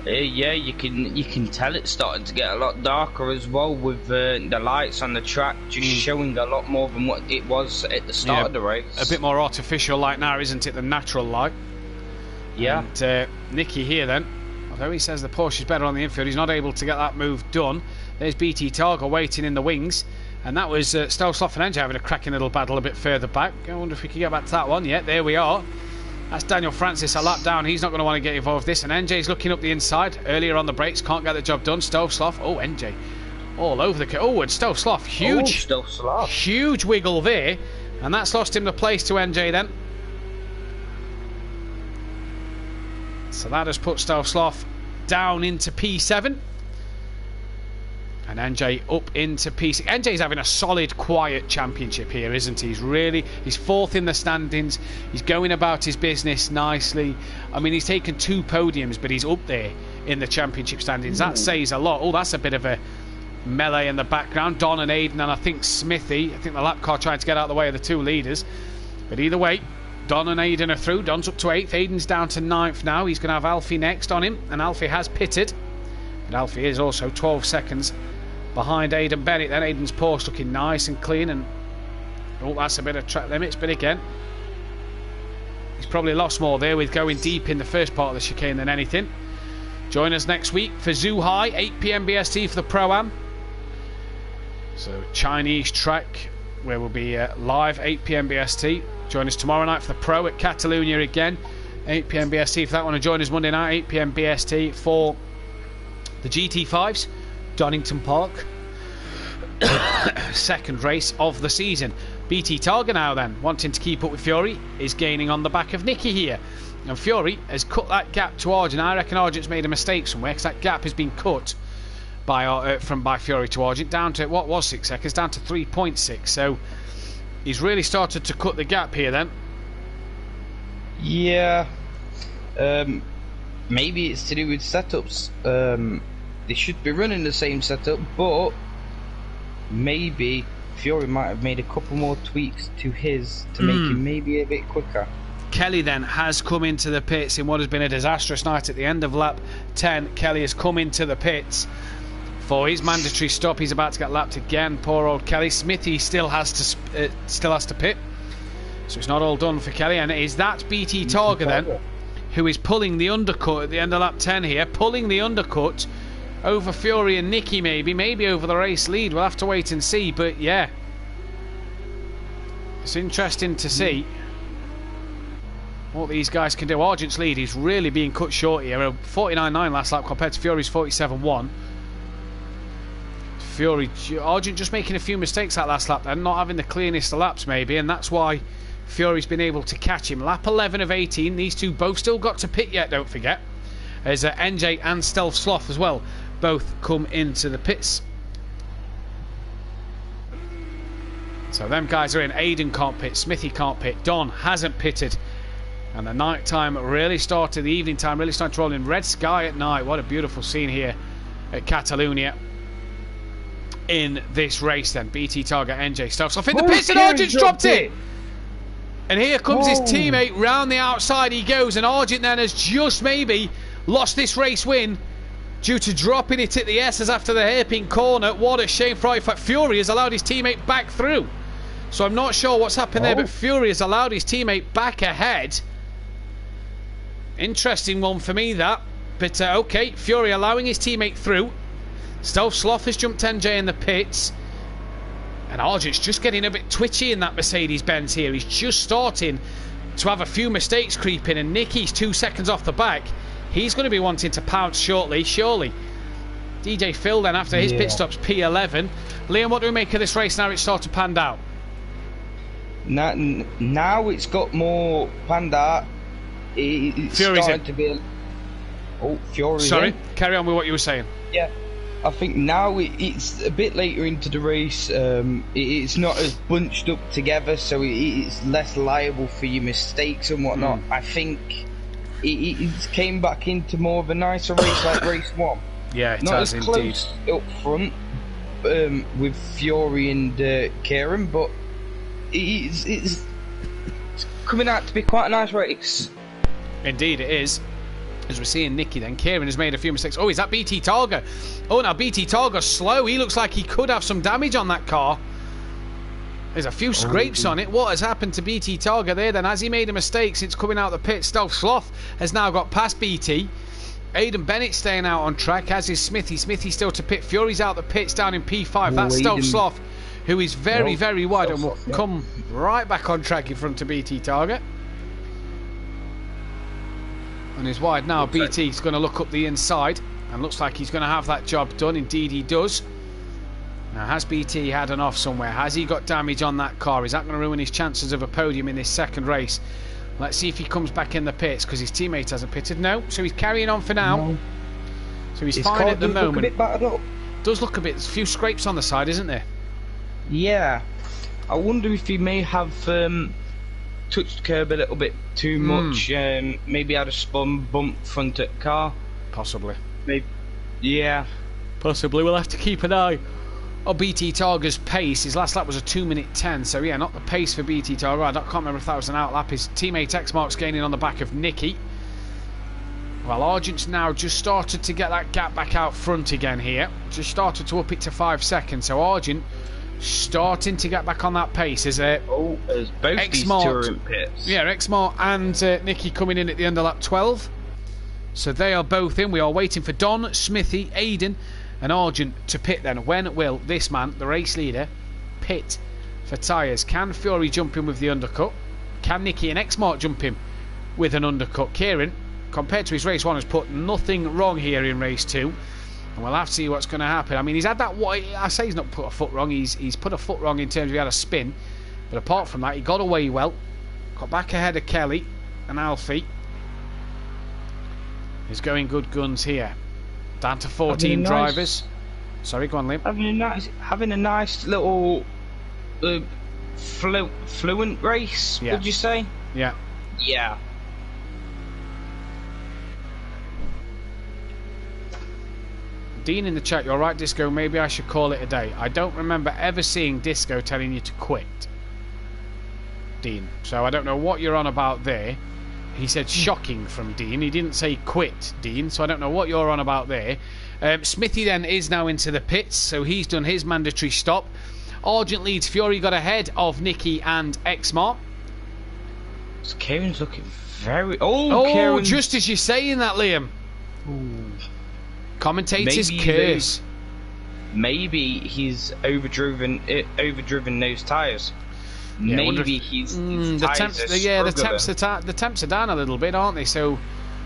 Yeah, you can tell it's starting to get a lot darker as well, with the lights on the track just showing a lot more than what it was at the start of the race. A bit more artificial light now, isn't it, than natural light? Yeah. And Nicky here then, although he says the Porsche is better on the infield, he's not able to get that move done. There's BT Targa waiting in the wings, and that was Stelsloff and NJ having a cracking little battle a bit further back. I wonder if we could get back to that one. Yeah, there we are. That's Daniel Francis a lap down. He's not going to want to get involved with this. And NJ's looking up the inside. Earlier on the brakes. Can't get the job done. Stelsloff. Oh, NJ. All over the... Oh, and Stelsloff. Huge. Oh, Stelsloff. Huge wiggle there. And that's lost him the place to NJ then. So that has put Stelsloff down into P7. And NJ up into P6. NJ's having a solid, quiet championship here, isn't he? He's fourth in the standings. He's going about his business nicely. I mean, he's taken 2 podiums, but he's up there in the championship standings. That says a lot. Oh, that's a bit of a melee in the background. Don and Aiden, and I think Smithy. I think the lap car trying to get out of the way of the 2 leaders. But either way, Don and Aiden are through. Don's up to 8th. Aiden's down to 9th now. He's going to have Alfie next on him, and Alfie has pitted. But Alfie is also 12 seconds behind Aidan Bennett. Then Aidan's Porsche looking nice and clean, and oh, that's a bit of track limits, but again, he's probably lost more there with going deep in the first part of the chicane than anything. Join us next week for Zhuhai, 8 p.m. BST for the Pro-Am. So Chinese track where we'll be live 8 p.m. BST. Join us tomorrow night for the Pro at Catalunya again, 8 p.m. BST for that one, and join us Monday night 8 p.m. BST for the GT5s. Donington Park. Second race of the season. BT Targa now then, wanting to keep up with Fury, is gaining on the back of Nicky here. And Fury has cut that gap to Argent. I reckon Argent's made a mistake somewhere, because that gap has been cut by Fury to Argent down to, what was 6 seconds, down to 3.6. So he's really started to cut the gap here then. Yeah. Maybe it's to do with setups. They should be running the same setup, but maybe Fury might have made a couple more tweaks to his to make him maybe a bit quicker. Kelly then has come into the pits in what has been a disastrous night at the end of lap 10. Kelly has come into the pits for his mandatory stop. He's about to get lapped again. Poor old Kelly. Smithy still has to pit, so it's not all done for Kelly. And is that BT Targa then, who is pulling the undercut at the end of lap 10 here, pulling the undercut over Fury and Nicky, maybe over the race lead. We'll have to wait and see, but yeah, it's interesting to see what these guys can do. Argent's lead is really being cut short here. 49.9 last lap compared to Fury's 47.1. Argent just making a few mistakes that last lap then, not having the cleanest of laps maybe, and that's why Fury's been able to catch him. Lap 11 of 18, these two both still got to pit yet, don't forget. There's NJ and Stelsloff as well, both come into the pits. So them guys are in. Aiden can't pit, Smithy can't pit, Don hasn't pitted. And the night time really started, the evening time really started to roll in. Red sky at night. What a beautiful scene here at Catalunya in this race then. BT Targa, NJ Stelsloff in the pits, and Argent's dropped it. And here comes his teammate round the outside. He goes, and Argent then has just maybe lost this race win due to dropping it at the S's after the hairpin corner. What a shame for Fury has allowed his teammate back through. So I'm not sure what's happened there, but Fury has allowed his teammate back ahead. Interesting one for me, that. But okay, Fury allowing his teammate through. Stelsloff has jumped NJ in the pits. And Argent's just getting a bit twitchy in that Mercedes-Benz here. He's just starting to have a few mistakes creeping, and Nicky's 2 seconds off the back. He's going to be wanting to pounce shortly, surely. DJ Phil then, after his pit stops, P11. Liam, what do we make of this race now it's started to pan out? Now it's got more panned out. It's Fury's starting in. to be... Oh, Fury's Sorry, in. carry on with what you were saying. Yeah. I think now it's a bit later into the race. It's not as bunched up together, so it's less liable for your mistakes and whatnot. I think it came back into more of a nicer race like race 1. Yeah, it not has as indeed. close up front with Fury and Kieran, but it's coming out to be quite a nice race. Indeed it is. As we're seeing Nicky then, Kieran has made a few mistakes. Oh, is that BT Targa? Oh, now BT Targa's slow. He looks like he could have some damage on that car. There's a few scrapes on it. What has happened to BT Targa there then? Has he made a mistake since coming out the pit? Stealth Sloth has now got past BT. Aidan Bennett staying out on track, as is Smithy. Smithy still to pit. Fury's out the pits down in P5. That's Stealth Sloth, who is very, very wide and will come right back on track in front of BT Targa. And he's wide now. BT's going to look up the inside and looks like he's going to have that job done. Indeed he does. Now, has BT had an off somewhere? Has he got damage on that car? Is that going to ruin his chances of a podium in this second race? Let's see if he comes back in the pits, because his teammate hasn't pitted. No, so he's carrying on for now. No. So he's fine at the moment. Look a bit battered up. Does look a bit. There's a few scrapes on the side, isn't there? Yeah. I wonder if he may have touched the curb a little bit too much. Maybe had a spun bump front at the car. Possibly. Maybe. Yeah. Possibly. We'll have to keep an eye on BT Targa's pace. His last lap was a 2:10, so yeah, not the pace for BT Targa. I can't remember if that was an outlap. His teammate X-Mark's gaining on the back of Nicky. Well, Argent's now just started to get that gap back out front again here. Just started to up it to 5 seconds, so Argent starting to get back on that pace. As both these two are in pits. Yeah, X-Mark and Nicky coming in at the end of lap 12. So they are both in. We are waiting for Don, Smithy, Aidan and Argent to pit then. When will this man, the race leader, pit for tyres? Can Fury jump in with the undercut? Can Nicky and X-Mark jump in with an undercut? Kieran, compared to his race 1, has put nothing wrong here in race 2. And we'll have to see what's going to happen. I mean, he's had that... I say he's not put a foot wrong. He's put a foot wrong in terms of he had a spin. But apart from that, he got away well. Got back ahead of Kelly and Alfie. He's going good guns here. Down to 14 drivers. Sorry, go on, Liam. Having a nice little fluent race, would you say? Yeah. Yeah. Dean in the chat, you're right, Disco, maybe I should call it a day. I don't remember ever seeing Disco telling you to quit, Dean. So I don't know what you're on about there. He said shocking from Dean. He didn't say quit, Dean, so I don't know what you're on about there. Smithy then is now into the pits, so he's done his mandatory stop. Argent leads. Fury got ahead of Nicky and X-Mark. So Kieran's looking very... Kieran. Just as you're saying that, Liam. Ooh. Commentators curse. Maybe he's overdriven those tyres. Yeah, maybe he's the temps are down a little bit, aren't they? So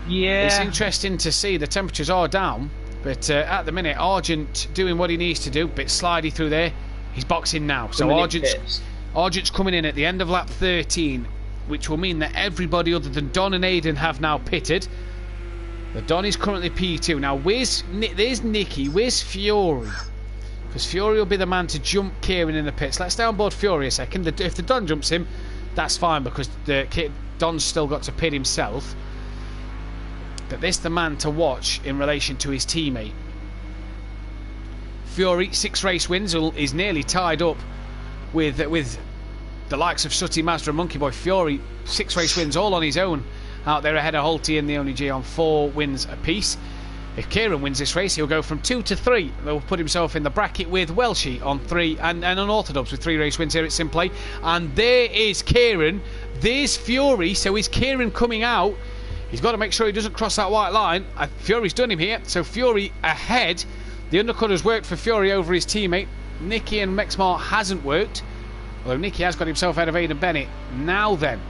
yeah, it's interesting to see. The temperatures are down, but at the minute Argent doing what he needs to do. Bit slidey through there. He's boxing now, so Argent's coming in at the end of lap 13, which will mean that everybody other than Don and Aidan have now pitted. The Don is currently P2. Now there's Nicky, where's Fury? Because Fury will be the man to jump Kieran in the pits. Let's stay on board Fury a second. If the Don jumps him, that's fine, because Don's still got to pit himself. But this the man to watch in relation to his teammate. Fury, 6 race wins, is nearly tied up with the likes of Sutty, Mazda and Monkey Boy. Fury, 6 race wins all on his own out there ahead of Holty and the Only G on 4 wins apiece. If Kieran wins this race, he'll go from 2 to 3. He'll put himself in the bracket with Welshie on 3 and Unorthodox with 3 race wins here at Simplay. And there is Kieran. There's Fury. So is Kieran coming out? He's got to make sure he doesn't cross that white line. Fury's done him here. So Fury ahead. The undercut has worked for Fury over his teammate. Nicky and Mexmar hasn't worked. Although Nicky has got himself out of Aidan Bennett. Now then.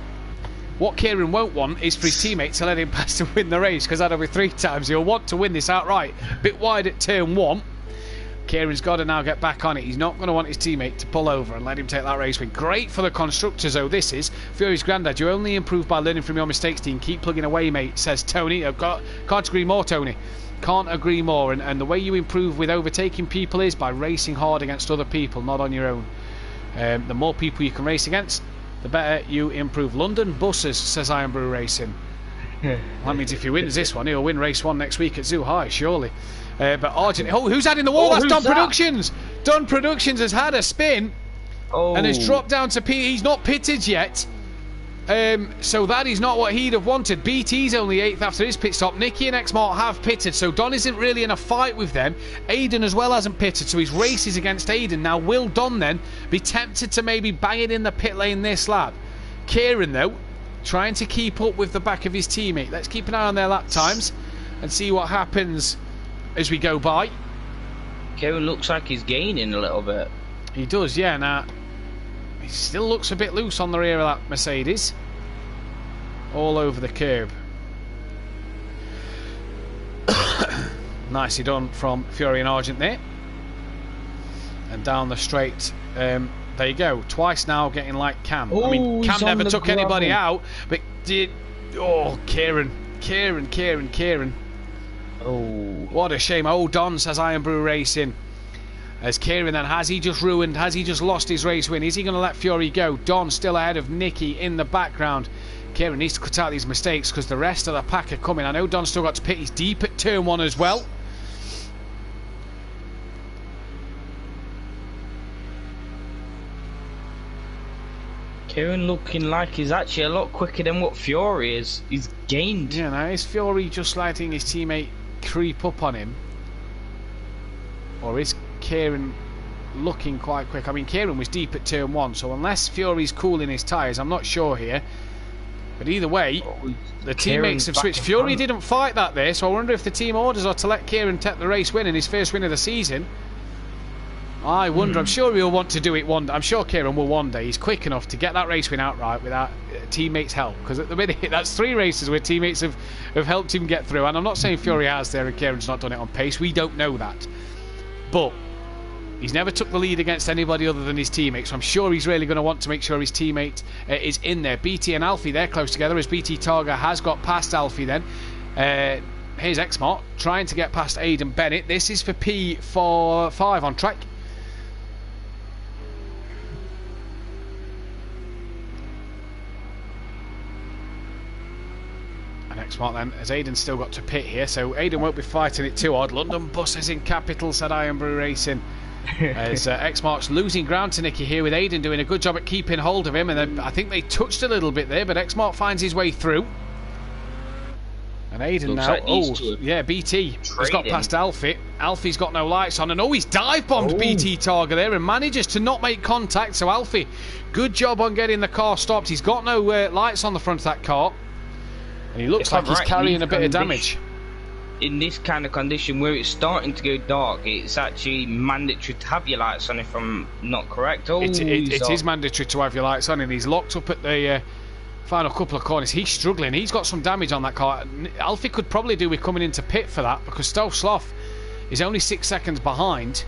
What Kieran won't want is for his teammate to let him pass to win the race, because that'll be 3 times. He'll want to win this outright. Bit wide at turn 1. Kieran's got to now get back on it. He's not going to want his teammate to pull over and let him take that race win. Great for the constructors, though, this is. Fury's granddad, you only improve by learning from your mistakes, Dean. Keep plugging away, mate, says Tony. Can't agree more, Tony. Can't agree more. And the way you improve with overtaking people is by racing hard against other people, not on your own. The more people you can race against, the better you improve. London buses, says Iron Brew Racing. That means if he wins this one, he'll win race 1 next week at Zoo High, surely. But Argent, who's had in the wall? That's Don Productions. Don Productions has had a spin and has dropped down to P. He's not pitted yet. So that is not what he'd have wanted. BT's only 8th after his pit stop. Nicky and Xmart have pitted, so Don isn't really in a fight with them. Aiden as well hasn't pitted, so his race is against Aiden. Now, will Don then be tempted to maybe bang it in the pit lane this lap? Kieran, though, trying to keep up with the back of his teammate. Let's keep an eye on their lap times and see what happens as we go by. Kieran looks like he's gaining a little bit. He does, yeah. Now, he still looks a bit loose on the rear of that Mercedes. All over the curb. Nicely done from Fury and Argent there. And down the straight, there you go. Twice now getting like Cam. I mean, Cam never took anybody out, but did... Oh, Kieran. Oh, what a shame. Oh, Don, says Iron Brew Racing. As Kieran then, has he just lost his race win? Is he going to let Fury go? Don still ahead of Nicky in the background. Kieran needs to cut out these mistakes because the rest of the pack are coming. I know Don's still got to pit. He's deep at turn 1 as well. Kieran looking like he's actually a lot quicker than what Fury is. He's gained. Yeah, now is Fury just letting his teammate creep up on him? Or is Kieran looking quite quick? I mean, Kieran was deep at turn 1, so unless Fury's cooling his tyres, I'm not sure here. But either way, the teammates have switched. Fury didn't fight that there, so I wonder if the team orders are to let Kieran take the race win in his first win of the season. I wonder. I'm sure he'll want to do it one day. I'm sure Kieran will one day. He's quick enough to get that race win outright without teammates' help. Because at the minute, that's 3 races where teammates have helped him get through. And I'm not saying Fury has there and Kieran's not done it on pace. We don't know that. But he's never took the lead against anybody other than his teammate, so I'm sure he's really going to want to make sure his teammate is in there. BT and Alfie, they're close together as BT Targa has got past Alfie then. Here's Xmart trying to get past Aidan Bennett. This is for P5 on track. And Xmart then, as Aidan's still got to pit here, so Aidan won't be fighting it too hard. London buses in capital, said Iron Brew Racing. As Xmart's losing ground to Nicky here, with Aiden doing a good job at keeping hold of him, and then I think they touched a little bit there, but Xmart finds his way through. And Aiden now, yeah, BT has got past Alfie. Alfie's got no lights on, and he's dive bombed BT Targa there and manages to not make contact. So Alfie, good job on getting the car stopped. He's got no lights on the front of that car, and he looks like he's carrying a bit of damage. In this kind of condition where it's starting to go dark, it's actually mandatory to have your lights on, if I'm not correct. It is mandatory to have your lights on, and he's locked up at the final couple of corners. He's struggling. He's got some damage on that car. Alfie could probably do with coming into pit for that, because Stowe Sloth is only 6 seconds behind,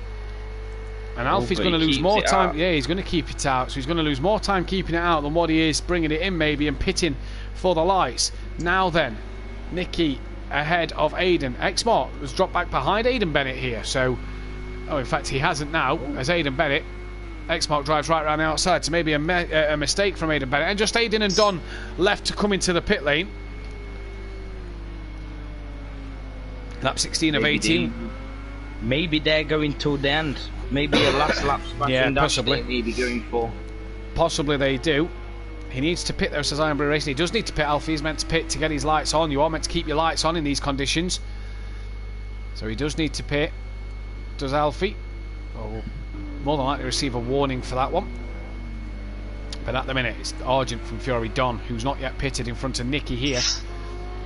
and Alfie's going to lose more time. Yeah, he's going to keep it out, so he's going to lose more time keeping it out than what he is bringing it in maybe and pitting for the lights. Now then, Nicky ahead of Aiden. Xmart was dropped back behind Aiden Bennett here, so in fact he hasn't now, as Aiden Bennett, Xmart drives right around the outside, so maybe a mistake from Aiden Bennett, and just Aiden and Don left to come into the pit lane. Lap 16 of 18. Maybe they're going till the end. Maybe a last lap smash and possibly. They may be going for. Possibly they do. He needs to pit though, says Iron Brew Racing. He does need to pit. Alfie's meant to pit to get his lights on. You are meant to keep your lights on in these conditions. So he does need to pit. Does Alfie? Oh, more than likely receive a warning for that one. But at the minute, it's Argent from Fury Don, who's not yet pitted in front of Nicky here.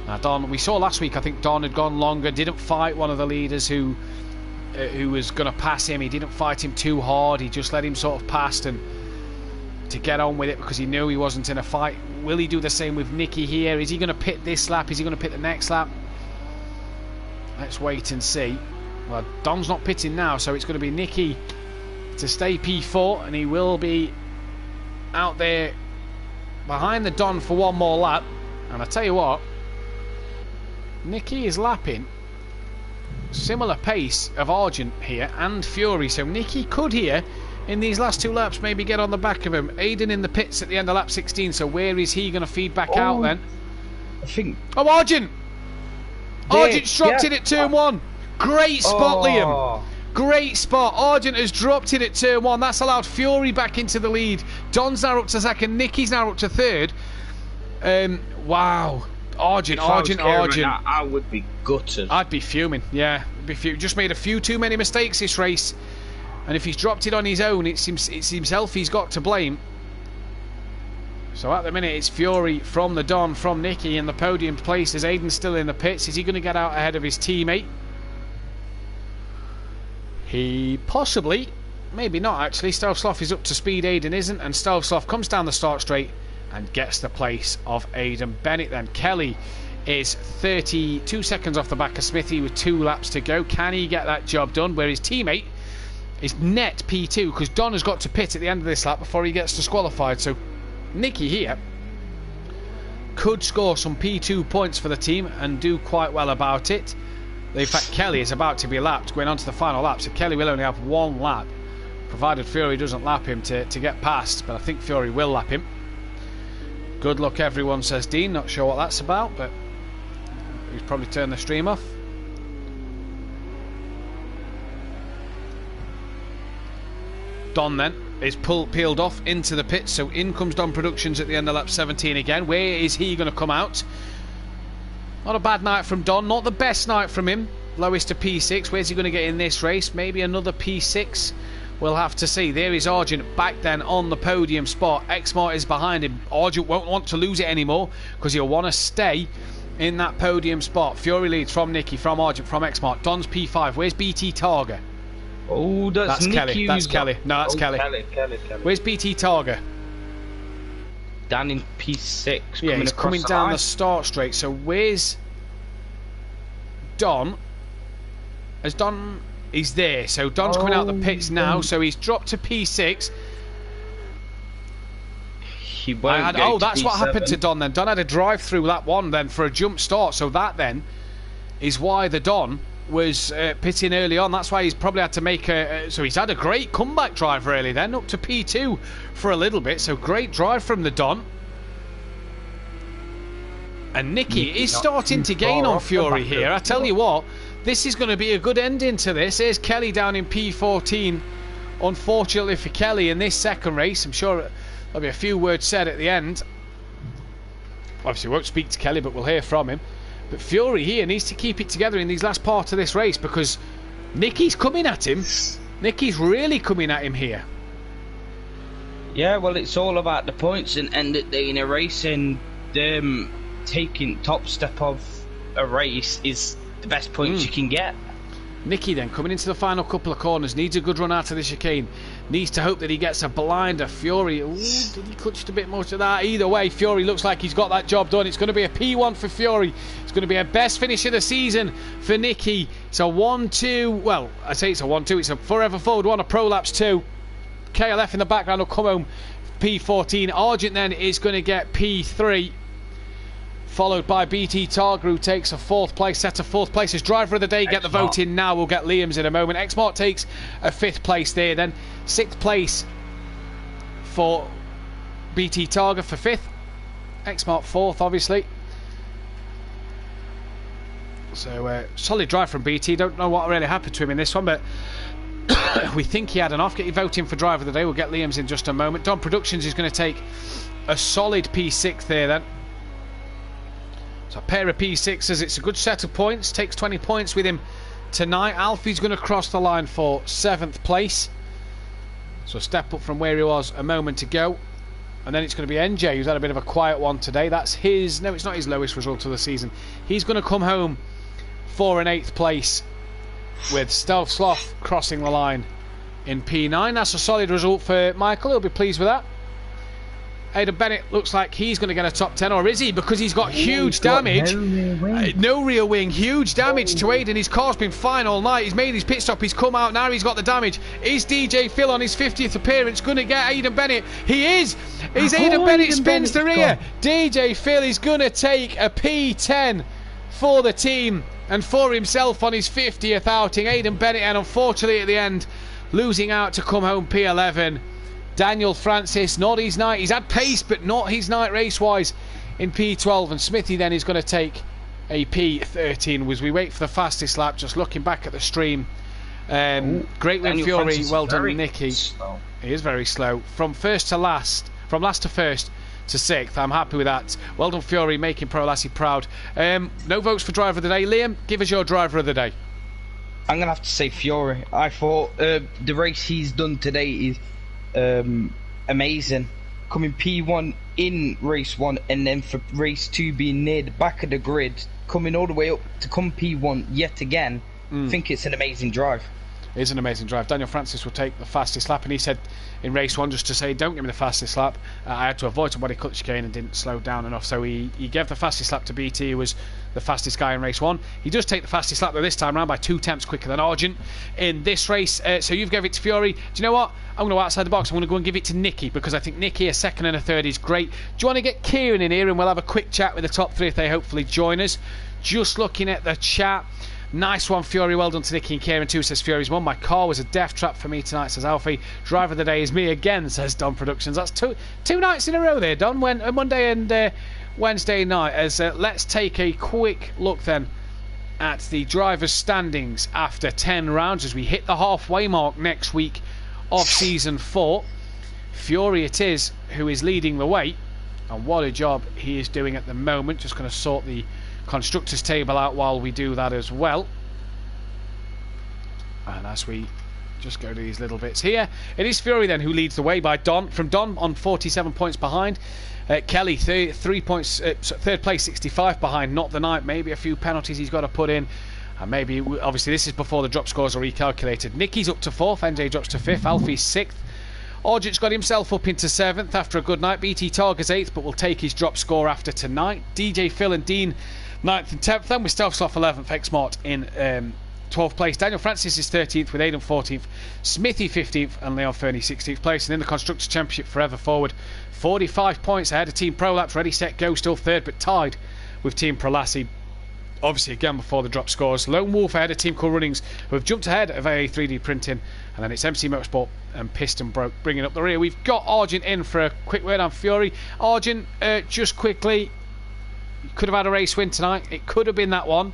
Now Don, we saw last week, I think Don had gone longer, didn't fight one of the leaders who was going to pass him. He didn't fight him too hard. He just let him sort of pass and to get on with it because he knew he wasn't in a fight. Will he do the same with Nicky here? Is he going to pit this lap? Is he going to pit the next lap? Let's wait and see. Well, Don's not pitting now, so it's going to be Nicky to stay P4, and he will be out there behind the Don for one more lap. And I tell you what, Nicky is lapping similar pace of Argent here and Fury. So Nicky could here, in these last 2 laps, maybe get on the back of him. Aiden in the pits at the end of lap 16, so where is he going to feed back out then? I think... Oh, Argent! Argent dropped it at turn 1. Great spot, Liam. Great spot. Argent has dropped it at turn 1. That's allowed Fury back into the lead. Don's now up to second. Nicky's now up to third. Wow. Argent. I would be gutted. I'd be fuming. Yeah, just made a few too many mistakes this race, and if he's dropped it on his own, it's himself he's got to blame. So at the minute, it's Fury from the Don, from Nicky in the podium places. Aiden's still in the pits. Is he going to get out ahead of his teammate? He possibly, maybe not actually. Stovsloff is up to speed, Aiden isn't, and Stovsloff comes down the start straight and gets the place of Aiden Bennett. Then Kelly is 32 seconds off the back of Smithy with 2 laps to go. Can he get that job done? Where his teammate is net P2, because Don has got to pit at the end of this lap before he gets disqualified. So Nicky here could score some P2 points for the team and do quite well about it. In fact, Kelly is about to be lapped, going on to the final lap, so Kelly will only have 1 lap, provided Fury doesn't lap him to get past, but I think Fury will lap him. Good luck everyone, says Dean. Not sure what that's about, but he's probably turned the stream off. Don then is peeled off into the pits, so in comes Don Productions at the end of lap 17 again. Where is he going to come out? Not a bad night from Don, not the best night from him. Lowest to P6. Where's he going to get in this race? Maybe another P6. We'll have to see. There is Argent back then on the podium spot. Exmart is behind him. Argent won't want to lose it anymore because he'll want to stay in that podium spot. Fury leads from Nicky, from Argent, from Exmart. Don's P5. Where's BT Targa? Oh, that's Kelly. That's Kelly. No, that's Kelly. Kelly. Where's BT Targa? Down in P6. Yeah, he's coming down the start straight. So where's Don? Has Don... He's there, so Don's coming out the pits now, so he's dropped to P6. He won't go to that's P7. What happened to Don then. Don had a drive through lap 1 then for a jump start, so that then is why the Don was pitting early on. That's why he's probably had to make so he's had a great comeback drive early then, up to P2 for a little bit, so great drive from the Don. And Nicky is starting to gain on Fury here. I tell you what, this is going to be a good ending to this. Here's Kelly down in P14. Unfortunately for Kelly in this second race, I'm sure there'll be a few words said at the end. Obviously, we won't speak to Kelly, but we'll hear from him. But Fury here needs to keep it together in these last part of this race, because Nicky's coming at him. Nicky's really coming at him here. Yeah, well, it's all about the points and end it in a race, and taking top step of a race is the best points you can get. Nicky then coming into the final couple of corners, needs a good run out of the chicane, needs to hope that he gets a blinder. Fury, did he clutch a bit more to that? Either way, Fury looks like he's got that job done. It's going to be a P1 for Fury. It's going to be a best finish of the season for Nicky. It's a 1-2, well, I say it's a 1-2, it's a forever forward one, a prolapse 2. KLF in the background will come home P14. Argent then is going to get P3, followed by BT Targa, who takes a 4th place, set a 4th place. As driver of the day, get the vote in now. We'll get Liam's in a moment. Exmart takes a 5th place there. Then 6th place for BT Targa for 5th. Exmart 4th, obviously. So, solid drive from BT. Don't know what really happened to him in this one, but we think he had an off. Get your vote in for driver of the day. We'll get Liam's in just a moment. Don Productions is going to take a solid P6 there then. So a pair of P6s, it's a good set of points, takes 20 points with him tonight. Alfie's going to cross the line for 7th place, so step up from where he was a moment ago. And then it's going to be NJ, who's had a bit of a quiet one today. That's his, no, it's not his lowest result of the season. He's going to come home for an 8th place, with Stealth Sloth crossing the line in P9. That's a solid result for Michael, he'll be pleased with that. Aiden Bennett looks like he's going to get a top 10, or is he? Because he's got huge damage. No rear wing, huge damage to Aiden. His car's been fine all night. He's made his pit stop. He's come out now. He's got the damage. Is DJ Phil on his 50th appearance going to get Aiden Bennett? He is. Aiden Bennett spins the rear. DJ Phil is going to take a P10 for the team. And for himself on his 50th outing, Aidan Bennett, and unfortunately at the end, losing out to come home P11. Daniel Francis, not his night. He's had pace, but not his night race-wise in P12. And Smithy then is going to take a P13 as we wait for the fastest lap. Just looking back at the stream. Great win, Fury. Well done, Nicky. Slow. He is very slow. From last to first to sixth. I'm happy with that. Well done, Fury, making Pro Lassie proud. No votes for driver of the day. Liam, give us your driver of the day. I'm going to have to say Fury. I thought the race he's done today is amazing. Coming P1 in race 1 and then for race 2 being near the back of the grid, coming all the way up to come P1 yet again. I think it's an amazing drive. It is an amazing drive. Daniel Francis will take the fastest lap, and he said in race 1 just to say, don't give me the fastest lap. I had to avoid somebody cut the chicane and didn't slow down enough, so he gave the fastest lap to BT, who was the fastest guy in race 1. He does take the fastest lap though this time around by 2 tenths quicker than Argent in this race. So you've gave it to Fury. Do you know what? I'm going to go outside the box. I'm going to go and give it to Nicky, because I think Nicky a second and a third is great. Do you want to get Kieran in here and we'll have a quick chat with the top 3 if they hopefully join us? Just looking at the chat. Nice one, Fury. Well done to Nicky and Kieran too, says Fury's one. My car was a death trap for me tonight, says Alfie. Driver of the day is me again, says Don Productions. That's two nights in a row there, Don. Monday and Wednesday night. Let's take a quick look then at the drivers' standings after 10 rounds as we hit the halfway mark next week of season 4. Fury it is who is leading the way, and what a job he is doing at the moment. Just going to sort the constructors table out while we do that as well, and as we just go to these little bits here, it is Fury then who leads the way by Don on 47 points behind. Kelly 3 points, third place 65 behind. Not the night, maybe a few penalties he's got to put in, and maybe obviously this is before the drop scores are recalculated. Nicky's up to 4th, NJ drops to 5th, Alfie's 6th. Argent's got himself up into 7th after a good night. BT Target's 8th, but will take his drop score after tonight. DJ, Phil and Dean 9th and 10th, then with Stealthsoft 11th, X-Mart in 12th place. Daniel Francis is 13th with Aidan 14th, Smithy 15th and Leon Fernie 16th place. And in the Constructors' Championship, Forever Forward 45 points ahead of Team Prolapse. Ready, Set, Go still 3rd, but tied with Team Prolassi, obviously again before the drop scores. Lone Wolf ahead of Team Cool Runnings, who have jumped ahead of AA 3D Printing, and then it's MC Motorsport and Piston Broke bringing up the rear. We've got Argent in for a quick word on Fury. Argent, just quickly, could have had a race win tonight. It could have been that one,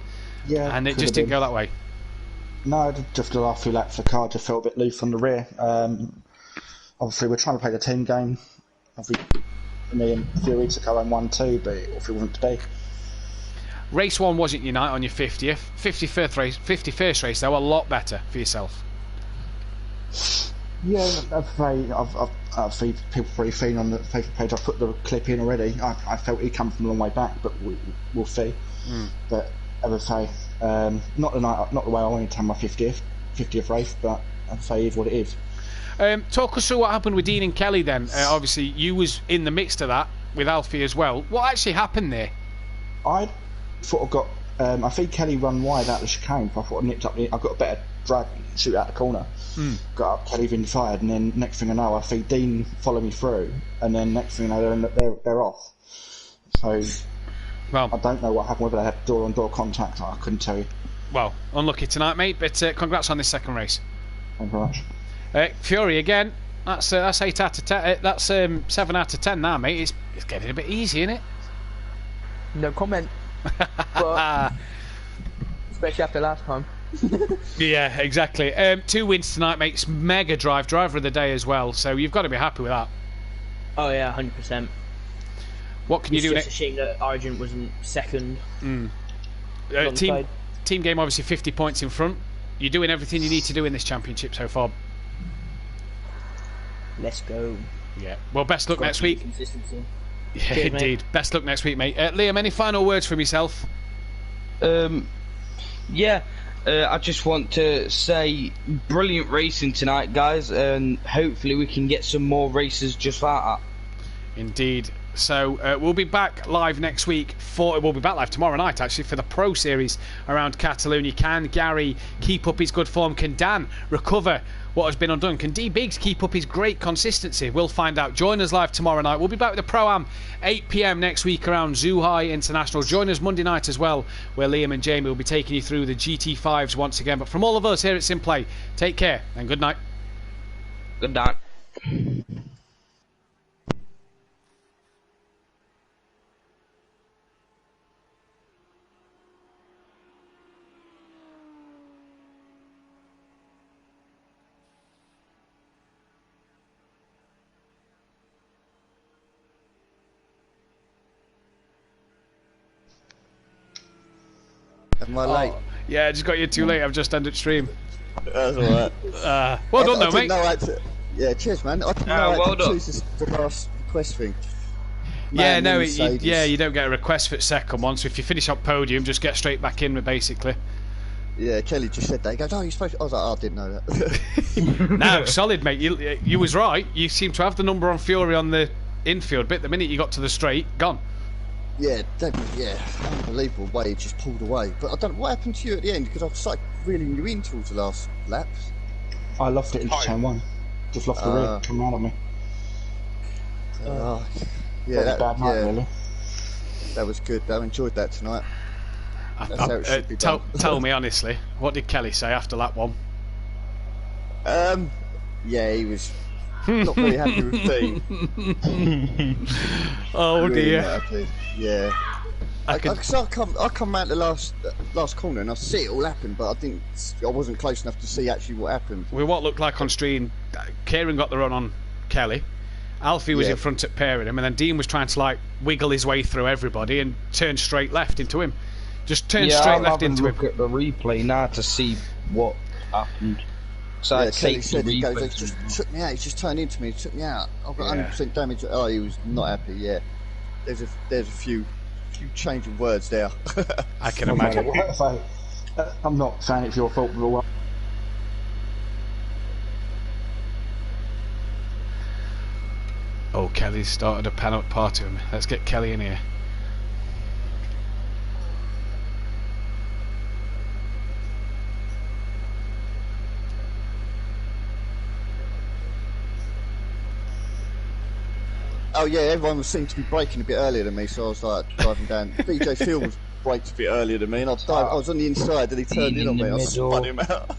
and it just didn't go that way. No, just the last few laps the car just felt a bit loose on the rear. Obviously we're trying to play the team game. Obviously me and a few weeks ago I won 2, but it wasn't today. Race 1 wasn't your night on your 50th. 51st race though, a lot better for yourself. Yeah, I've seen people pretty keen on the Facebook page. I've put the clip in already. I felt he come from a long way back, but we'll see. But as I say, not the way I wanted to have my 50th race, but as I say, it is what it is. Talk us through what happened with Dean and Kelly then. Obviously, you was in the mix to that with Alfie as well. What actually happened there? I sort of got. I think Kelly run wide out the chicane. I thought I nipped up. I got a better drag shoot out the corner. Got up, Kelly's inside, and then next thing I know, I see Dean follow me through, and then next thing I know, they're off. So, well, I don't know what happened, whether they had door-on-door contact. I couldn't tell you. Well, unlucky tonight, mate. But congrats on this second race. Thank you very much. Fury again. That's 8 out of 10. That's 7 out of 10 now, mate. It's getting a bit easy, isn't it? No comment. But, especially after last time. Yeah, exactly. 2 wins tonight, mate. It's mega driver of the day as well. So you've got to be happy with that. Oh yeah, 100%. What can you do next? It's just a shame that Argent wasn't second. Team game obviously 50 points in front. You're doing everything you need to do in this championship so far. Let's go. Yeah. Well, best luck next week. Consistency. Yeah, Cheers, indeed. mate. Best luck next week, mate. Liam, any final words from yourself? Yeah. I just want to say brilliant racing tonight, guys, and hopefully we can get some more races just like that. Indeed. So we'll be back live next week we'll be back live tomorrow night actually for the Pro Series around Catalonia. Can Gary keep up his good form? Can Dan recover what has been undone? Can D Biggs keep up his great consistency? We'll find out. Join us live tomorrow night. We'll be back with the Pro-Am 8 PM next week around Zhuhai International. Join us Monday night as well, where Liam and Jamie will be taking you through the GT5s once again. But from all of us here at Simplay, take care and good night. Good night. Am I late? Yeah, I just got you too late. I've just ended stream. That's alright. Well done, though, mate. Yeah, cheers, man. I didn't know I had to choose the last request thing. Yeah, no, you don't get a request for the second one, so if you finish up podium, just get straight back in with basically. Yeah, Kelly just said that. He goes, "Oh, you're supposed to..." I was like, "Oh, I didn't know that." No, solid, mate. You was right. You seem to have the number on Fury on the infield bit. The minute you got to the straight, gone. Yeah, unbelievable way he just pulled away. But I don't know what happened to you at the end, because I was like reeling you in towards the last laps. I lost it into turn 1. Just lost the rear, come round on me. Yeah, bad night, really. That was good. I enjoyed that tonight. That's how it should be done. Tell me honestly, what did Kelly say after lap 1? Yeah, he was not very happy with me. Oh really dear. Not happy. Yeah. I come round the last corner and I see it all happen, but I wasn't close enough to see actually what happened. With what looked like on stream, Kieran got the run on Kelly. Alfie was in front at pairing him, and then Dean was trying to like wiggle his way through everybody and turn straight left into him. Just turn straight left into him. Look at the replay now to see what happened. So yeah, Kelly said he just took me out. He just turned into me. He took me out. I've got 100% damage. Oh, he was not happy. Yeah, there's a few changing words there. I can imagine. I'm not saying it's your fault, but Oh, Kelly's started a pen-up party with me. Let's get Kelly in here. Oh yeah, everyone seemed to be braking a bit earlier than me, so I was like driving down. DJ Field braked a bit earlier than me, and I was on the inside, and he turned in on me. I spun him out.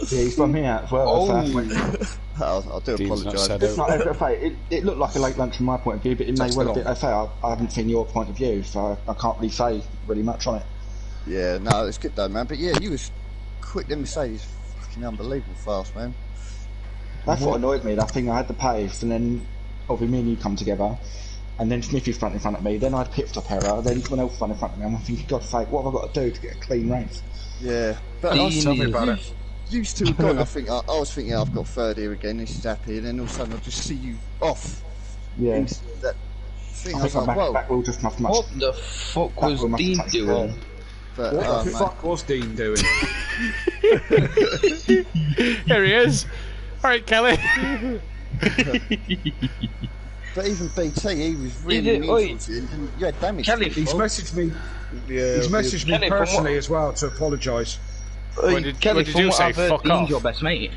Yeah, he's from here as well. I do apologise. It looked like a late lunch from my point of view, but it may well have been. I haven't seen your point of view, so I can't really say really much on it. Yeah, no, it's good though, man. But yeah, you was quick. Let me say, he's fucking unbelievable fast, man. That's what annoyed me. That thing I had the pace, and then obviously me and you come together, and then Smithy's front in front of me. Then I had pit stop error. Then someone else front in front of me. And I'm thinking, God's sake, what have I got to do to get a clean race? Yeah, but tell me about it. Used to have gone. I was thinking, I've got third here again. This is happy, and then all of a sudden I just see you off. Yeah. That thing, I think was like, whoa. back wheel just much. What the fuck was Dean doing? But, What the fuck was Dean doing? Here he is. All right, Kelly. But even BT, he was really mean to you, and you had damage. Kelly, He's messaged me. Yeah, he's messaged me personally as well to apologise. Kelly, what did you say? Fuck off. Your best mate.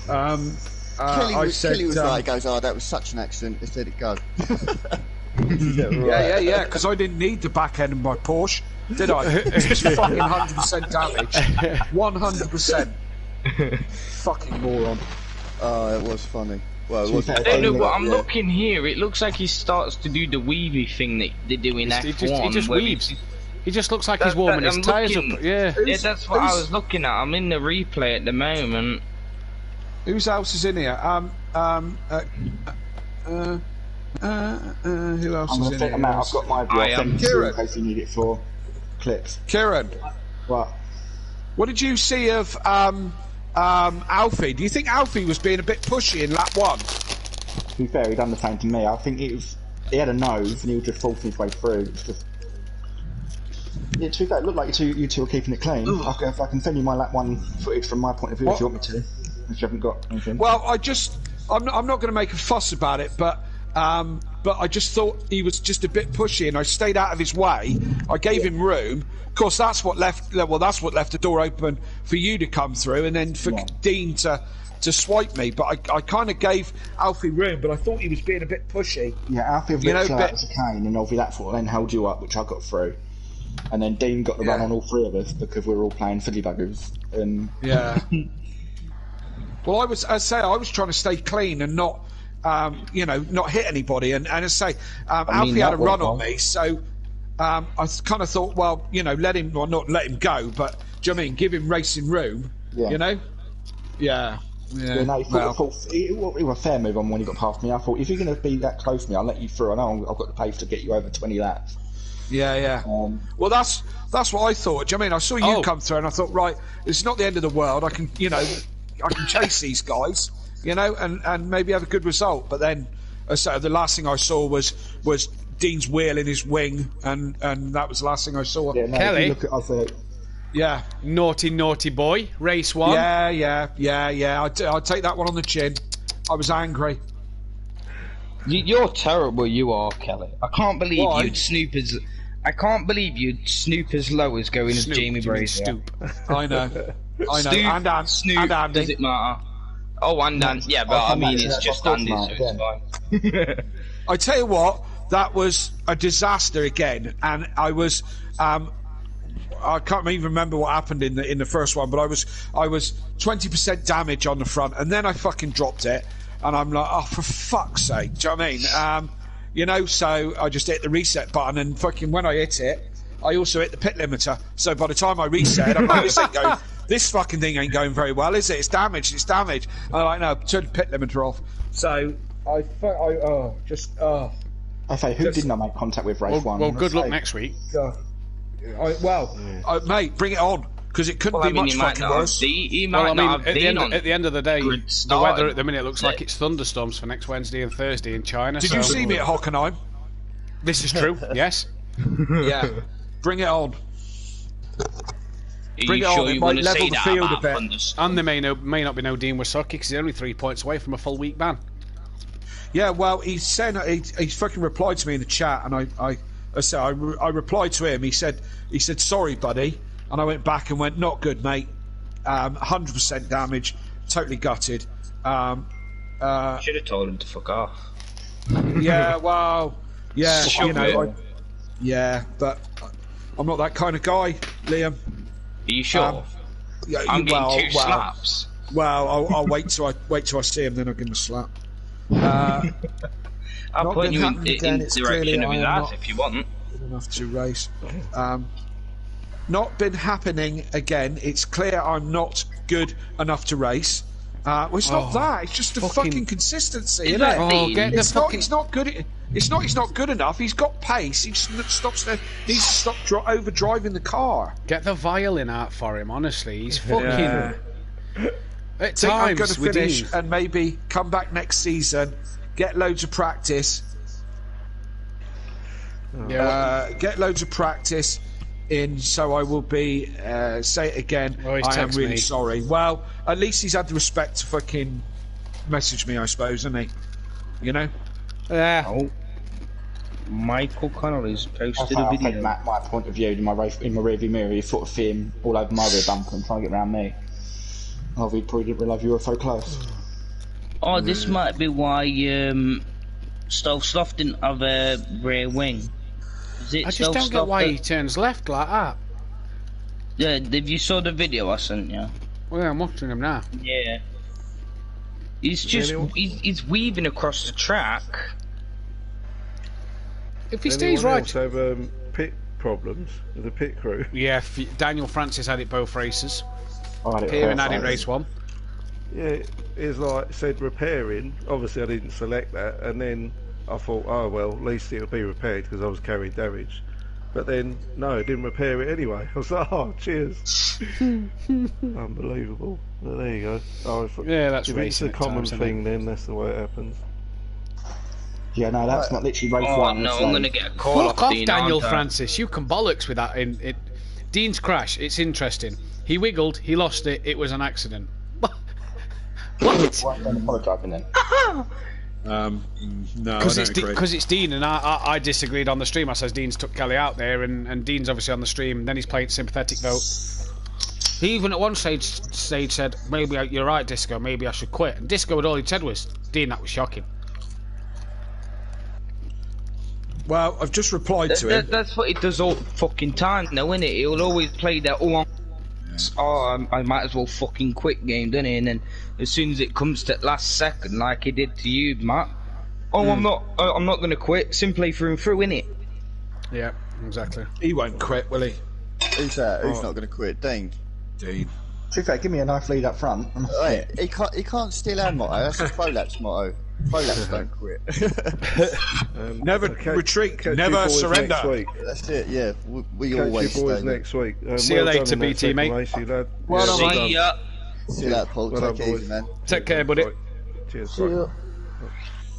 Kelly was like, goes, "Oh, that was such an accident." Just let it go. Yeah, because I didn't need the back end of my Porsche, did I? It's just fucking 100% damage. 100%. Fucking moron. Oh, it was funny. Well, it I don't know, but I'm looking here. It looks like he starts to do the weavy thing that they do in F1. He just weaves. He just looks like he's warming his tyres up. Yeah, that's what I was looking at. I'm in the replay at the moment. Whose else is in here? Who else is in here? I've got my view. Kieran. In case you need it for clips. Kieran, what did you see of Alfie? Do you think Alfie was being a bit pushy in lap 1? To be fair, he done the same to me. I think he had a nose and he was just forcing his way through. Yeah, to be fair, it looked like you two were keeping it clean. I can send you my lap 1 footage from my point of view if you want me to. If you haven't got anything. Well, I'm not going to make a fuss about it, but but I just thought he was just a bit pushy, and I stayed out of his way. I gave him room. Of course, that's what left the door open for you to come through, and then for Dean to swipe me. But I kind of gave Alfie room, but I thought he was being a bit pushy. Yeah, Alfie was out as a cane, and obviously that's what then held you up, which I got through. And then Dean got the run on all three of us because we were all playing fiddly buggers. Yeah. Well, I was trying to stay clean and not, not hit anybody. And as I say, Alfie had a run on me, so I kind of thought, well, let him, well, not let him go, but do you know what I mean? Give him racing room. Yeah. Yeah. Yeah, no, it was a fair move on when he got past me. I thought, if you're going to be that close to me, I'll let you through. I know I've got the pace to get you over 20 laps. Yeah. Well, that's what I thought. Do you know what I mean? I saw you come through, and I thought, right, it's not the end of the world. I can chase these guys, and maybe have a good result. But then, so the last thing I saw was Dean's wheel in his wing, and that was the last thing I saw. Yeah, no, Kelly. Look at, yeah. Naughty boy. Race 1. Yeah. I'll take that one on the chin. I was angry. You're terrible, you are, Kelly. I can't believe you'd snoop as... I can't believe you'd snoop as low as going as Jamie Brazier. Stoop. I know. Stoop, and Dan. Snoop, and Andy. does it matter? Oh, and Dan. Yeah, but I mean, it's just Andy, so it's fine. I tell you what, that was a disaster again, and I was... I can't even remember what happened in the first one, but I was 20% damage on the front, and then I fucking dropped it, and I'm like, oh, for fuck's sake, do you know what I mean? So I just hit the reset button, and fucking when I hit it, I also hit the pit limiter. So by the time I reset, I'm like, this fucking thing ain't going very well, is it? It's damaged. And I'm like, no, turn the pit limiter off. So I say, who didn't I make contact with race 1? Well, good luck next week. Mate, bring it on, because it couldn't be much fucking worse. At the end of the day, the weather at the minute looks like it's thunderstorms for next Wednesday and Thursday in China. Did you see me at Hockenheim? This is true, yes. Yeah. Bring it on. Bring it on. It might level the field a bit. And there may not be no Dean Wasocki, because he's only 3 points away from a full week ban. Yeah, well, he fucking replied to me in the chat, and I replied to him. He said, sorry, buddy. And I went back and went, not good, mate. 100% damage, totally gutted. Should have told him to fuck off. Yeah, well, yeah, but I'm not that kind of guy, Liam. Are you sure? I'm getting 2 slaps. Well, I'll wait till I see him, then I'll give him a slap. I'll put you in the direction of his ass if you want. Good enough to race. Not been happening again. It's clear I'm not good enough to race. Well, it's not that. It's just the fucking consistency, isn't it? It's not good. It's not. He's not good enough. He's got pace. He just needs to stop overdriving the car. Get the violin out for him. Honestly, he's fucking. Yeah. At times, I'm going to finish and maybe come back next season, get loads of practice. Get loads of practice in, so I will be. Say it again. I am really sorry. Well, at least he's had the respect to fucking message me, I suppose, hasn't he? Yeah. Oh. Michael Connolly's posted a video. My point of view in my rearview mirror, he thought of him all over my rear bumper and trying to get around me. Oh, we probably didn't realise you were so close. Oh, this might be why Sloth didn't have a rear wing. I just don't get why he turns left like that. Yeah, if you saw the video I sent you. Well, yeah, I'm watching him now. Yeah. He's weaving across the track. If he stays right. Have pit problems with the pit crew. Yeah, Daniel Francis had it both races. Kieran had it race 1. Yeah, it's like said repairing. Obviously, I didn't select that, and then I thought, oh well, at least it'll be repaired because I was carrying damage. But then, no, it didn't repair it anyway. I was like, oh, cheers. Unbelievable. But there you go. Yeah, that's racing. It's a common thing, then that's the way it happens. Yeah, no, that's not literally race 1. No, I'm going to get a call off Dean, Daniel Francis. You can bollocks with that. Dean's crash, it's interesting. He wiggled, he lost it, it was an accident. What? Why don't apologise then? No, because it's Dean, and I disagreed on the stream. I says Dean's took Kelly out there, and Dean's obviously on the stream. And then he's played sympathetic vote. He even at one stage said, maybe you're right, Disco, maybe I should quit. And Disco, all he said was, Dean, that was shocking. Well, I've just replied to him. That's what he does all fucking time, though, isn't it? He'll always play that, I might as well fucking quit game, doesn't he? And then as soon as it comes to last second, like he did to you, Matt, I'm not going to quit. Simply through and through, innit? Yeah, exactly. He won't quit, will he? Who's that? Who's not going to quit? Dean. Dean. To be fair, give me a nice lead up front. Right, he can't steal our motto. That's the Prolapse motto. Prolapse don't quit. Never retreat, never surrender. That's it. Yeah, we Catch always you boys stay. next week. See you later, BT, mate. See you, Well done, See ya. See you later, Paul. Well Take done, it boys. easy, man. Take care, buddy. Cheers. See ya.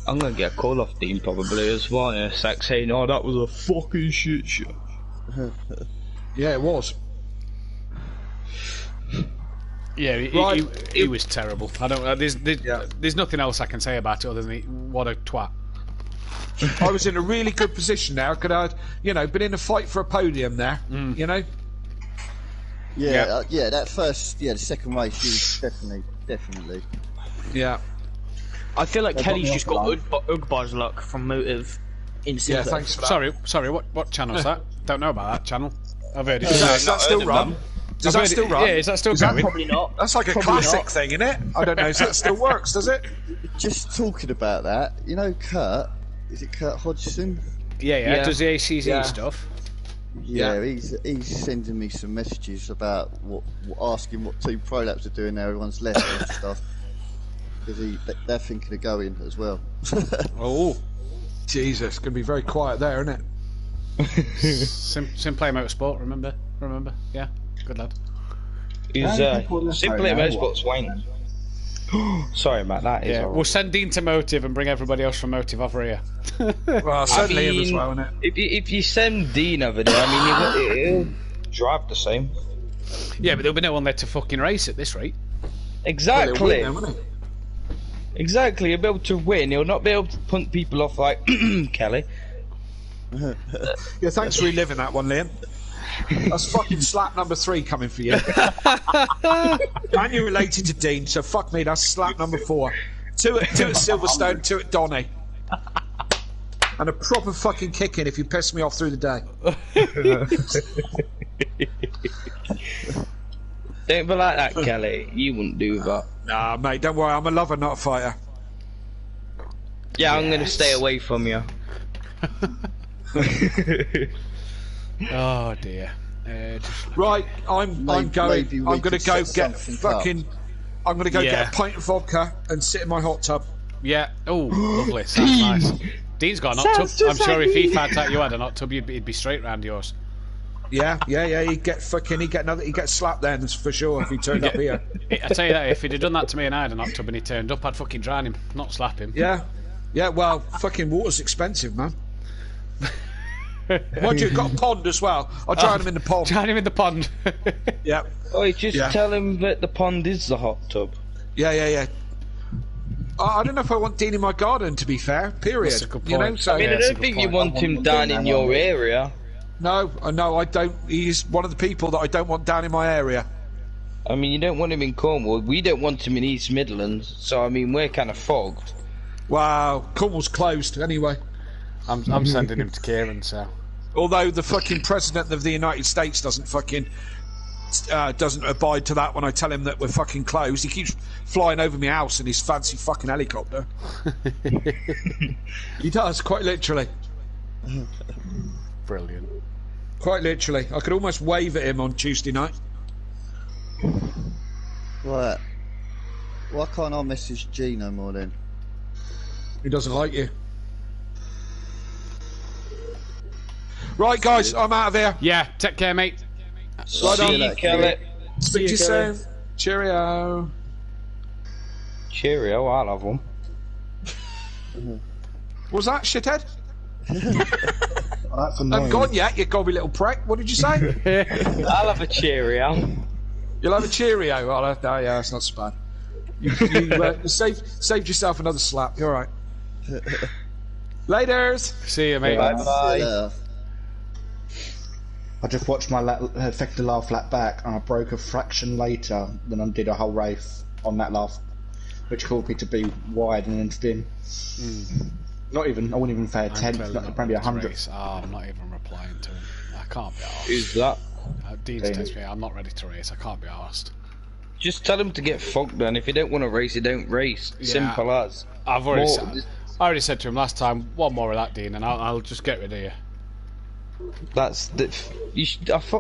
I'm going to get a call off Dean probably as well in a sec saying, oh, that was a fucking shit show. Yeah, it was. Yeah, he was terrible. I don't. There's nothing else I can say about it other than what a twat. I was in a really good position now. Could I, been in a fight for a podium there? You know. Yeah, that first, the second race, she was definitely. Yeah. I feel like Kelly's just got Ugbar's luck from Motive. Yeah, thanks for that. Sorry. What channel's that? Don't know about that channel. I've heard it. Does that still run? Does that still run? Yeah, is that still going? Probably not. That's like a classic thing, isn't it? I don't know if that still works, does it? Just talking about that, Kurt, is it Kurt Hodgson? Yeah. Does the ACZ stuff? Yeah, he's sending me some messages about asking what Team Prolapse are doing now. Everyone's left and stuff because they're thinking of going as well. Oh, Jesus, it's going to be very quiet there, isn't it? Simplay Motorsport, remember? Yeah, good lad. Simply Motorsport's Wayne. Sorry, Matt, that is horrible. We'll send Dean to Motive and bring everybody else from Motive over here. Well, certainly him as well, isn't it? If you send Dean over there, I mean, he'll drive the same. Yeah, but there'll be no one there to fucking race at this rate. Exactly. Well, he'll win then, won't he? Exactly, he'll be able to win. He'll not be able to punt people off like Kelly. Yeah, thanks for reliving that one, Liam. That's fucking slap number 3 coming for you. And you're related to Dean, so fuck me, that's slap number 4. 2 at Silverstone, 2 at Donny. And a proper fucking kicking if you piss me off through the day. Don't be like that, Kelly. You wouldn't do that. Nah, mate, don't worry, I'm a lover, not a fighter. Yeah, I'm going to stay away from you. Oh dear. Right, I'm going. I'm going to go get fucking. I'm going to go get a pint of vodka and sit in my hot tub. Yeah. Oh, lovely. Sounds nice. Dean's got a hot tub. I'm sure if he found out you had a hot tub, he'd be straight round yours. Yeah. He'd get slapped then, that's for sure, if he turned up here. I tell you that, if he'd have done that to me and I had a hot tub and he turned up, I'd fucking drown him, not slap him. Yeah. Well, fucking water's expensive, man. Mind you, got a pond as well. I'll drown him in the pond. Drown him in the pond. Yeah. Oh, just tell him that the pond is the hot tub. Yeah. I don't know if I want Dean in my garden, to be fair. Period. That's a good point. You know, so I mean, I don't think you want him down in your area. No, I don't. He's one of the people that I don't want down in my area. I mean, you don't want him in Cornwall. We don't want him in East Midlands. So, I mean, we're kind of fogged. Wow, Cornwall's closed anyway. I'm sending him to Kieran, so. Although the fucking president of the United States doesn't abide to that when I tell him that we're fucking closed. He keeps flying over my house in his fancy fucking helicopter. He does, quite literally. Brilliant. Quite literally. I could almost wave at him on Tuesday night. Right. Why can't I message G no more then? He doesn't like you. Right, guys, I'm out of here. Yeah, take care, mate. See you, Kelly. Speak to you soon. Cheerio. Cheerio, I'll have one. What was that, shithead? That's I'm annoying. gone yet, you gobby little prick. What did you say? I'll have a Cheerio. You'll have a Cheerio. Oh, yeah, that's not so bad. You saved yourself another slap. You're all right. Laters. See you, mate. Bye. Yeah. I just watched my effective laugh lap back, and I broke a fraction later than I did a whole race on that laugh, which caused me to be wide and then spin. Not even, I wouldn't even say a tenth, probably a hundredth. Oh, I'm not even replying to him. I can't be arsed. Who's that? Dean's texted me, I'm not ready to race. I can't be arsed. Just tell him to get fucked then. If you don't want to race, you don't race. Yeah. Simple as. I already said to him last time, one more of that, Dean, and I'll just get rid of you. That's the.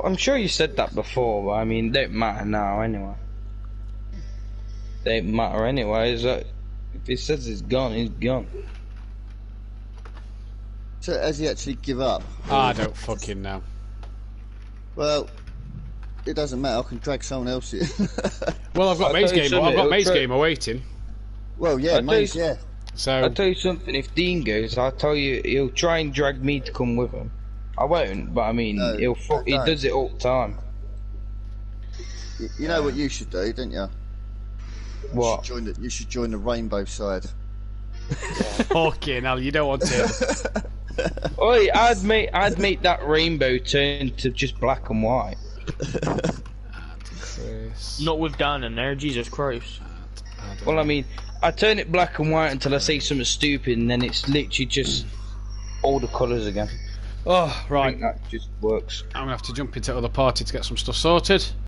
I'm sure you said that before, but I mean, it don't matter now anyway. Don't matter anyway. Is that if he says it's gone, it's gone. So has he actually give up? I don't fucking know. Well, it doesn't matter. I can drag someone else in. Well, I've got May's game awaiting. Well, yeah, May's, yeah. So I'll tell you something. If Dean goes, I'll tell you he'll try and drag me to come with him. I won't, but I mean, he does it all the time. You know what you should do, don't you? What? You should join the rainbow side. fucking hell, you don't want to. Oi, I'd make that rainbow turn to just black and white. Chris. Not with Dan in there, Jesus Christ. Well, I mean, I turn it black and white until I say something stupid, and then it's literally just all the colours again. Oh, I right. think that just works. I'm going to have to jump into other party to get some stuff sorted.